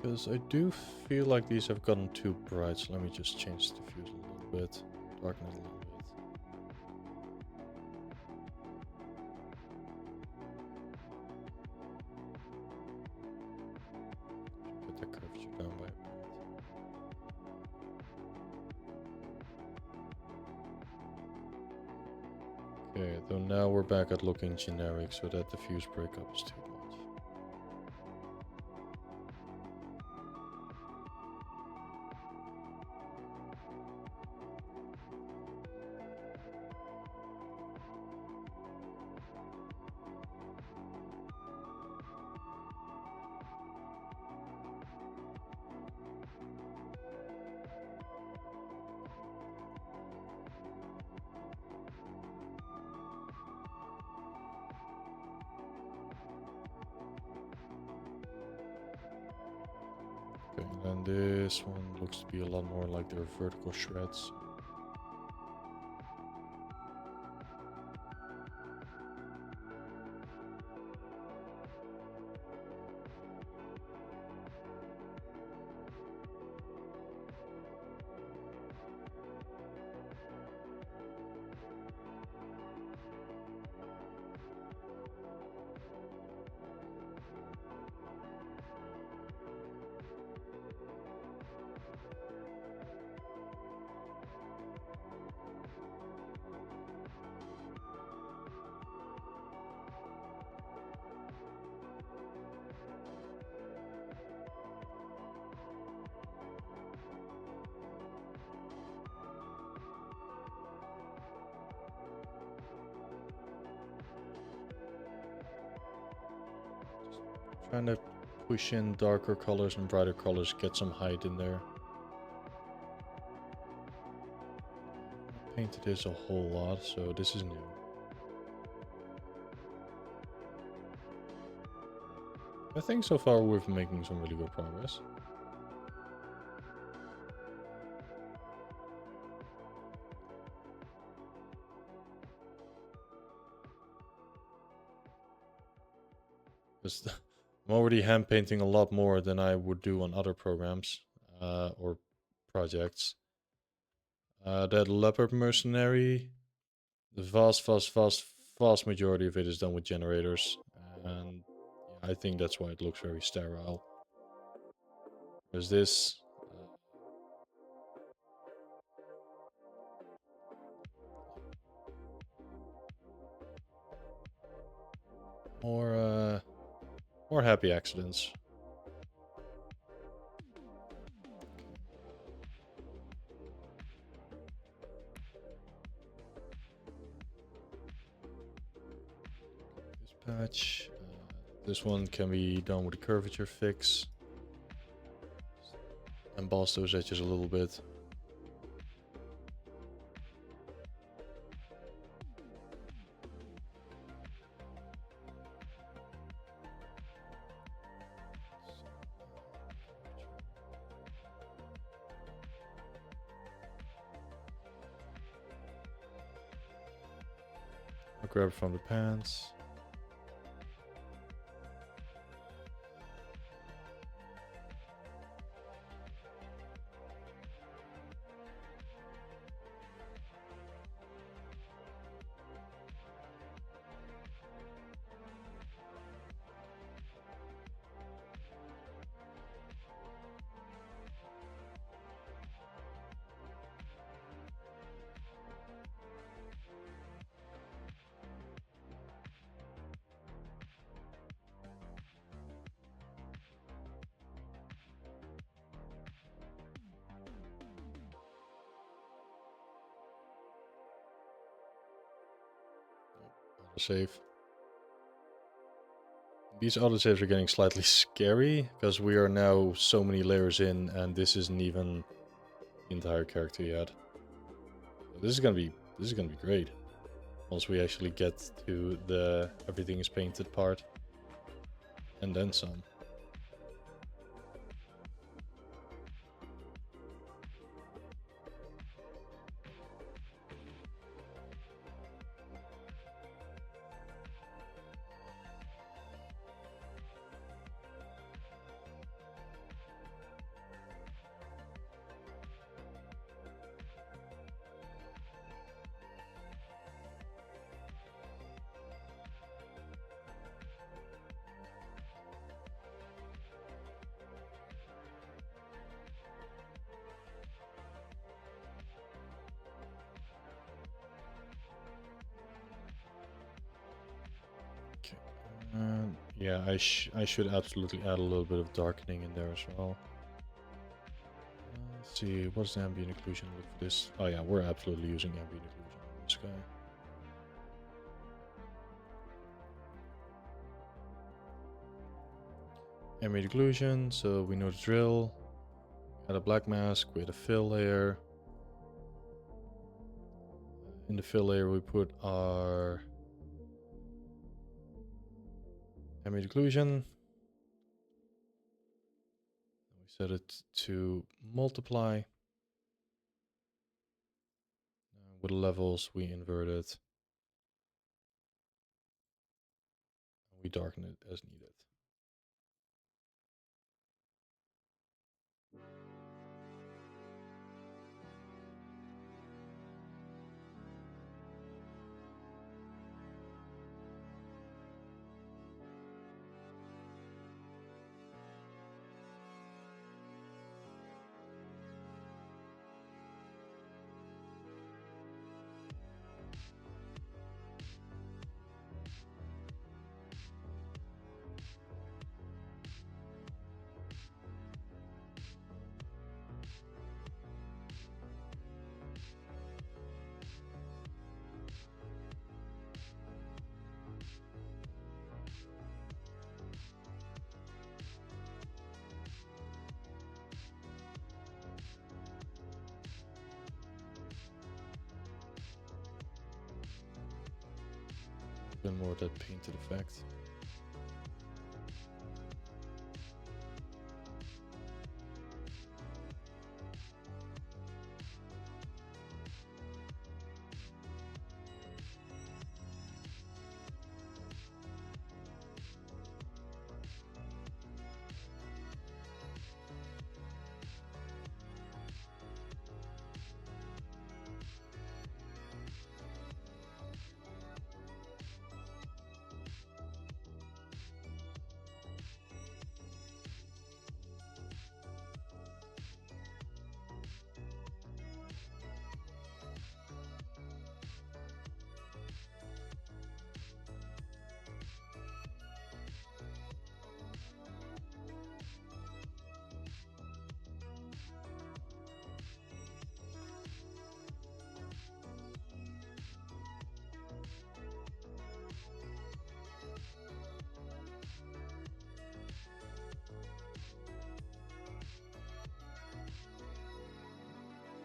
Because I do feel like these have gotten too bright, so let me just change the diffuse a little bit, darken it a little bit. Put the curvature down by a bit. Okay, so now we're back at looking generic, so that diffuse breakup is too much. Okay, and then this one looks to be a lot more like their vertical shreds. Trying to push in darker colors and brighter colors, get some height in there. Painted this a whole lot, so this is new. I think so far we're making some really good progress. Just I'm already hand painting a lot more than I would do on other programs or projects. That leopard mercenary, the vast majority of it is done with generators, and yeah, I think that's why it looks very sterile. There's this. More happy accidents. This patch. This one can be done with a curvature fix. Emboss those edges a little bit. I'll grab it from the pants. Save. These autosaves are getting slightly scary because we are now so many layers in, and this isn't even the entire character yet. This is gonna be great once we actually get to the everything is painted part, and then some. Yeah, I should absolutely add a little bit of darkening in there as well. Let's see, what's the ambient occlusion look for this? Oh yeah, we're absolutely using ambient occlusion on this guy. Ambient occlusion, so we know the drill. Add a black mask with a fill layer. In the fill layer we put our ambient occlusion. We set it to multiply. With the levels we invert it. We darken it as needed. A bit more of that painted effect.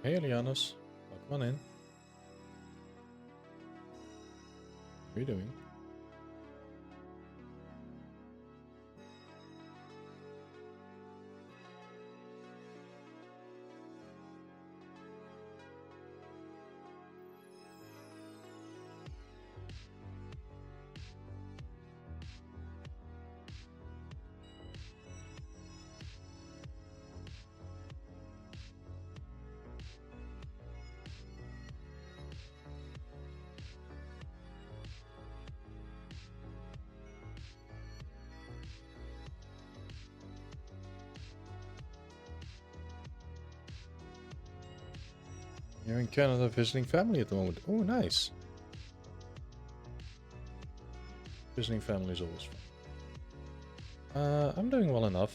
Hey, Elianos. Welcome on in. How are you doing? You're in Canada visiting family at the moment. Oh, nice. Visiting family is always fun. I'm doing well enough.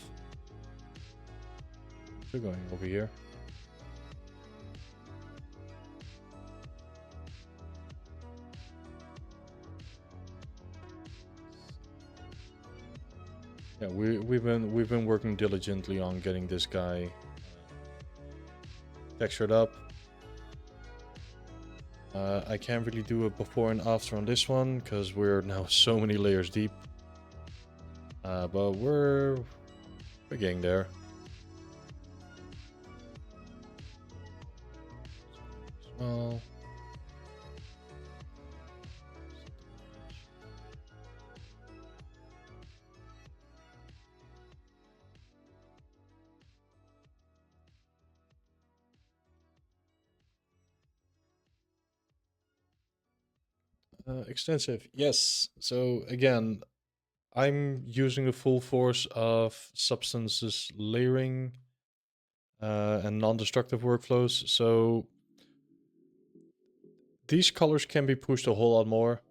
We're going over here. Yeah, we've been working diligently on getting this guy textured up. I can't really do a before and after on this one because we're now so many layers deep. But we're getting there. Well, extensive, yes. So again, I'm using the full force of substances layering and non-destructive workflows. So these colors can be pushed a whole lot more.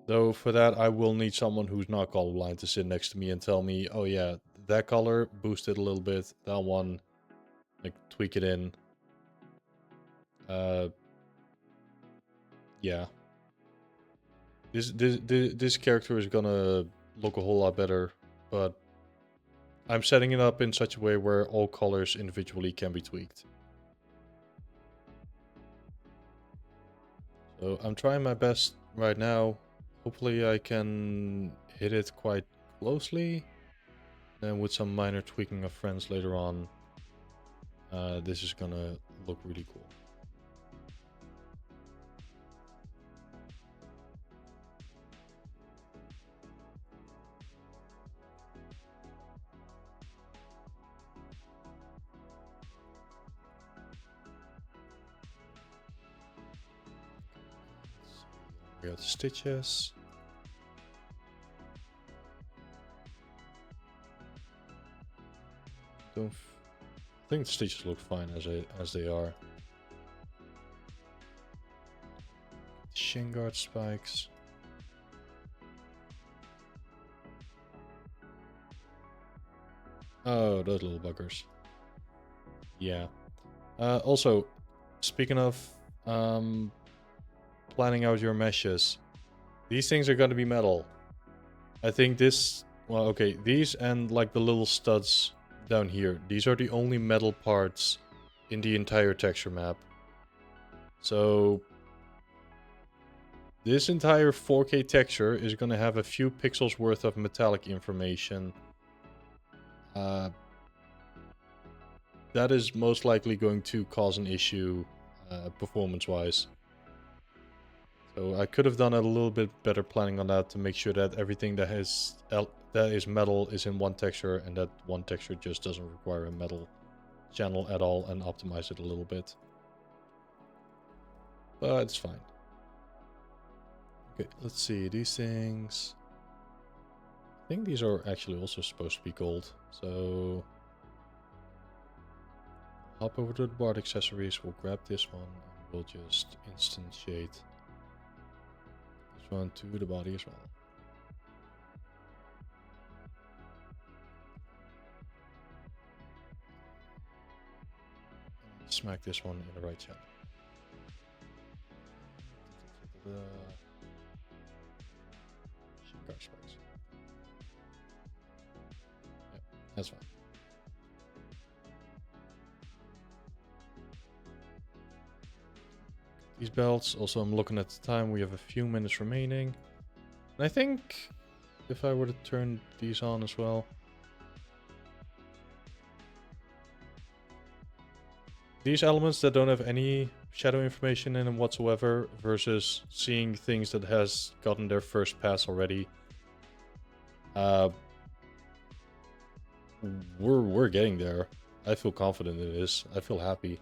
Though for that, I will need someone who's not colorblind to sit next to me and tell me, oh yeah, that color, boost it a little bit. That one, like tweak it in. Yeah. This character is gonna look a whole lot better, but I'm setting it up in such a way where all colors individually can be tweaked. So I'm trying my best right now. Hopefully I can hit it quite closely. Then with some minor tweaking of friends later on, this is gonna look really cool. We got the stitches. I think the stitches look fine as they are. Shin guard spikes. Oh, those little buggers. Yeah. Also, speaking of planning out your meshes, these things are going to be metal. I think this, well, okay, these and like the little studs down here, these are the only metal parts in the entire texture map. So this entire 4K texture is going to have a few pixels worth of metallic information. That is most likely going to cause an issue performance-wise. So I could have done a little bit better planning on that to make sure that everything that is metal is in one texture and that one texture just doesn't require a metal channel at all, and optimize it a little bit. But it's fine. Okay, let's see. These things, I think these are actually also supposed to be gold. So hop over to the Bard accessories. We'll grab this one and we'll just instantiate this one to the body as well. Smack this one in the right channel. Guard spikes. Yeah, that's fine. these belts. Also, I'm looking at the time. We have a few minutes remaining. And I think if I were to turn these on as well. These elements that don't have any shadow information in them whatsoever versus seeing things that has gotten their first pass already. We're getting there. I feel confident in this. I feel happy.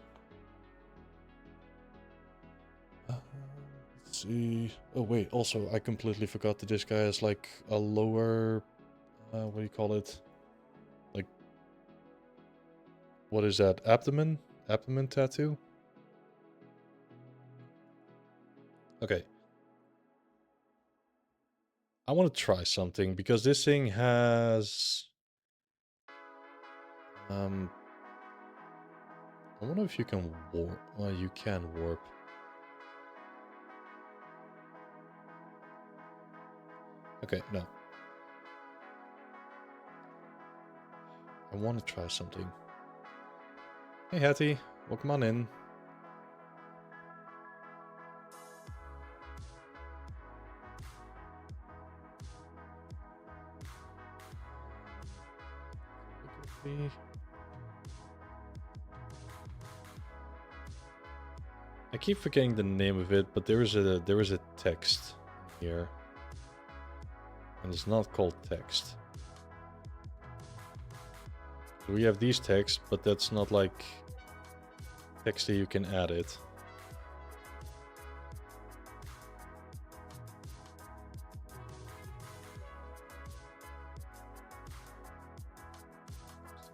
Let's see. Oh wait, also I completely forgot that this guy has like a lower what do you call it? Like, what is that? Abdomen? Abdomen tattoo? Okay. I want to try something because this thing has I wonder if you can warp. Well, you can warp. Okay, no. I want to try something. Hey Hattie, welcome on in. I keep forgetting the name of it, but there is a text here. And it's not called text. So we have these texts, but that's not like text that you can add it.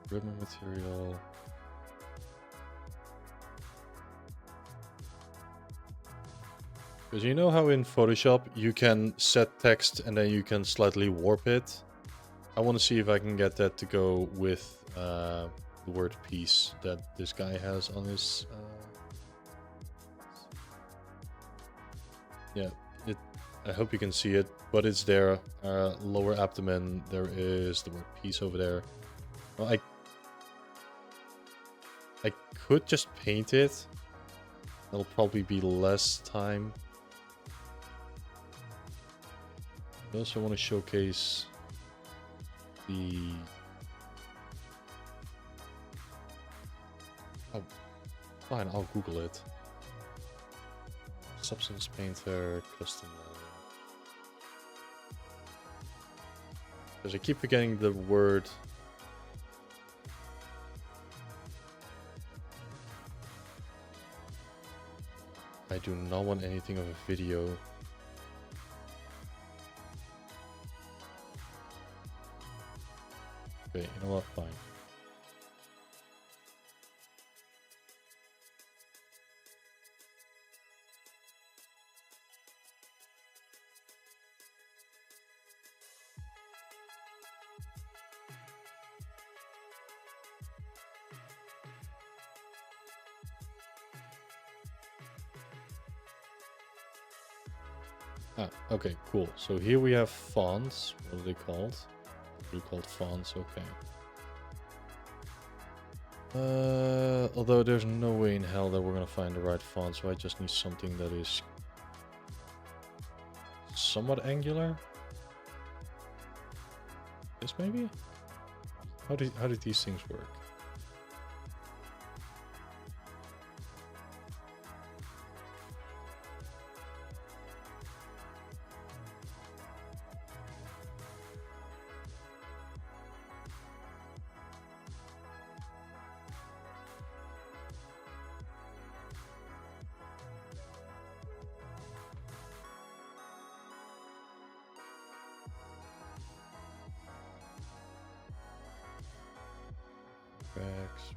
Ribbon material. Because you know how in Photoshop you can set text and then you can slightly warp it? I want to see if I can get that to go with the word piece that this guy has on his... yeah, I hope you can see it, but it's there. Lower abdomen, there is the word piece over there. Well, I could just paint it. It'll probably be less time. I also want to showcase the... oh, fine, I'll Google it. Substance painter, custom... because I keep forgetting the word... I do not want anything of a video. Okay, you know what? Fine. Ah, okay, cool. So here we have fonts. What are they called? They're called fonts, okay. Although there's no way in hell that we're gonna find the right font, so I just need something that is somewhat angular. This maybe? How did these things work? Tracks.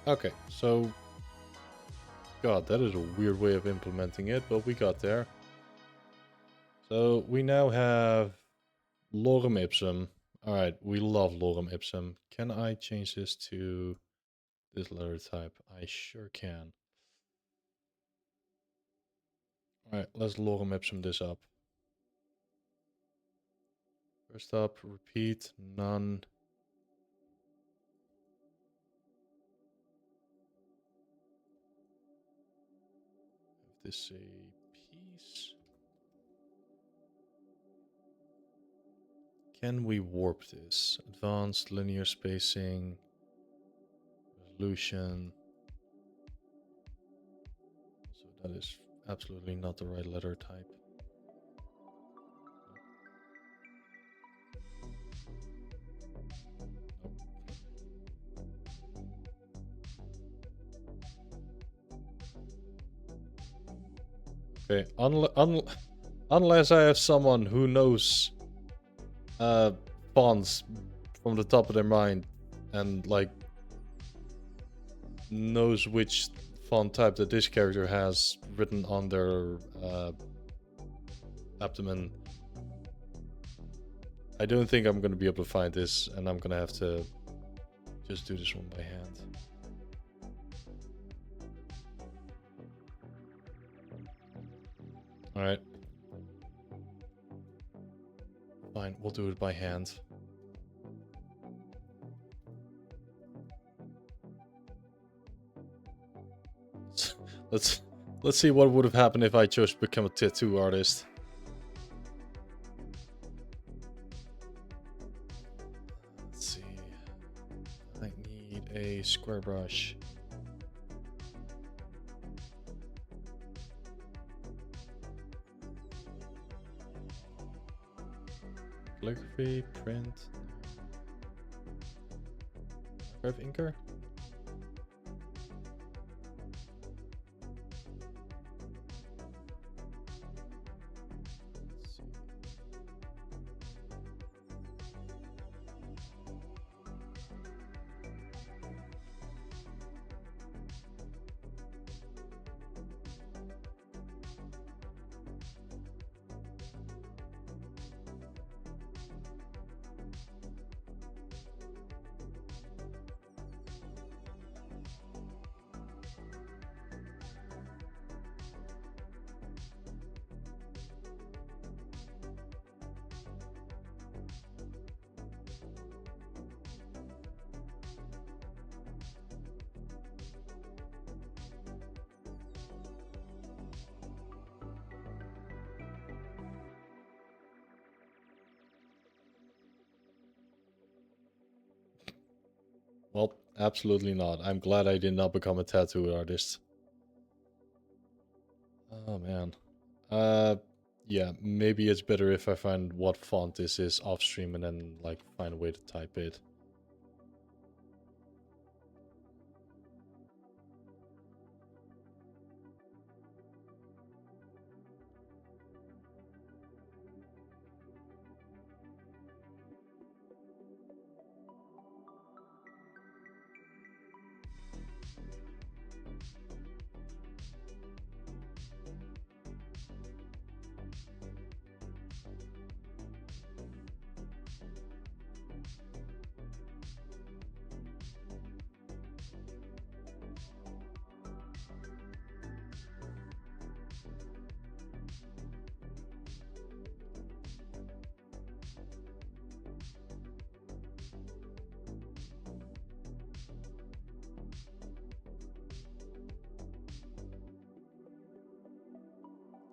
Okay, so God, that is a weird way of implementing it, but we got there. So we now have lorem ipsum. Alright, we love lorem ipsum. Can I change this to this letter type? I sure can. Alright, let's lorem ipsum this up. First up, repeat, none. Have this a piece. Can we warp this? Advanced linear spacing, resolution. So that is absolutely not the right letter type. Okay, unless I have someone who knows fonts from the top of their mind and like knows which font type that this character has written on their abdomen, I don't think I'm gonna be able to find this, and I'm gonna have to just do this one by hand. Alright. Fine, we'll do it by hand. Let's see what would have happened if I chose to become a tattoo artist. Let's see. I need a square brush. Calligraphy, print. Graph inker? Well, absolutely not. I'm glad I did not become a tattoo artist. Oh man. Yeah, maybe it's better if I find what font this is off stream and then like find a way to type it.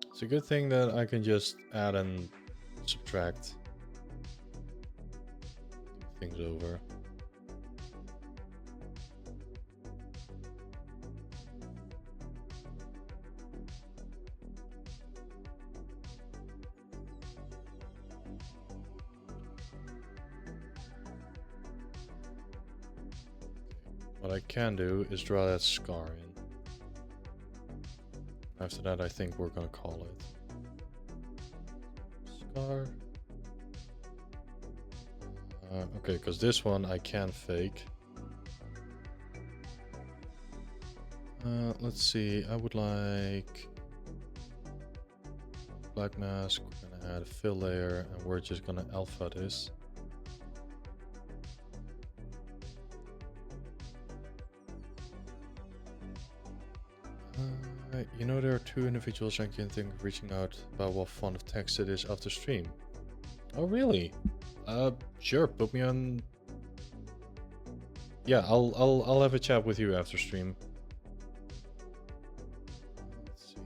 It's a good thing that I can just add and subtract things over. What I can do is draw that scar in. After that, I think we're gonna call it scar. Okay, because this one I can fake. Let's see. I would like black mask. We're gonna add a fill layer, and we're just gonna alpha this. You know, there are 2 individuals I can think of reaching out about what font of text it is after stream. Oh, really? Sure. Put me on. Yeah, I'll have a chat with you after stream. Let's see.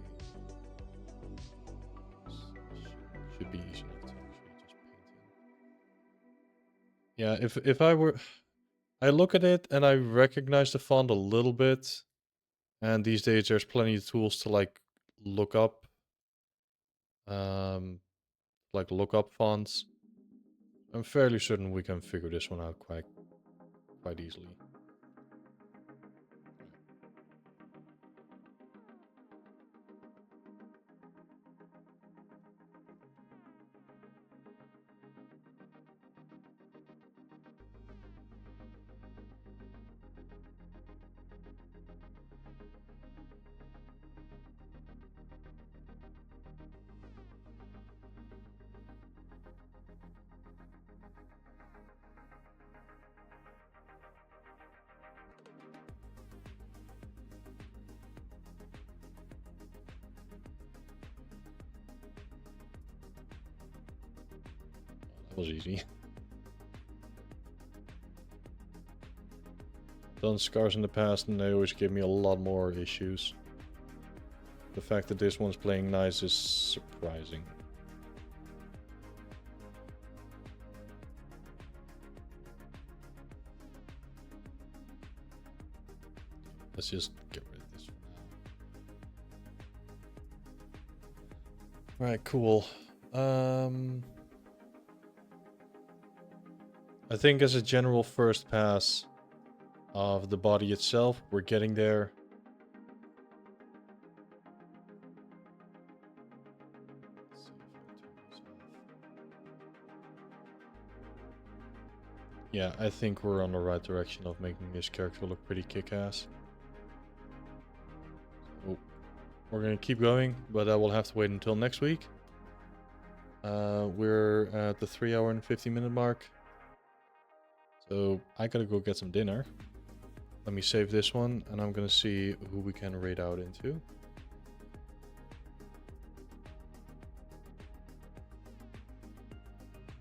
Should be easy enough to actually just paint in. Yeah, if I were, I look at it and I recognize the font a little bit, and these days there's plenty of tools to like look up, look up fonts. I'm fairly certain we can figure this one out quite easily. That was easy. Done scars in the past and they always give me a lot more issues. The fact that this one's playing nice is surprising. Let's just get rid of this for now. Alright, cool. I think as a general first pass of the body itself, we're getting there. Yeah, I think we're on the right direction of making this character look pretty kick-ass. So we're gonna keep going, but I will have to wait until next week. We're at the 3 hour and 50-minute mark. So I gotta go get some dinner. Let me save this one, and I'm gonna see who we can raid out into.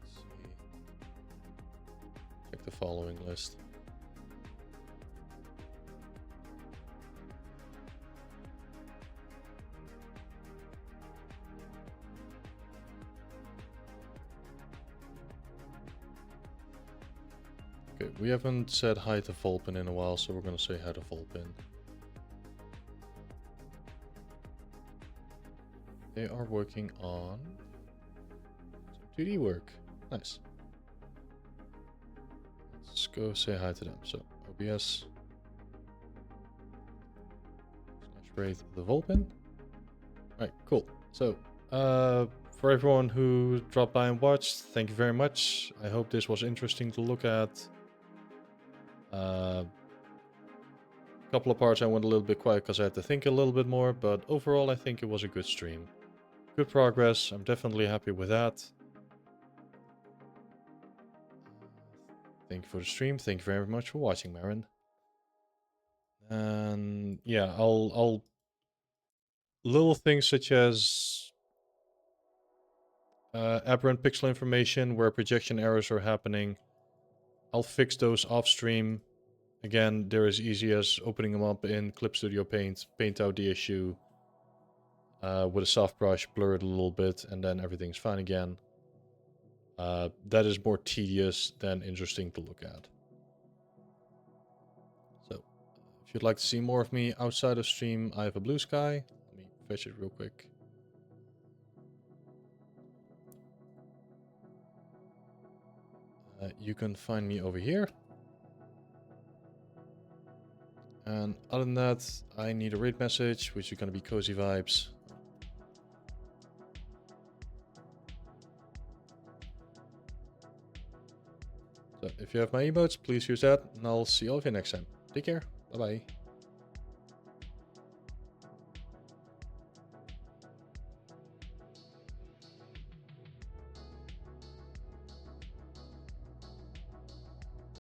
Let's see. Check the following list. Okay, we haven't said hi to Volpin in a while, so we're gonna say hi to Volpin. They are working on some 2D work. Nice. Let's go say hi to them. So, OBS. / raid the Volpin. Alright, cool. So, for everyone who dropped by and watched, thank you very much. I hope this was interesting to look at. A couple of parts I went a little bit quiet because I had to think a little bit more, but overall I think it was a good stream. Good progress, I'm definitely happy with that. Thank you for the stream, thank you very much for watching, Marin. And yeah, I'll little things such as aberrant pixel information where projection errors are happening, I'll fix those off stream. Again, they're as easy as opening them up in Clip Studio Paint, paint out the issue with a soft brush, blur it a little bit, and then everything's fine again. That is more tedious than interesting to look at. So, if you'd like to see more of me outside of stream, I have a blue sky. Let me fetch it real quick. You can find me over here. And other than that, I need a raid message, which is going to be Cozy Vibes. So if you have my emotes, please use that, and I'll see all of you next time. Take care. Bye-bye.